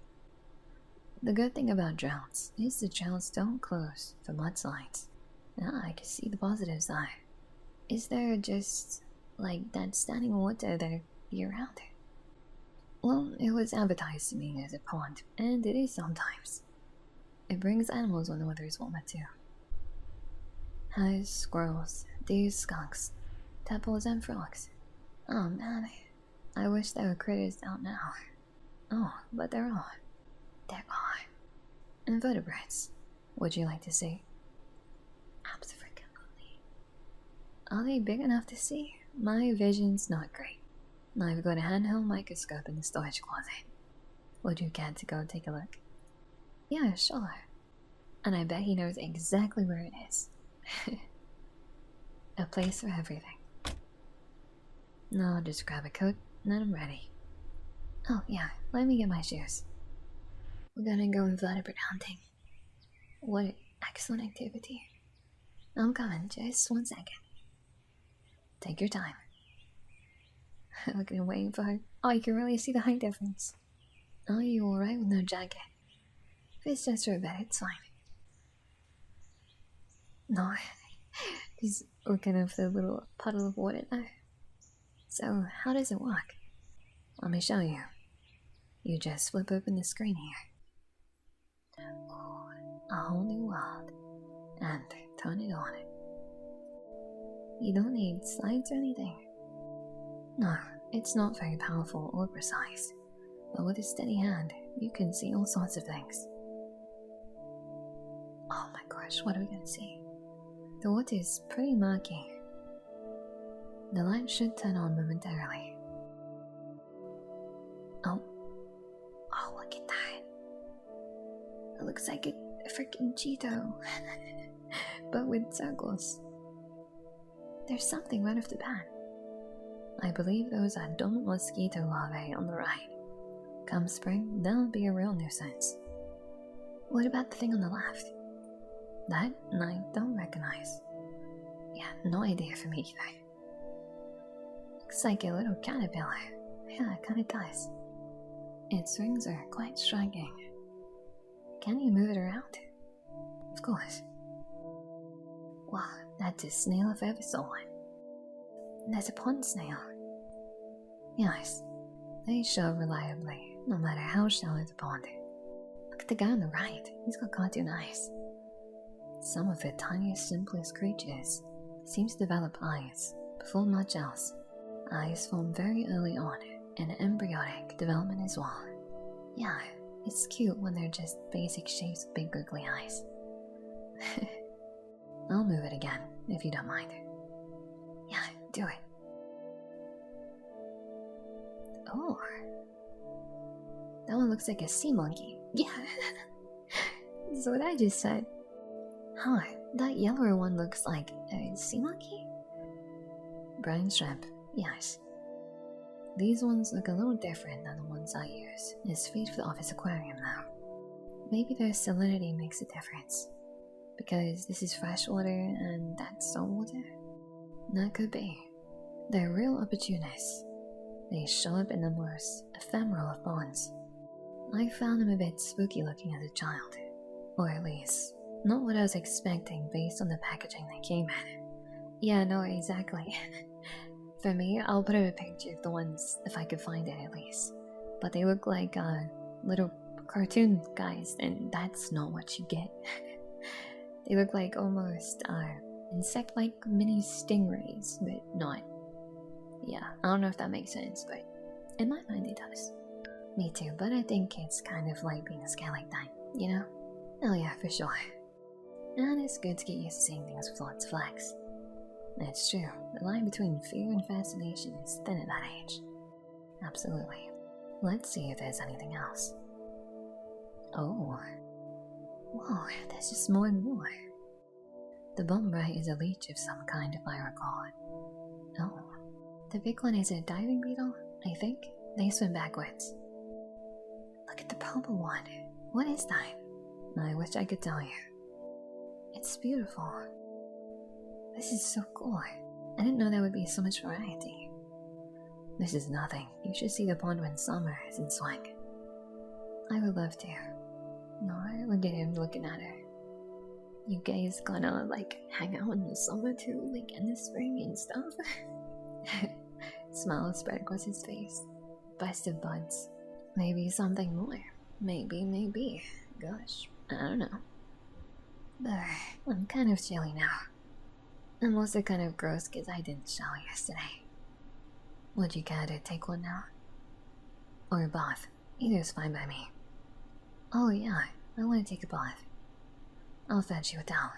[SPEAKER 1] The good thing about droughts is the trails don't close for mudslides. Now I can see the positives though. Is there just, like, that standing water there year-round? Well, it was advertised to me as a pond, and it is sometimes. It brings animals when the weather is warmer too. Has squirrels, deer, skunks, tadpoles, and frogs. Oh man, I wish there were critters out now. Oh, but there are. There are. Invertebrates. Would you like to see? Absolutely. Are they big enough to see? My vision's not great. I've got a handheld microscope in the storage closet. Would you care to go take a look? Yeah, sure. And I bet he knows exactly where it is. A place for everything. Now I'll just grab a coat, and then I'm ready. Oh yeah, let me get my shoes. We're gonna go invertebrate hunting. What an excellent activity. I'm coming, just 1 second. Take your time. Look at him waiting for her. Oh, you can really see the height difference. Are you alright with no jacket? If it's just for a bit, it's fine. No, he's looking over the little puddle of water now. So, how does it work? Let me show you. You just flip open the screen here. Oh, a whole new world. And turn it on. You don't need slides or anything. No, it's not very powerful or precise, but with a steady hand, you can see all sorts of things. Oh my gosh, what are we gonna see? The water is pretty murky. The light should turn on momentarily. Oh, look at that. It looks like a freaking Cheeto, but with circles. There's something right off the bat. I believe those are dormant mosquito larvae on the right. Come spring, they'll be a real nuisance. What about the thing on the left? That I don't recognize. Yeah, no idea for me either. Looks like a little caterpillar. Yeah, it kinda does. Its wings are quite striking. Can you move it around? Of course. Wow, that's a snail if I ever saw one. There's a pond snail. Yes, they show reliably, no matter how shallow the pond. Look at the guy on the right, he's got cartoon eyes. Some of the tiniest, simplest creatures seem to develop eyes before much else. Eyes form very early on in embryonic development as well. Yeah, it's cute when they're just basic shapes with big googly eyes. I'll move it again, if you don't mind. Yeah, do it. Oh. That one looks like a sea monkey. Yeah. That's what I just said. Huh, that yellower one looks like a sea monkey? Brine shrimp, yes. These ones look a little different than the ones I use as feed for the office aquarium now. Maybe their salinity makes a difference. Because this is freshwater and that's saltwater? That could be. They're real opportunists. They show up in the most ephemeral of bonds. I found them a bit spooky looking as a child. Or at least, not what I was expecting based on the packaging they came in. Yeah, no, exactly. For me, I'll put up a picture of the ones if I could find it at least. But they look like little cartoon guys, and that's not what you get. They look like almost insect-like mini stingrays, but not. Yeah, I don't know if that makes sense, but in my mind it does. Me too, but I think it's kind of like being scared like that, you know? Oh yeah, for sure. And it's good to get used to seeing things with lots of flags. It's true, the line between fear and fascination is thin at that age. Absolutely. Let's see if there's anything else. Oh. Whoa, there's just more and more. The bottom right is a leech of some kind if I recall. Oh. The big one is a diving beetle, I think. They swim backwards. Look at The purple one. What is that? I wish I could tell you. It's beautiful. This is so cool. I didn't know there would be so much variety. This is nothing. You should see the pond when summer is in swing. I would love to. No, look at him looking at her. You guys gonna like hang out in the summer too, like in the spring and stuff? Smile spread across his face. Busted buds. Maybe something more. Maybe. Gosh, I don't know. But I'm kind of chilly now. I'm also kind of gross because I didn't shower yesterday. Would you care to take one now? Or a bath? Either is fine by me. Oh yeah, I want to take a bath. I'll fetch you a towel.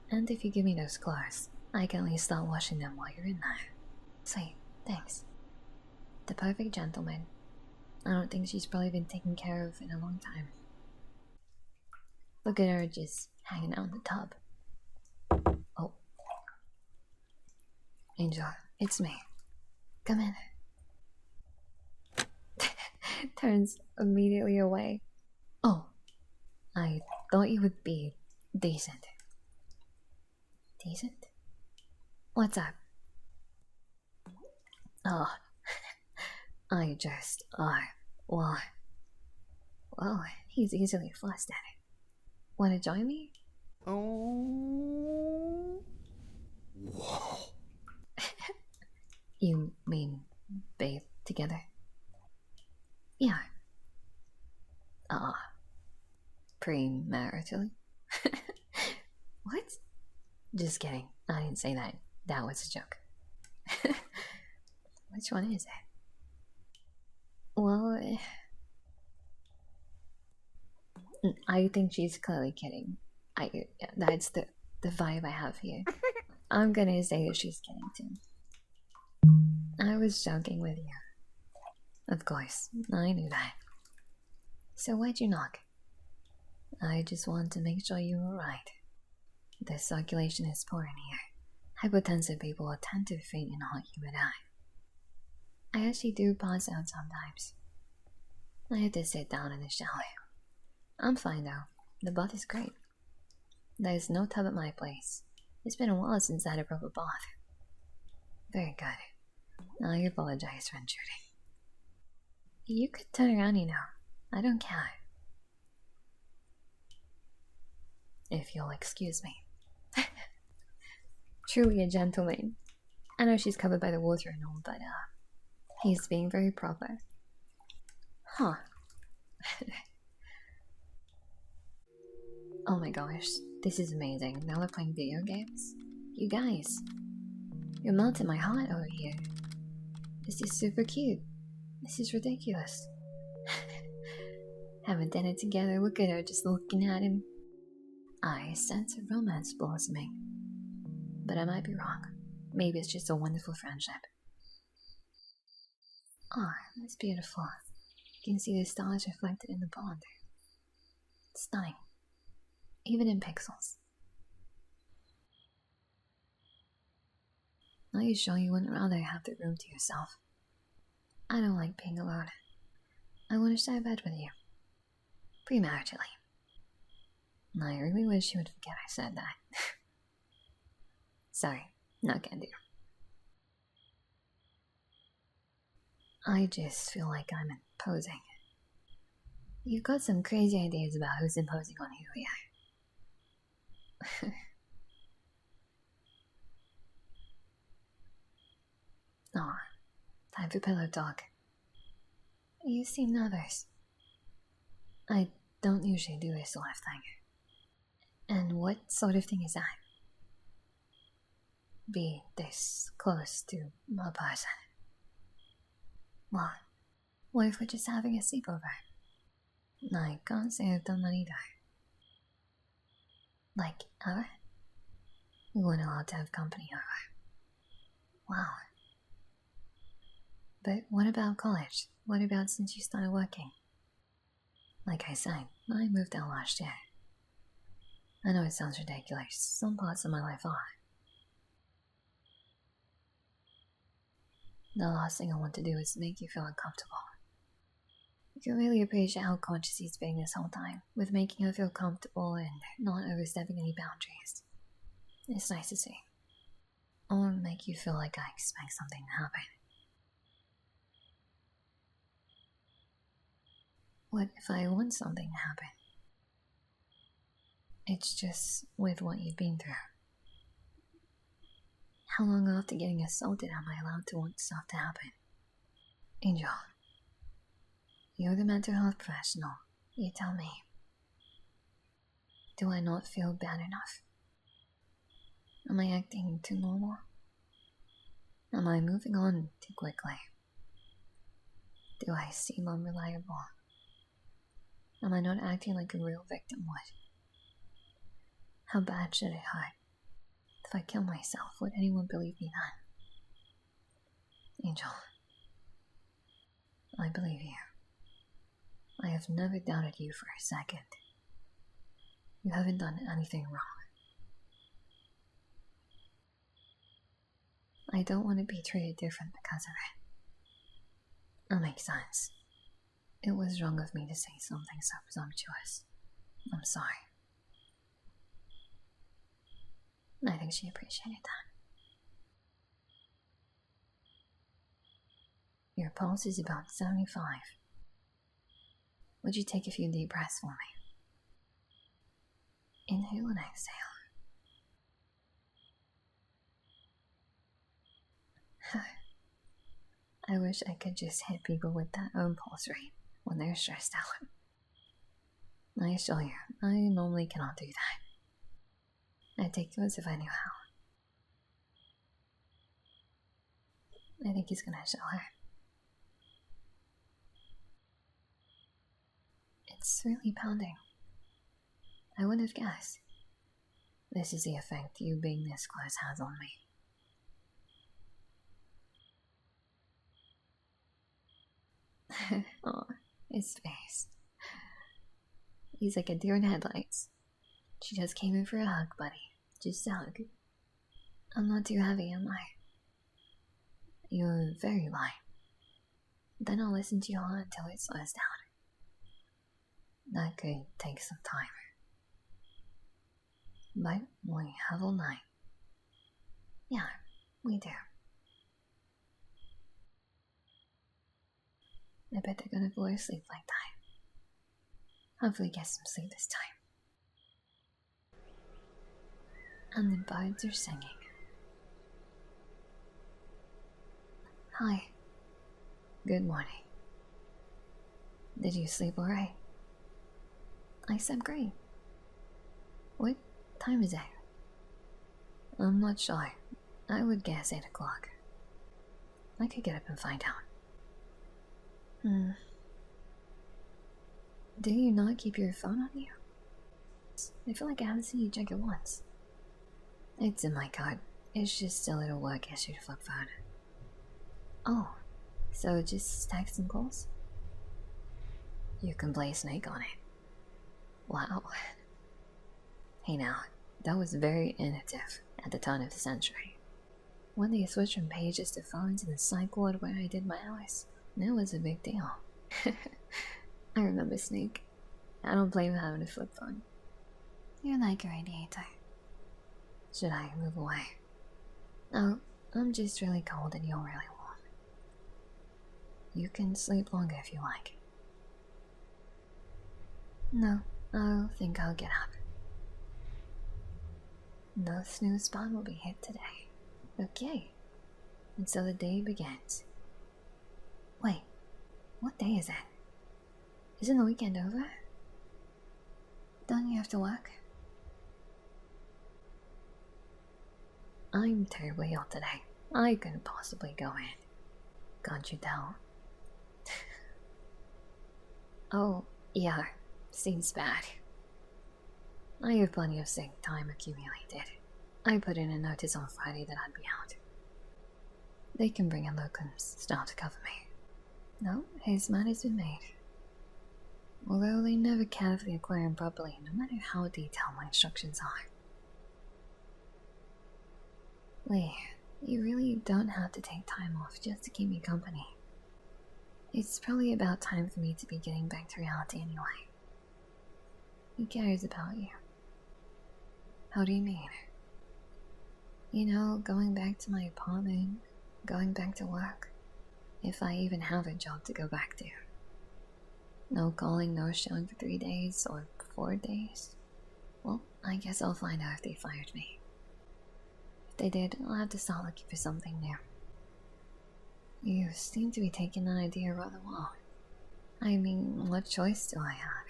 [SPEAKER 1] And if you give me those clothes, I can at least start washing them while you're in there. Sweet, thanks. The perfect gentleman. I don't think she's probably been taken care of in a long time. Look at her just hanging out in the tub. Oh. Angel, it's me. Come in. Turns immediately away. Oh, I thought you would be decent. Decent? What's up? Oh, I just, well, he's easily flustered. Want to join me?
[SPEAKER 4] Oh. Whoa.
[SPEAKER 1] You mean bathe together? Yeah. Premaritally? What? Just kidding. I didn't say that. That was a joke. Which one is it? Well, I think she's clearly kidding. That's the vibe I have here. I'm gonna say that she's kidding too. I was joking with you. Of course, I knew that. So why'd you knock? I just want to make sure you were right. The circulation is poor in here. Hypotensive people tend to faint in hot, humid air. I actually do pass out sometimes. I had to sit down in the shower. I'm fine though. The bath is great. There's no tub at my place. It's been a while since I had a proper bath. Very good. I apologize for intruding. You could turn around, you know. I don't care. If you'll excuse me. Truly a gentleman. I know she's covered by the water and all, but he's being very proper. Huh. Oh my gosh, this is amazing. Now we're playing video games. You guys, you're melting my heart over here. This is super cute. This is ridiculous. Having dinner together, look at her just looking at him. I sense a romance blossoming. But I might be wrong. Maybe it's just a wonderful friendship. Oh, that's beautiful. You can see the stars reflected in the pond. Stunning. Even in pixels. Are you sure you wouldn't rather have the room to yourself? I don't like being alone. I want to share a bed with you. Premaritally. I really wish you would forget I said that. Sorry, not can do. I just feel like I'm imposing. You've got some crazy ideas about who's imposing on who here. Oh, time for pillow talk. You seem nervous. I don't usually do this sort of thing. And what sort of thing is that? Be this close to a person. What if we're just having a sleepover? I can't say I've done that either. Like, ever? We weren't allowed to have company over. Wow. But what about college? What about since you started working? Like I said, I moved out last year. I know it sounds ridiculous. Some parts of my life are. The last thing I want to do is make you feel uncomfortable. I can really appreciate how conscious he's been this whole time, with making her feel comfortable and not overstepping any boundaries. It's nice to see. I won't make you feel like I expect something to happen. What if I want something to happen? It's just with what you've been through. How long after getting assaulted am I allowed to want stuff to happen? Angel, you're the mental health professional. You tell me. Do I not feel bad enough? Am I acting too normal? Am I moving on too quickly? Do I seem unreliable? Am I not acting like a real victim would? How bad should it hurt? If I kill myself, would anyone believe me then? Angel, I believe you. I have never doubted you for a second. You haven't done anything wrong. I don't want to be treated different because of it. That makes sense. It was wrong of me to say something so presumptuous. I'm sorry. I think she appreciated that. Your pulse is about 75. Would you take a few deep breaths for me? Inhale and exhale. I wish I could just hit people with that own pulse rate when they're stressed out. I assure you, I normally cannot do that. I'd take to it if I knew how. I think he's gonna show her. It's really pounding. I wouldn't have guessed. This is the effect you being this close has on me. Aw, his face. He's like a deer in headlights. She just came in for a hug, buddy. Just a hug. I'm not too heavy, am I? You're very light. Then I'll listen to you all until it slows down. That could take some time. But we have all night. Yeah, we do. I bet they're gonna fall asleep like that. Hopefully get some sleep this time. And the birds are singing. Hi. Good morning. Did you sleep alright? I slept great. What time is it? I'm not sure. I would guess 8 o'clock. I could get up and find out. Do you not keep your phone on you? I feel like I haven't seen you check it once. It's in my card. It's just a little work issue to flip phone. Oh, so just text and calls? You can play Snake on it. Wow. Hey now, that was very innovative at the turn of the century. When they switched from pages to phones in the sideboard where I did my hours, that was a big deal. I remember Snake. I don't blame having a flip phone. You're like a radiator. Should I move away? No, I'm just really cold and you're really warm. You can sleep longer if you like. No, I think I'll get up. No snooze button will be hit today. Okay, and so the day begins. Wait, what day is it? Isn't the weekend over? Don't you have to work? I'm terribly ill today. I couldn't possibly go in. Can't you tell? Oh, yeah, seems bad. I have plenty of sick time accumulated. I put in a notice on Friday that I'd be out. They can bring in locums staff to cover me. No, his mind has been made. Although they never carefully acquire him properly, no matter how detailed my instructions are. Lee, you really don't have to take time off just to keep me company. It's probably about time for me to be getting back to reality anyway. He cares about you. How do you mean? You know, going back to my apartment, going back to work, if I even have a job to go back to. No calling, no showing for 3 days or 4 days. Well, I guess I'll find out if they fired me. If they did, I'll have to start looking for something new. You seem to be taking that idea rather well. I mean, what choice do I have?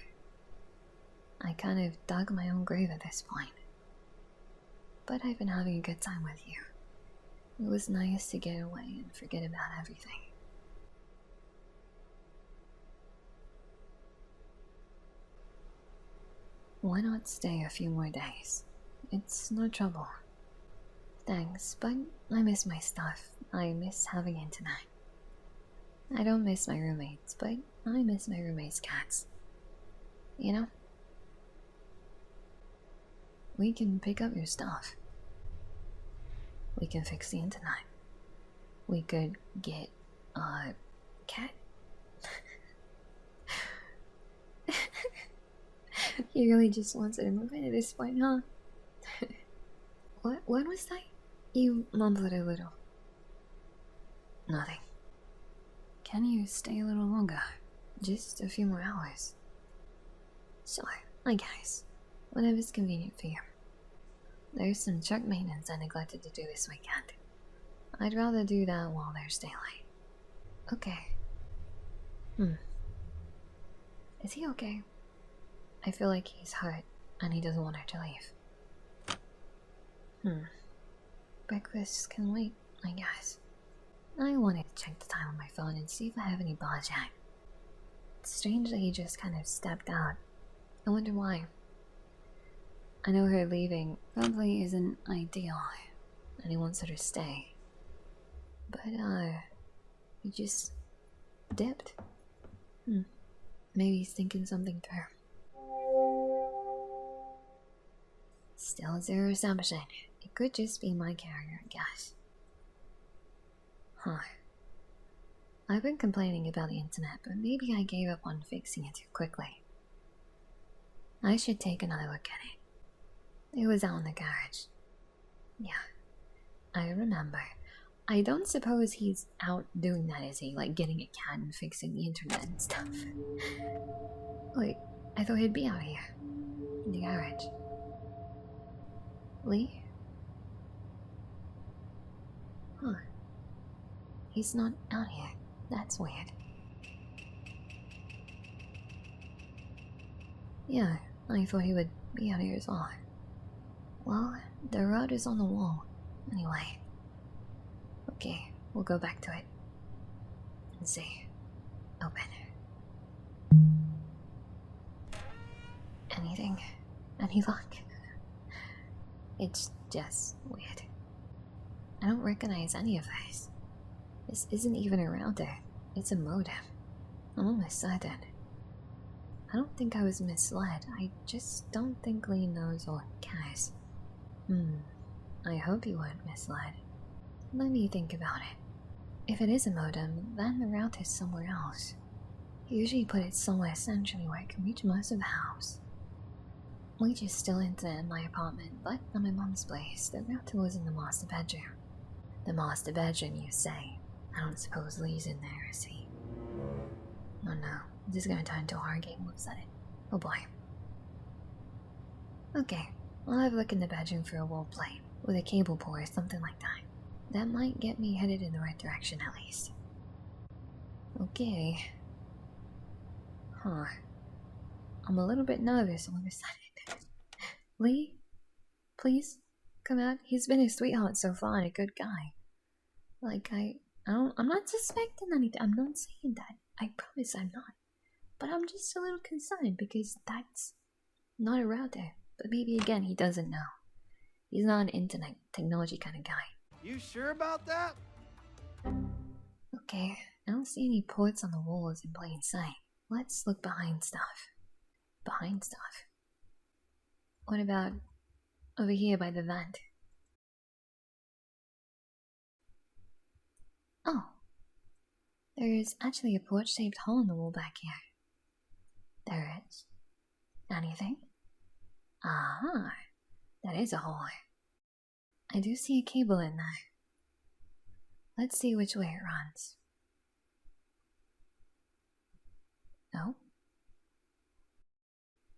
[SPEAKER 1] I kind of dug my own grave at this point. But I've been having a good time with you. It was nice to get away and forget about everything. Why not stay a few more days? It's no trouble. Thanks, but I miss my stuff. I miss having internet. I don't miss my roommates, but I miss my roommates' cats. You know? We can pick up your stuff. We can fix the internet. We could get a cat. He really just wants to move in at this point, huh? What was that? You mumbled a little. Nothing. Can you stay a little longer? Just a few more hours. Sure, I guess. Whenever's convenient for you. There's some truck maintenance I neglected to do this weekend. I'd rather do that while there's daylight. Okay. Is he okay? I feel like he's hurt, and he doesn't want her to leave. Breakfast can wait, I guess. I wanted to check the time on my phone and see if I have any bars yet. It's strange that he just kind of stepped out. I wonder why. I know her leaving probably isn't ideal, and he wants her to stay. But, he just dipped. Maybe he's thinking something through. Still 0 reception. It could just be my carrier, I guess. I've been complaining about the internet, but maybe I gave up on fixing it too quickly. I should take another look at it. It was out in the garage. Yeah, I remember. I don't suppose he's out doing that, is he? Like getting a cat and fixing the internet and stuff. Wait, I thought he'd be out here. In the garage. Lee? He's not out here. That's weird. Yeah, I thought he would be out here as well. Well, the rod is on the wall. Anyway. Okay, we'll go back to it. And see. Open. Anything? Any luck? It's just weird. I don't recognize any of this. This isn't even a router. It's a modem. I'm almost certain. I don't think I was misled. I just don't think Lee knows or cares. I hope you weren't misled. Let me think about it. If it is a modem, then the router's somewhere else. You usually put it somewhere centrally where it can reach most of the house. Which is still internet in my apartment, but at my mom's place, the router was in the master bedroom. The master bedroom, you say? I don't suppose Lee's in there, is he? Oh no, this is gonna turn into a horror game, looks at it. Oh boy. Okay, I'll have a look in the bedroom for a wall plate, with a cable pull or something like that. That might get me headed in the right direction at least. Okay. I'm a little bit nervous all of a sudden. Lee? Please? Come out. He's been a sweetheart so far and a good guy. Like, I'm not suspecting anything. I'm not saying that. I promise I'm not. But I'm just a little concerned because that's not a router. But maybe again, he doesn't know. He's not an internet technology kind of guy.
[SPEAKER 4] You sure about that?
[SPEAKER 1] Okay, I don't see any ports on the walls in plain sight. Let's look behind stuff. Behind stuff? What about over here by the vent? Oh, There's actually a porch-shaped hole in the wall back here. There is. Anything? Ah, that is a hole. I do see a cable in there. Let's see which way it runs. No?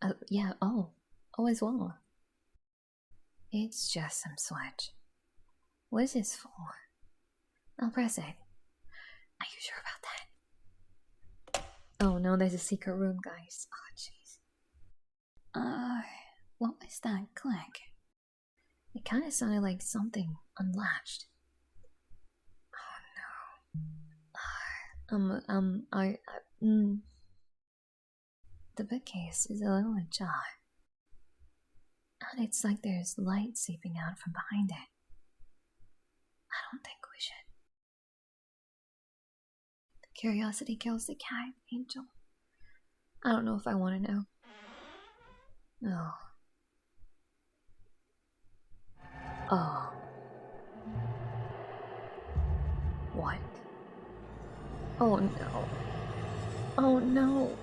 [SPEAKER 1] Oh, yeah, oh as well. It's just some switch. What is this for? I'll press it. Are you sure about that? Oh no, there's a secret room, guys. Oh jeez. What was that click? It kind of sounded like something unlatched. Oh no. The bookcase is a little ajar. And it's like there's light seeping out from behind it. I don't think we should. Curiosity kills the cat, Angel. I don't know if I want to know. No. Oh. What? Oh no. Oh no.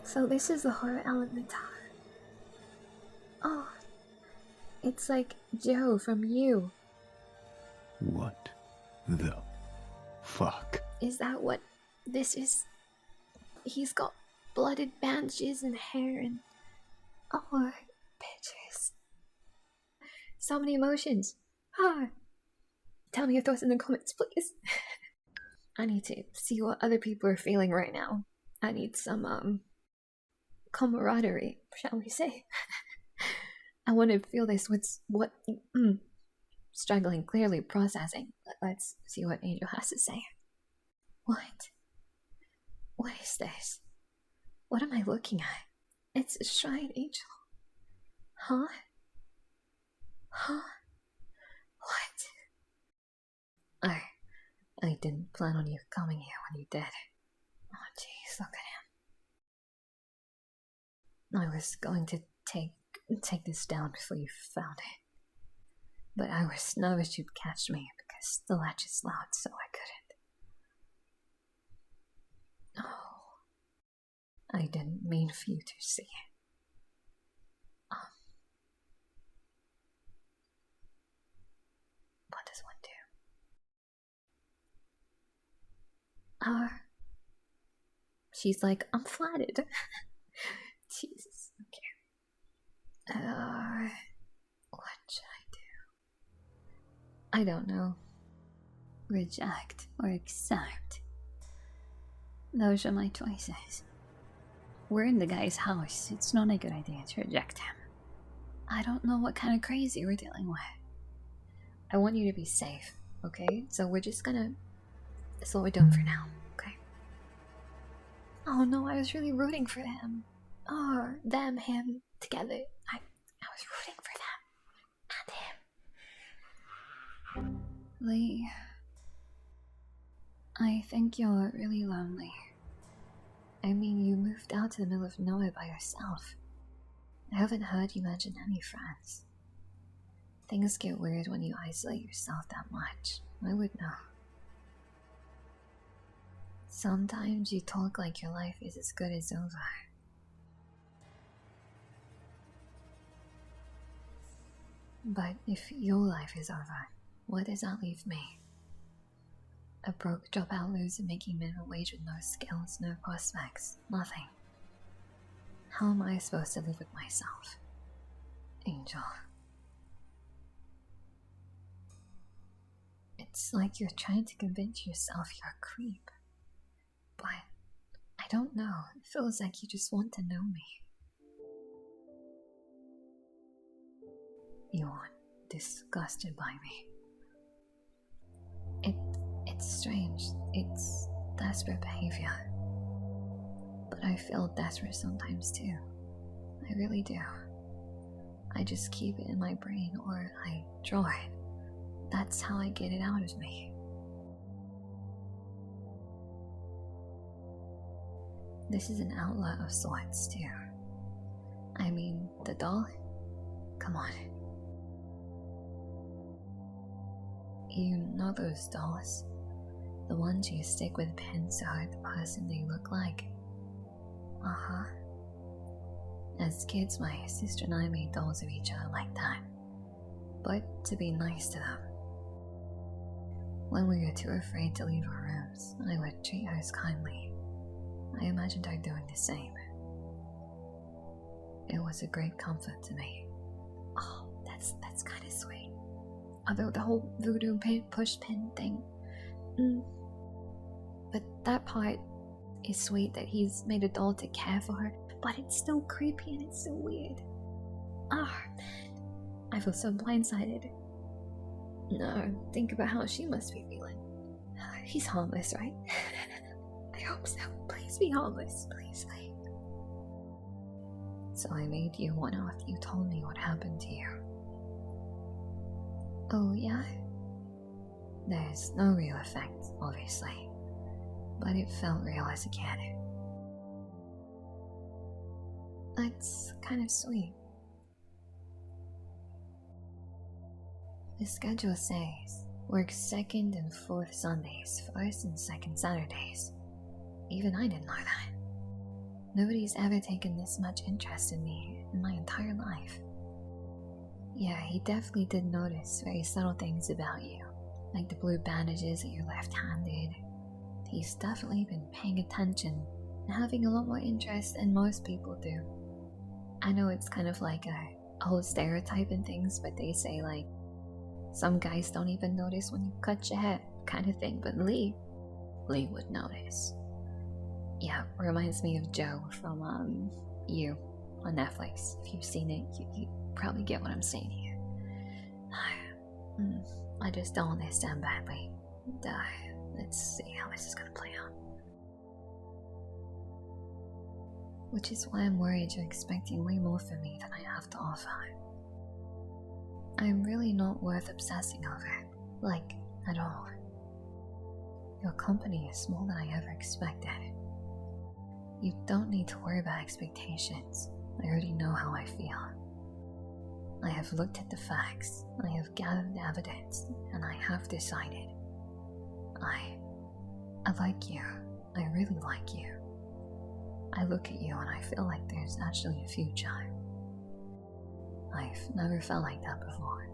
[SPEAKER 1] So this is the horror element. Oh. It's like Joe from You.
[SPEAKER 4] What the fuck?
[SPEAKER 1] Is that what this is? He's got blooded bandages and hair and... Oh, pictures. So many emotions. Tell me your thoughts in the comments, please. I need to see what other people are feeling right now. I need some, camaraderie, shall we say. I want to feel this with what... struggling, clearly processing. Let's see what Angel has to say. What? What is this? What am I looking at? It's a shrine, Angel. Huh? Huh? What? I didn't plan on you coming here when you did. Oh jeez, look at him. I was going to take this down before you found it. But I was nervous you'd catch me because the latch is loud, so I couldn't. Oh. I didn't mean for you to see it. What does one do? She's like, I'm flattered. Jesus, okay. What should I do? I don't know. Reject or accept. Those are my choices. We're in the guy's house. It's not a good idea to reject him. I don't know what kind of crazy we're dealing with. I want you to be safe, okay? So we're just gonna... That's what we're doing for now, okay? Oh no, I was really rooting for them. Oh, them, him, together. I was rooting for them. And him. Lee... I think you're really lonely. I mean, you moved out to the middle of nowhere by yourself. I haven't heard you mention any friends. Things get weird when you isolate yourself that much. I would know. Sometimes you talk like your life is as good as over. But if your life is over, what does that leave me? A broke dropout loser making minimum wage with no skills, no prospects, nothing. How am I supposed to live with myself? Angel. It's like you're trying to convince yourself you're a creep. But I don't know. It feels like you just want to know me. You aren't disgusted by me. It's strange. It's desperate behavior. But I feel desperate sometimes too. I really do. I just keep it in my brain or I draw it. That's how I get it out of me. This is an outlet of sorts too. I mean, the doll? Come on. You know those dolls? The ones you stick with pins to hide the person they look like. Uh-huh. As kids, my sister and I made dolls of each other like that. But to be nice to them. When we were too afraid to leave our rooms, I would treat hers kindly. I imagined her doing the same. It was a great comfort to me. Oh, that's kind of sweet. Although the whole voodoo push pin thing. But that part is sweet, that he's made a doll to care for her, but it's still creepy and it's so weird. Ah, man. I feel so blindsided. No, think about how she must be feeling. He's harmless, right? I hope so. Please be harmless. Please. So I made you one after you told me what happened to you. Oh, yeah? There's no real effect, obviously. But it felt real as a kid. That's kind of sweet. The schedule says work 2nd and 4th Sundays, 1st and 2nd Saturdays. Even I didn't know that. Nobody's ever taken this much interest in me in my entire life. Yeah, he definitely did notice very subtle things about you, like the blue bandages that you're left-handed. He's definitely been paying attention and having a lot more interest than most people do. I know it's kind of like a whole stereotype and things, but they say like, some guys don't even notice when you cut your hair, kind of thing, but Lee would notice. Yeah, reminds me of Joe from You on Netflix. If you've seen it, you probably get what I'm saying here. I just don't understand badly. Let's see how this is gonna play out. Which is why I'm worried you're expecting way more from me than I have to offer. I'm really not worth obsessing over, like, at all. Your company is more than I ever expected. You don't need to worry about expectations. I already know how I feel. I have looked at the facts, I have gathered evidence, and I have decided. I like you. I really like you. I look at you and I feel like there's actually a future. I've never felt like that before.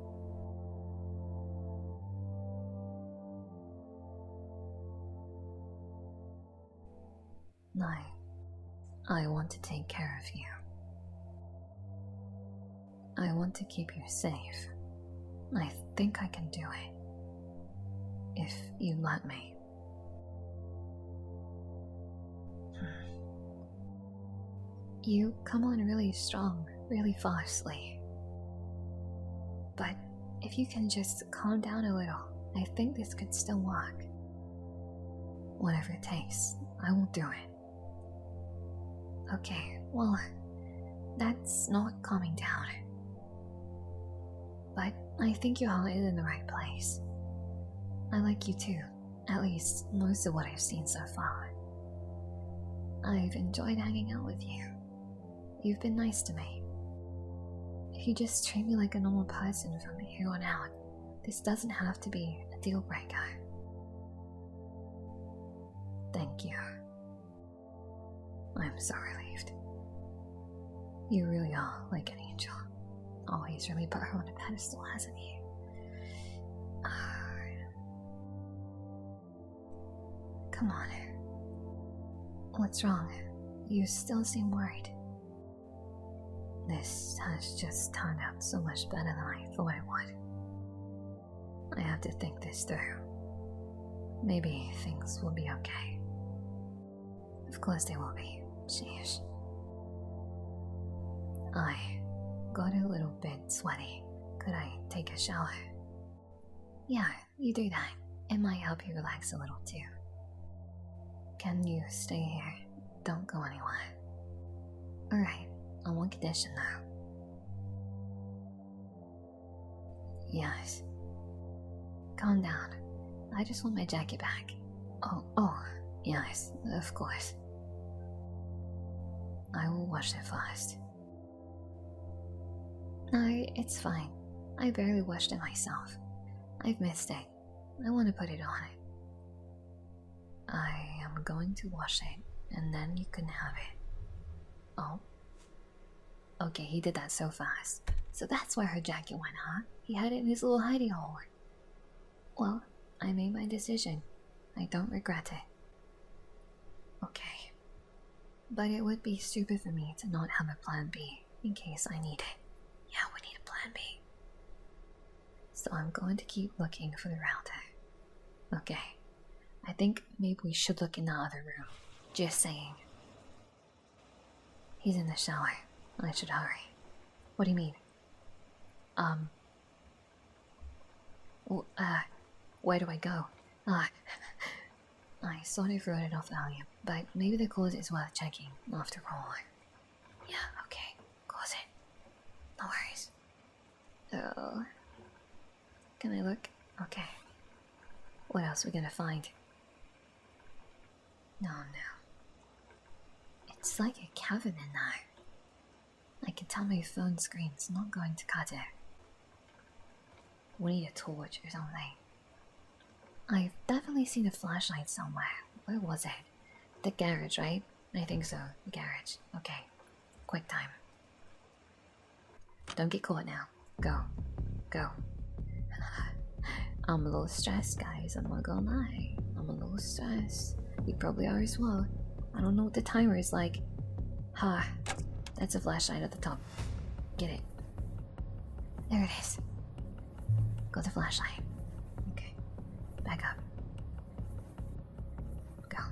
[SPEAKER 1] I want to take care of you. I want to keep you safe. I think I can do it. If you let me. You come on really strong, really fastly. But if you can just calm down a little, I think this could still work. Whatever it takes, I will do it. Okay, well, that's not calming down. But I think your heart is in the right place. I like you too, at least most of what I've seen so far. I've enjoyed hanging out with you. You've been nice to me. If you just treat me like a normal person from here on out, this doesn't have to be a deal breaker. Thank you. I'm so relieved. You really are like an angel. Oh, he's really put her on a pedestal, hasn't he? Come on. What's wrong? You still seem worried. This has just turned out so much better than I thought it would. I have to think this through. Maybe things will be okay. Of course they will be. Jeez. I got a little bit sweaty. Could I take a shower? Yeah, you do that. It might help you relax a little too. Can you stay here? Don't go anywhere. Alright, on one condition though. Yes. Calm down. I just want my jacket back. Oh, yes, of course. I will wash it first. No, it's fine. I barely washed it myself. I've missed it. I want to put it on. I am going to wash it, and then you can have it. Oh. Okay, he did that so fast. So that's where her jacket went, huh? He had it in his little hidey hole. Well, I made my decision. I don't regret it. Okay. But it would be stupid for me to not have a plan B in case I need it. Yeah, we need a plan B. So I'm going to keep looking for the router. Okay. I think maybe we should look in the other room. Just saying. He's in the shower. I should hurry. What do you mean? Where do I go? I sort of wrote it off earlier, but maybe the closet is worth checking after all. Yeah, okay. Closet. No worries. Oh. Can I look? Okay. What else are we gonna find? No. It's like a cavern in there. I can tell my phone screen's not going to cut it. We need a torch or something. I've definitely seen a flashlight somewhere. Where was it? The garage, right? I think so. The garage. Okay. Quick time. Don't get caught now. Go. Go. I'm a little stressed, guys. I'm not gonna lie. I'm a little stressed. You probably are as well. I don't know what the timer is like. Ha. That's a flashlight at the top. Get it. There it is. Got the flashlight. Okay. Back up. Go.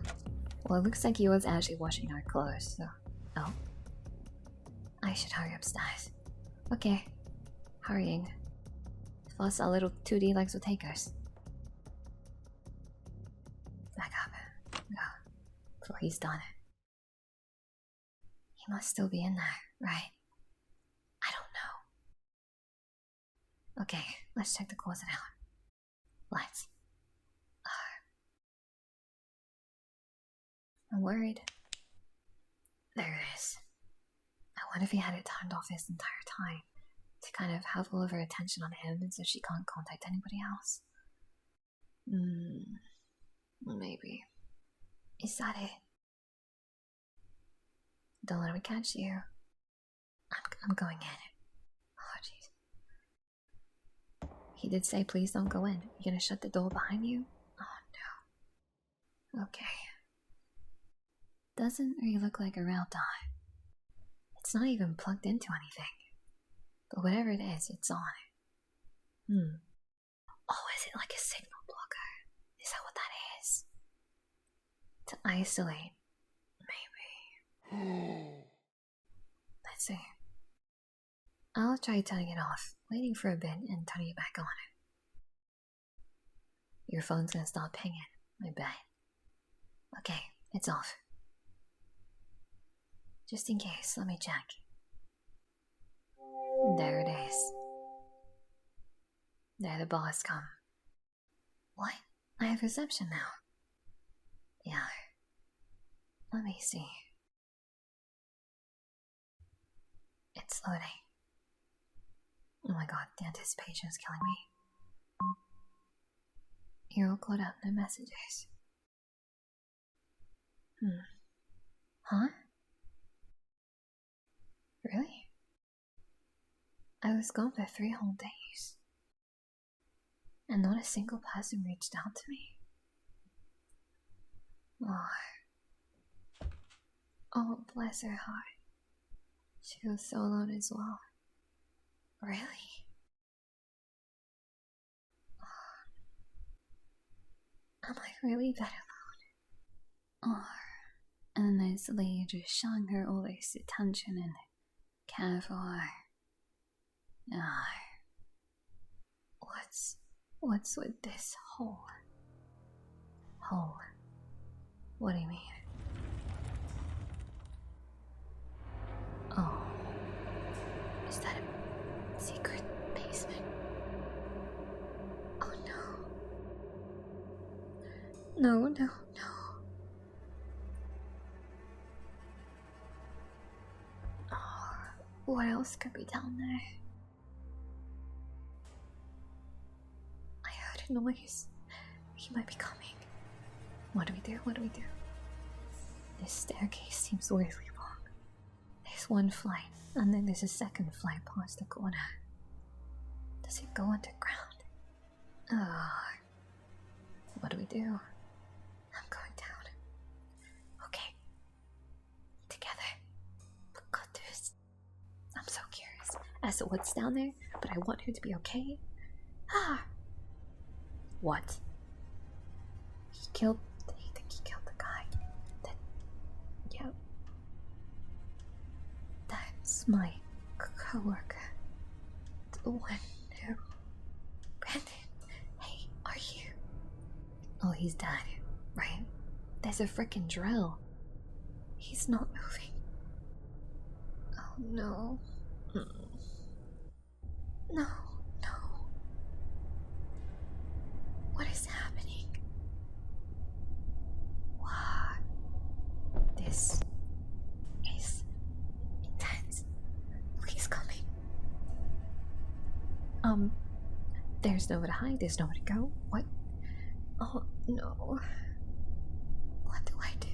[SPEAKER 1] Well, it looks like he was actually washing our clothes, so... Oh. I should hurry upstairs. Okay. Hurrying. As fast as our little 2D legs will take us. Back up. Go. Before he's done. He must still be in there, right? I don't know. Okay, let's check the closet out. Let's. I'm worried. There it is. I wonder if he had it turned off this entire time to kind of have all of her attention on him and so she can't contact anybody else. Maybe. Is that it? Don't let me catch you. I'm going in. Oh, jeez. He did say please don't go in. You gonna shut the door behind you? Oh, no. Okay. Doesn't really look like a router. It's not even plugged into anything. But whatever it is, it's on. Oh, is it like a signal blocker? Is that what that is? To isolate. Maybe. Let's see. I'll try turning it off, waiting for a bit, and turning it back on. Your phone's gonna start pinging, I bet. Okay, it's off. Just in case, let me check. There it is. There the bars come. What? I have reception now. Yeah. Let me see. It's loading. Oh my god, the anticipation is killing me. You're all caught up in the messages. Huh? Really? I was gone for 3 whole days. And not a single person reached out to me. Oh, bless her heart. She was so alone as well. Really? Am I really that alone? And this lady just showing her all this attention and care for her. What's with this hole? Hole? What do you mean? Oh. Is that a secret basement? Oh no. No. Oh, what else could be down there? I heard a noise. He might be coming. What do we do? What do we do? This staircase seems weirdly long. There's one flight, and then there's a second flight past the corner. Does it go underground? What do we do? I'm going down. Okay. Together. We got this. I'm so curious as to what's down there, but I want her to be okay. What? I think he killed the guy. Yep. That's my co-worker. The one who... Brandon, hey, are you... Oh, he's dead, right? There's a frickin' drill. He's not moving. Oh no. No. What is happening? Wow. This is intense. He's coming. There's nowhere to hide, there's nowhere to go. What? Oh no. What do I do?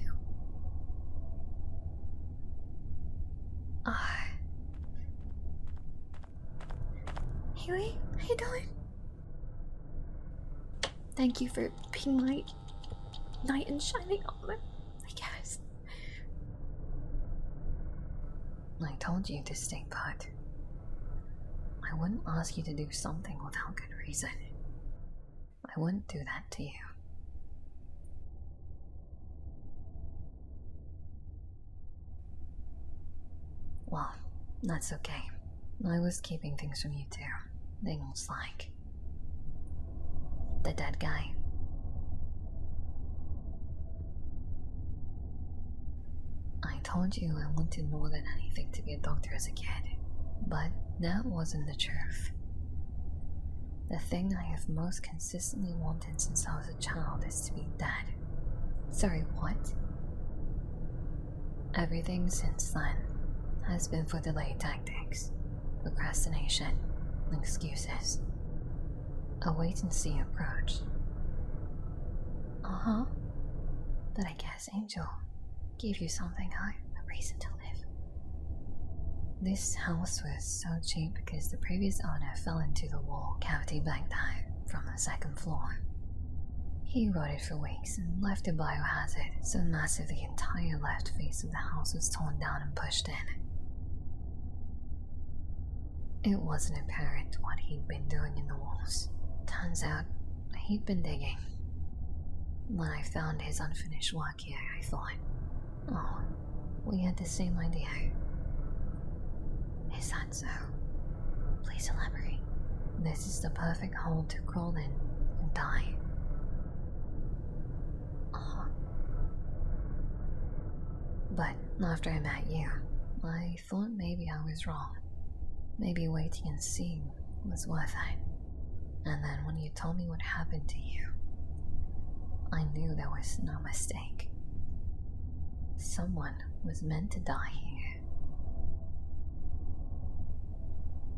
[SPEAKER 1] Haley, how you doing? Thank you for being my knight in shining armor, I guess. I told you to stay put. I wouldn't ask you to do something without good reason. I wouldn't do that to you. Well, that's okay. I was keeping things from you too. Things like the dead guy. I told you I wanted more than anything to be a doctor as a kid, but that wasn't the truth. The thing I have most consistently wanted since I was a child is to be dead. Sorry, what? Everything since then has been for delayed tactics, procrastination, excuses. A wait-and-see approach. But I guess Angel gave you something, huh? A reason to live. This house was so cheap because the previous owner fell into the wall cavity back there from the second floor. He rotted for weeks and left a biohazard so massive the entire left face of the house was torn down and pushed in. It wasn't apparent what he'd been doing in the walls. Turns out, he'd been digging. When I found his unfinished work here, I thought, oh, we had the same idea. Is that so? Please elaborate. This is the perfect hole to crawl in and die. But after I met you, I thought maybe I was wrong. Maybe waiting and seeing was worth it. And then when you told me what happened to you, I knew there was no mistake. Someone was meant to die here.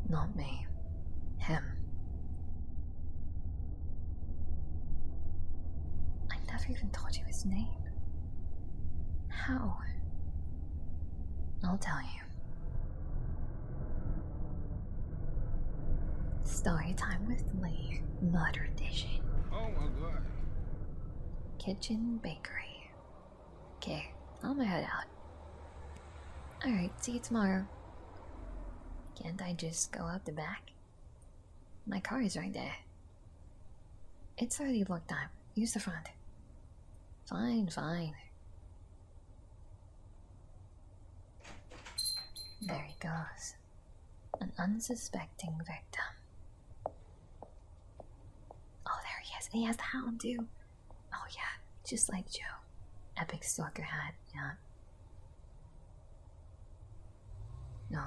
[SPEAKER 1] Not me. Him. I never even told you his name. How? I'll tell you. Story time with Lee, Murder Edition.
[SPEAKER 5] Oh my god.
[SPEAKER 1] Kitchen Bakery. Okay, I'm gonna head out. Alright, see you tomorrow. Can't I just go out the back? My car is right there. It's already block time. Use the front. Fine. There he goes. An unsuspecting victim. Oh, there he is. And he has the hound too. Oh yeah, just like Joe. Epic stalker hat, yeah. No.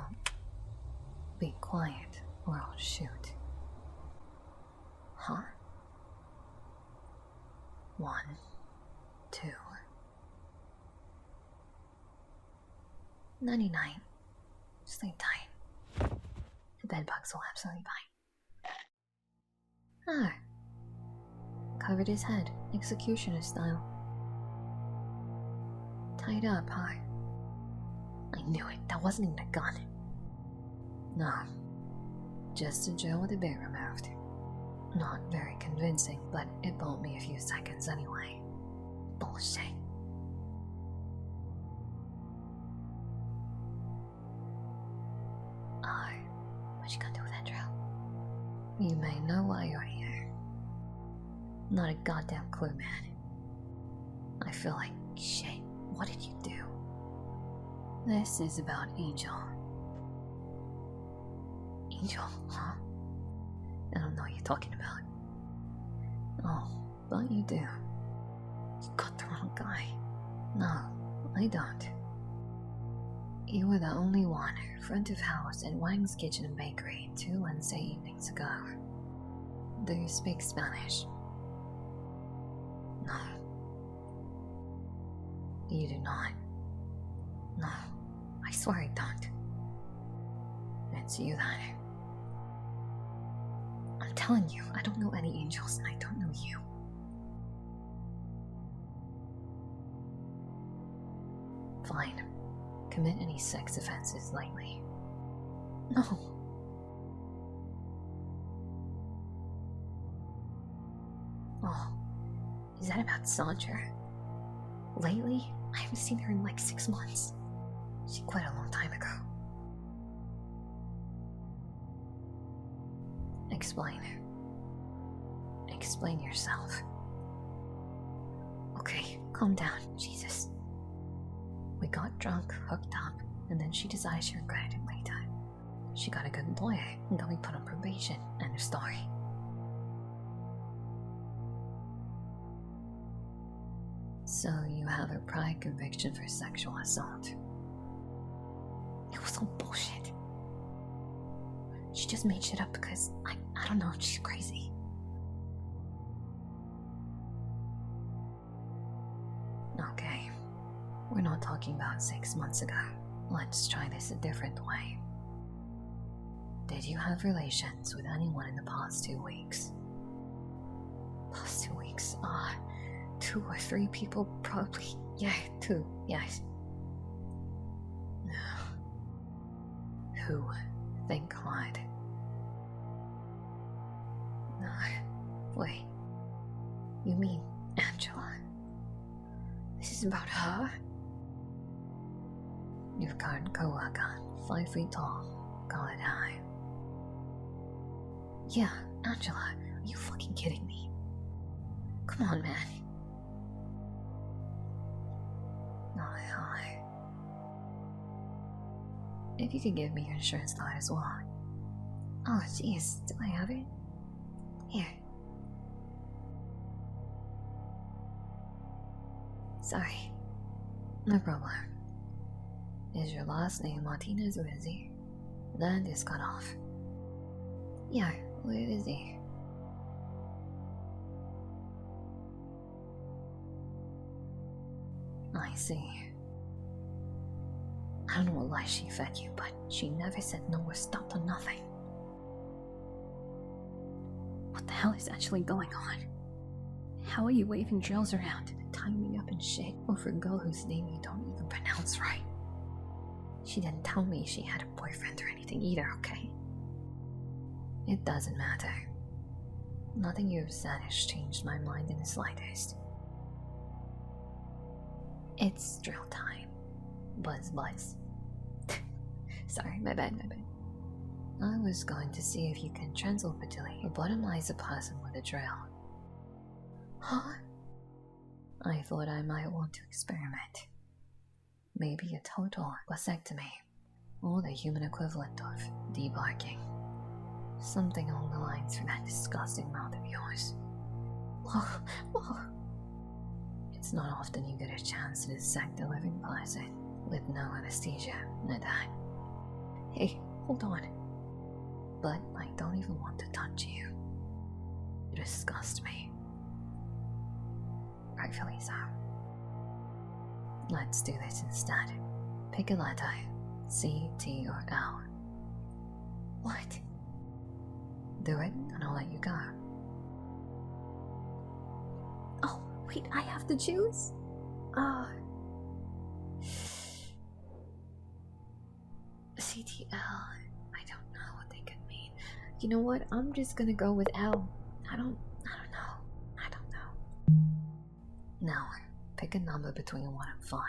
[SPEAKER 1] Be quiet or I'll shoot. Huh? 1, 2. 99. Sleep tight. The bed bugs will absolutely fine. Covered his head, executioner style. Tied up, huh? I knew it. That wasn't even a gun. No. Just a drill with a bit removed. Not very convincing, but it bought me a few seconds anyway. Bullshit. What you gonna do with that drill? You may know why you're here. Not a goddamn clue, man. I feel like shit. What did you do? This is about Angel. Angel, huh? I don't know what you're talking about. Oh, but you do. You got the wrong guy. No, I don't. You were the only one, front of house at Wang's Kitchen and Bakery 2 Wednesday evenings ago. Do you speak Spanish? No. You do not. No, I swear I don't. It's you then. I'm telling you, I don't know any angels and I don't know you. Fine. Commit any sex offenses lately? No. Oh, is that about Sandra? Lately? I haven't seen her in like 6 months. She quit a long time ago. Explain. Explain yourself. Okay, calm down, Jesus. We got drunk, hooked up, and then she decided she regretted it later. She got a good lawyer and got me put on probation. End of story. So you have a prior conviction for sexual assault. It was all bullshit. She just made shit up because, I don't know, she's crazy. Okay, we're not talking about 6 months ago. Let's try this a different way. Did you have relations with anyone in the past 2 weeks? Past 2 weeks? 2 or 3 people, probably. Yeah, 2, yes. Who? Think hard. No, wait. You mean Angela? This is about her? Your current co-worker, 5 feet tall, colored eye. Yeah, Angela, are you fucking kidding me? Come on, man. Hi. If you could give me your insurance card as well. Oh, jeez, do I have it? Here. Sorry. No problem. Is your last name Martinez or Izzy? That is cut off. Yeah, where is he? I see. I don't know what lies she fed you, but she never said no or stopped on nothing. What the hell is actually going on? How are you waving drills around and tying me up and shit over a girl whose name you don't even pronounce right? She didn't tell me she had a boyfriend or anything either, okay? It doesn't matter. Nothing you've said has changed my mind in the slightest. It's drill time. Buzz. Sorry, my bad. I was going to see if you can transilpitally lobotomize a person with a drill. Huh? I thought I might want to experiment. Maybe a total vasectomy, or the human equivalent of debarking. Something along the lines from that disgusting mouth of yours. Whoa. It's not often you get a chance to dissect a living person with no anesthesia, not that. Hey, hold on. But I don't even want to touch you. You disgust me. Rightfully so. Let's do this instead. Pick a letter. C, T, or L. What? Do it, and I'll let you go. Oh, wait, I have to choose? TTL. I don't know what they could mean. You know what? I'm just gonna go with L. I don't know. Now, pick a number between 1 and 5.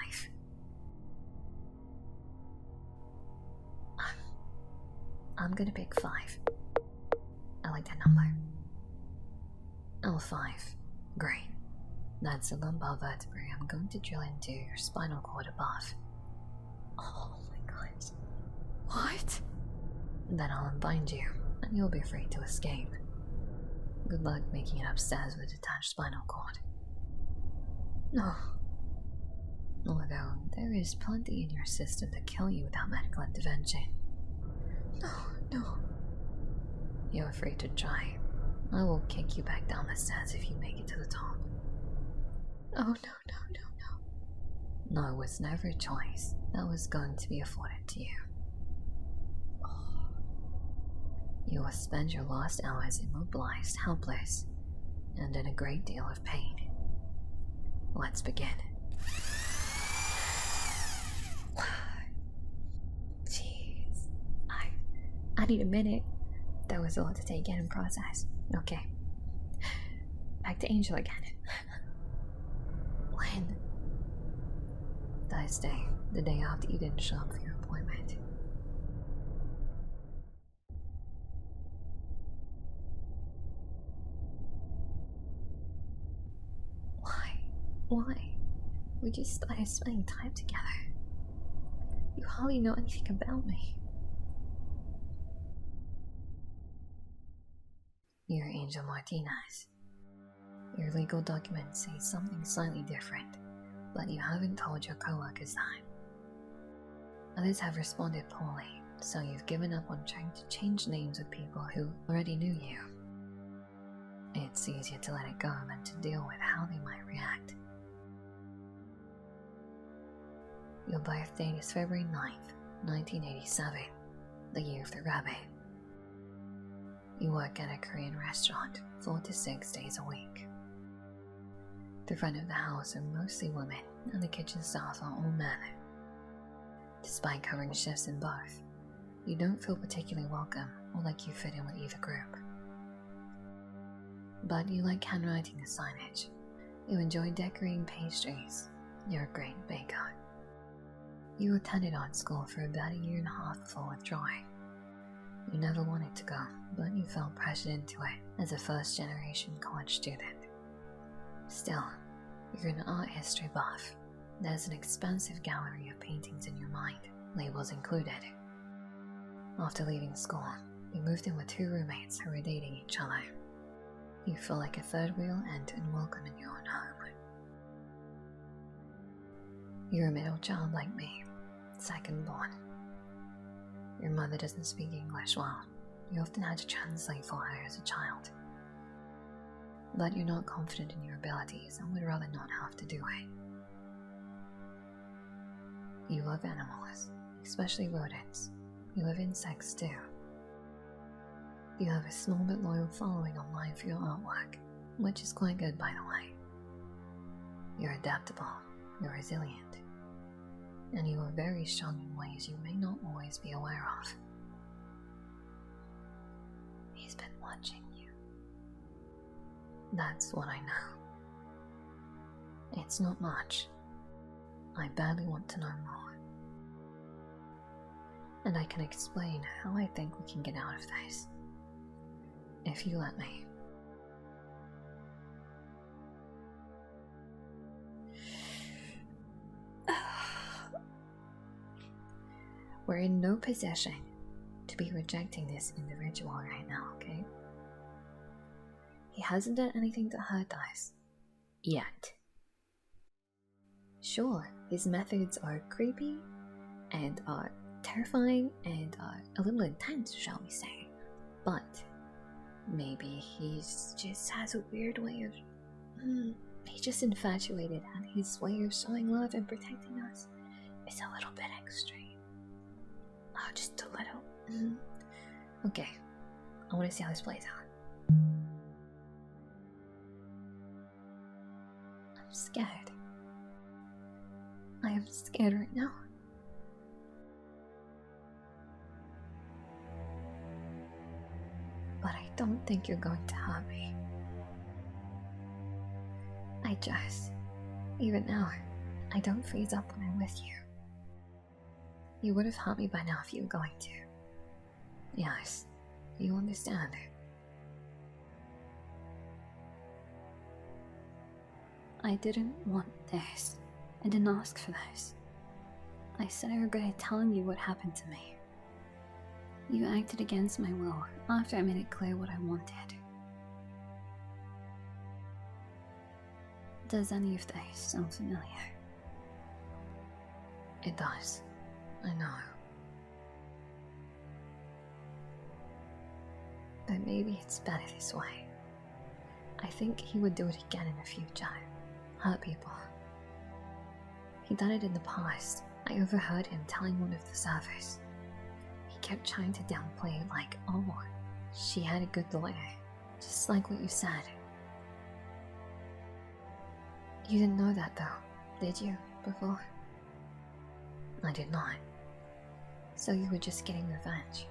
[SPEAKER 1] I'm gonna pick 5. I like that number. L5. Great. That's the lumbar vertebrae I'm going to drill into your spinal cord above. Oh my gosh. What? Then I'll unbind you, and you'll be free to escape. Good luck making it upstairs with a detached spinal cord. No. Although, there is plenty in your system to kill you without medical intervention. No. You're free to try. I will kick you back down the stairs if you make it to the top. Oh, no. No, it was never a choice that was going to be afforded to you. Oh. You will spend your last hours immobilized, helpless, and in a great deal of pain. Let's begin. Jeez. I need a minute. That was a lot to take in and process. Okay. Back to Angel again. When? Thursday, the day after you didn't show up for your appointment. Why? We just started spending time together. You hardly know anything about me. You're Angel Martinez. Your legal documents say something slightly different, but you haven't told your coworkers that. Others have responded poorly, so you've given up on trying to change names with people who already knew you. It's easier to let it go than to deal with how they might react. Your birth date is February 9th, 1987, the year of the rabbit. You work at a Korean restaurant 4 to 6 days a week. The front of the house are mostly women, and the kitchen staff are all men. Despite covering shifts in both, you don't feel particularly welcome or like you fit in with either group. But you like handwriting the signage. You enjoy decorating pastries. You're a great baker. You attended art school for about 1.5 years before withdrawing. You never wanted to go, but you felt pressured into it as a first-generation college student. Still, you're an art history buff. There's an expansive gallery of paintings in your mind, labels included. After leaving school, you moved in with 2 roommates who were dating each other. You feel like a third wheel and unwelcome in your own home. You're a middle child like me, second born. Your mother doesn't speak English well. You often had to translate for her as a child. But you're not confident in your abilities and would rather not have to do it. You love animals, especially rodents. You love insects too. You have a small but loyal following online for your artwork, which is quite good by the way. You're adaptable, you're resilient, and you are very strong in ways you may not always be aware of. He's been watching you. That's what I know. It's not much. I badly want to know more. And I can explain how I think we can get out of this. If you let me. We're in no position to be rejecting this individual right now, okay? He hasn't done anything to hurt us. Yet. Sure, his methods are creepy and are terrifying and are a little intense, shall we say. But maybe he's just has a weird way of... he's just infatuated, and his way of showing love and protecting us is a little bit extreme. Oh, just a little. Okay, I want to see how this plays out. I'm scared. I am scared right now. don't think you're going to hurt me. Even now, I don't freeze up when I'm with you. You would have hurt me by now if you were going to. Yes, you understand. I didn't want this. I didn't ask for this. I said I regretted telling you what happened to me. You acted against my will after I made it clear what I wanted. Does any of this sound familiar? It does. I know. But maybe it's better this way. I think he would do it again in the future. Hurt people. He done it in the past. I overheard him telling one of the servers. He kept trying to downplay it like, oh, she had a good lawyer. Just like what you said. You didn't know that though, did you, before? I did not. So you were just getting revenge.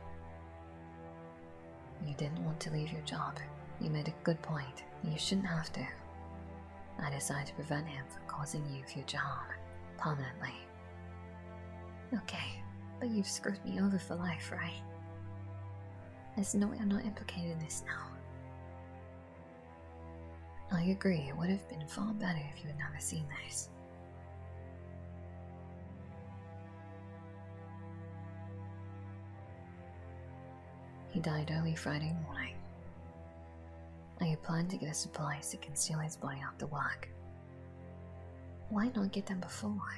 [SPEAKER 1] You didn't want to leave your job. You made a good point. You shouldn't have to. I decided to prevent him from causing you future harm, permanently. Okay, but you've screwed me over for life, right? There's no way I'm not implicated in this now. I agree, it would have been far better if you had never seen this. He died early Friday morning. I had planned to get the supplies to conceal his body after work. Why not get them before?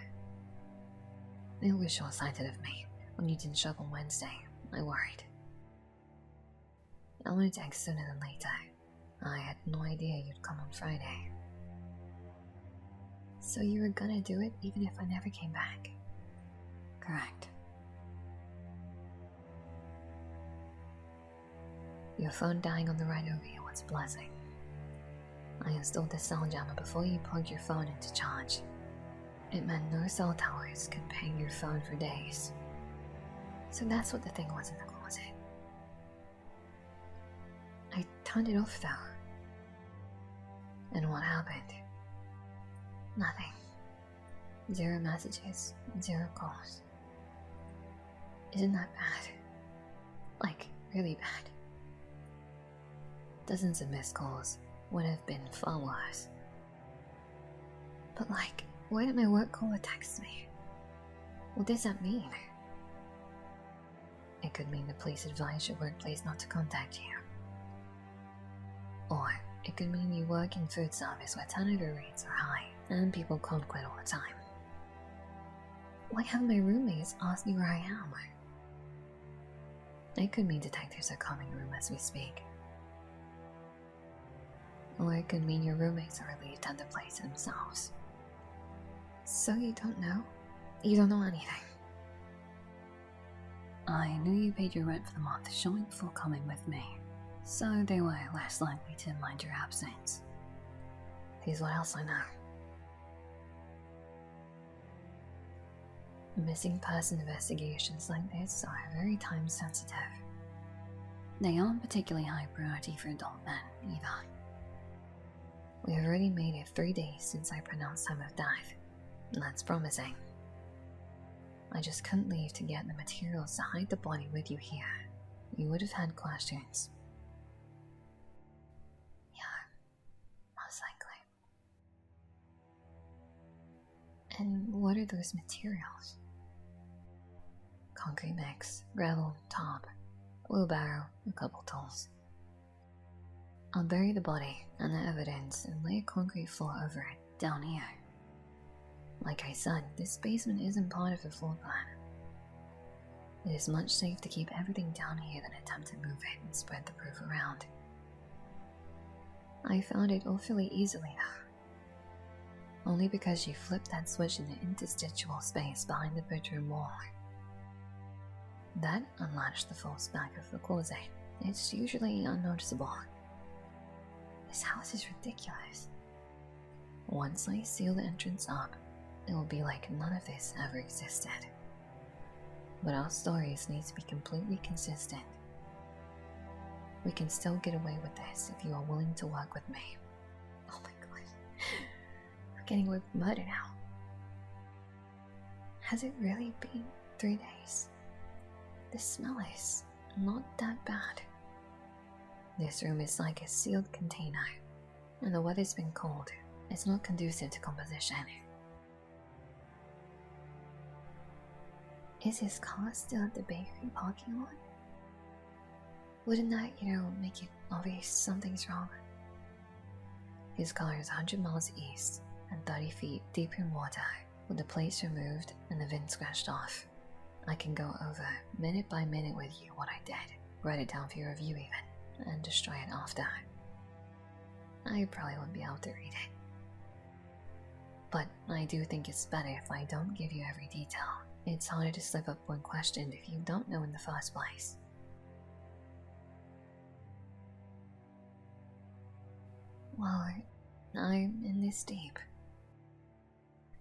[SPEAKER 1] It was short-sighted of me. When you didn't show up on Wednesday, I worried. I wanted to act sooner than later. I had no idea you'd come on Friday. So you were gonna do it even if I never came back? Correct. Your phone dying on the ride over here was a blessing. I installed the cell jammer before you plugged your phone into charge. It meant no cell towers could ping your phone for days. So that's what the thing was in the closet. I turned it off though. And what happened? Nothing. 0 messages, 0 calls. Isn't that bad? Like, really bad. Dozens of missed calls would have been far worse. But like, why did my work caller text me? What does that mean? It could mean the police advised your workplace not to contact you. Or it could mean you work in food service where turnover rates are high and people can't quit all the time. Why haven't my roommates asked me where I am? It could mean detectives are coming room as we speak. Or it could mean your roommates are relieved at the place themselves. So you don't know? You don't know anything. I knew you paid your rent for the month showing before coming with me, so they were less likely to mind your absence. Here's what else I know. Missing person investigations like this are very time sensitive. They aren't particularly high priority for adult men, either. We have already made it 3 days since I pronounced time of death. That's promising. I just couldn't leave to get the materials to hide the body with you here. You would have had questions. Yeah, most likely. And what are those materials? Concrete mix, gravel, top, wheelbarrow, a couple tools. I'll bury the body and the evidence and lay a concrete floor over it, down here. Like I said, this basement isn't part of the floor plan. It is much safer to keep everything down here than attempt to move it and spread the proof around. I found it awfully easily though. Only because you flipped that switch in the interstitial space behind the bedroom wall. That unlatched the false back of the closet. It's usually unnoticeable. This house is ridiculous. Once I seal the entrance up, it will be like none of this ever existed. But our stories need to be completely consistent. We can still get away with this if you are willing to work with me. Oh my god. We're getting away with murder now. Has it really been 3 days? The smell is not that bad. This room is like a sealed container, and the weather's been cold. It's not conducive to composition. Is his car still at the bakery parking lot? Wouldn't that, make it obvious something's wrong? His car is 100 miles east and 30 feet deep in water, with the plates removed and the VIN scratched off. I can go over minute by minute with you what I did, write it down for your review even, and destroy it after. I probably won't be able to read it. But I do think it's better if I don't give you every detail. It's harder to slip up when questioned if you don't know in the first place. Well, I'm in this deep.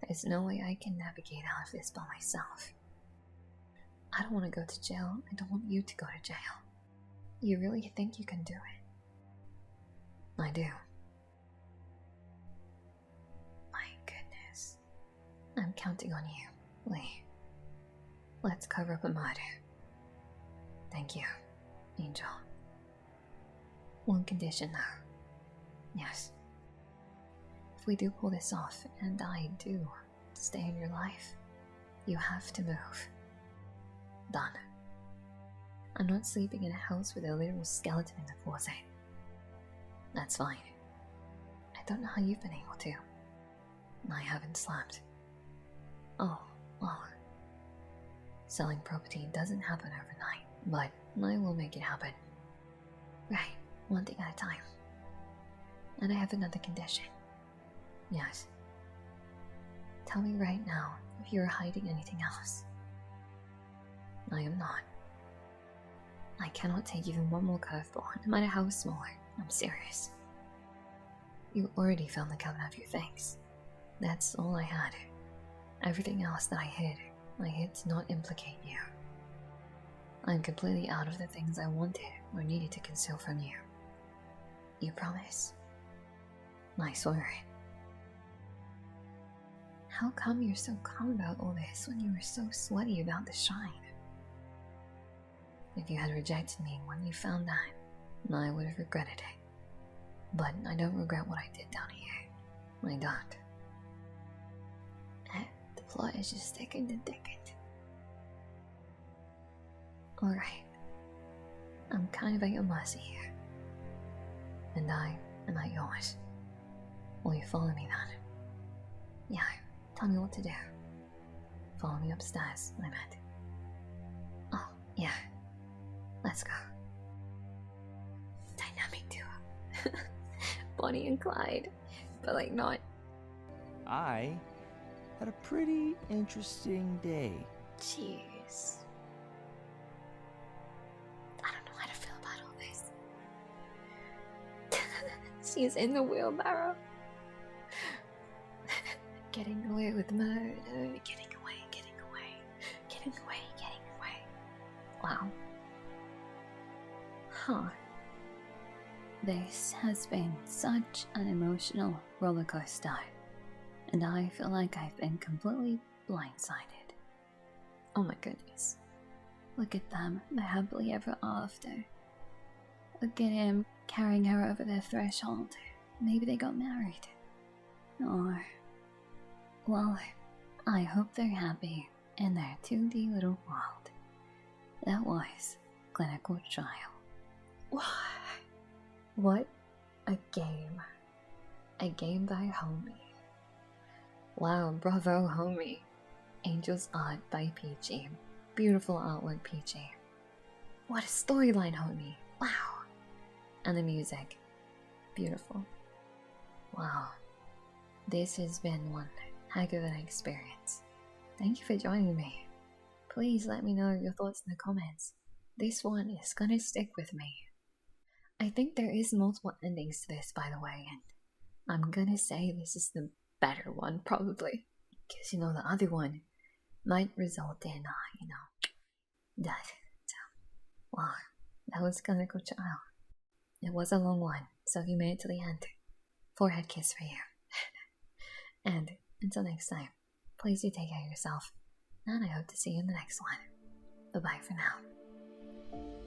[SPEAKER 1] There's no way I can navigate out of this by myself. I don't want to go to jail. I don't want you to go to jail. You really think you can do it? I do. My goodness. I'm counting on you, Lee. Let's cover up a murder. Thank you, Angel. One condition though. Yes. If we do pull this off, and I do stay in your life, you have to move. Done. I'm not sleeping in a house with a literal skeleton in the closet. That's fine. I don't know how you've been able to. I haven't slept. Oh, well. Selling property doesn't happen overnight, but I will make it happen. Right, one thing at a time. And I have another condition. Yes. Tell me right now if you're hiding anything else. I am not. I cannot take even one more curveball, no matter how small. I'm serious. You already found the cabin of your things. That's all I had. Everything else that I hid to not implicate you. I'm completely out of the things I wanted or needed to conceal from you. You promise? I swear it. How come you're so calm about all this when you were so sweaty about the shine? If you had rejected me when you found that, I would have regretted it. But I don't regret what I did down here. I don't. The plot is just thickened and thickened. Alright. I'm kind of at your mercy here. And I am at yours. Will you follow me then? Yeah, tell me what to do. Follow me upstairs, I meant. Oh, yeah. Let's go. Dynamic duo. Bonnie and Clyde. But like not.
[SPEAKER 5] I had a pretty interesting day.
[SPEAKER 1] Jeez. I don't know how to feel about all this. She's in the wheelbarrow. Getting away with murder. Getting away. Wow. Huh. This has been such an emotional roller coaster, and I feel like I've been completely blindsided. Oh my goodness. Look at them, they're happily ever after. Look at him carrying her over their threshold. Maybe they got married. Or, well, I hope they're happy in their 2D little world. That was Clinical Trial. What a game. A game by Homie. Wow, bravo Homie. Angel's Art by Peachy. Beautiful artwork, Peachy. What a storyline, Homie. Wow. And the music. Beautiful. Wow. This has been one heck of an experience. Thank you for joining me. Please let me know your thoughts in the comments. This one is gonna stick with me. I think there is multiple endings to this, by the way, and I'm gonna say this is the better one, probably. Because, the other one might result in, death. So, wow, that was Clinical Trial. It was a long one, so you made it to the end. Forehead kiss for you. And until next time, please do take care of yourself, and I hope to see you in the next one. Bye-bye for now.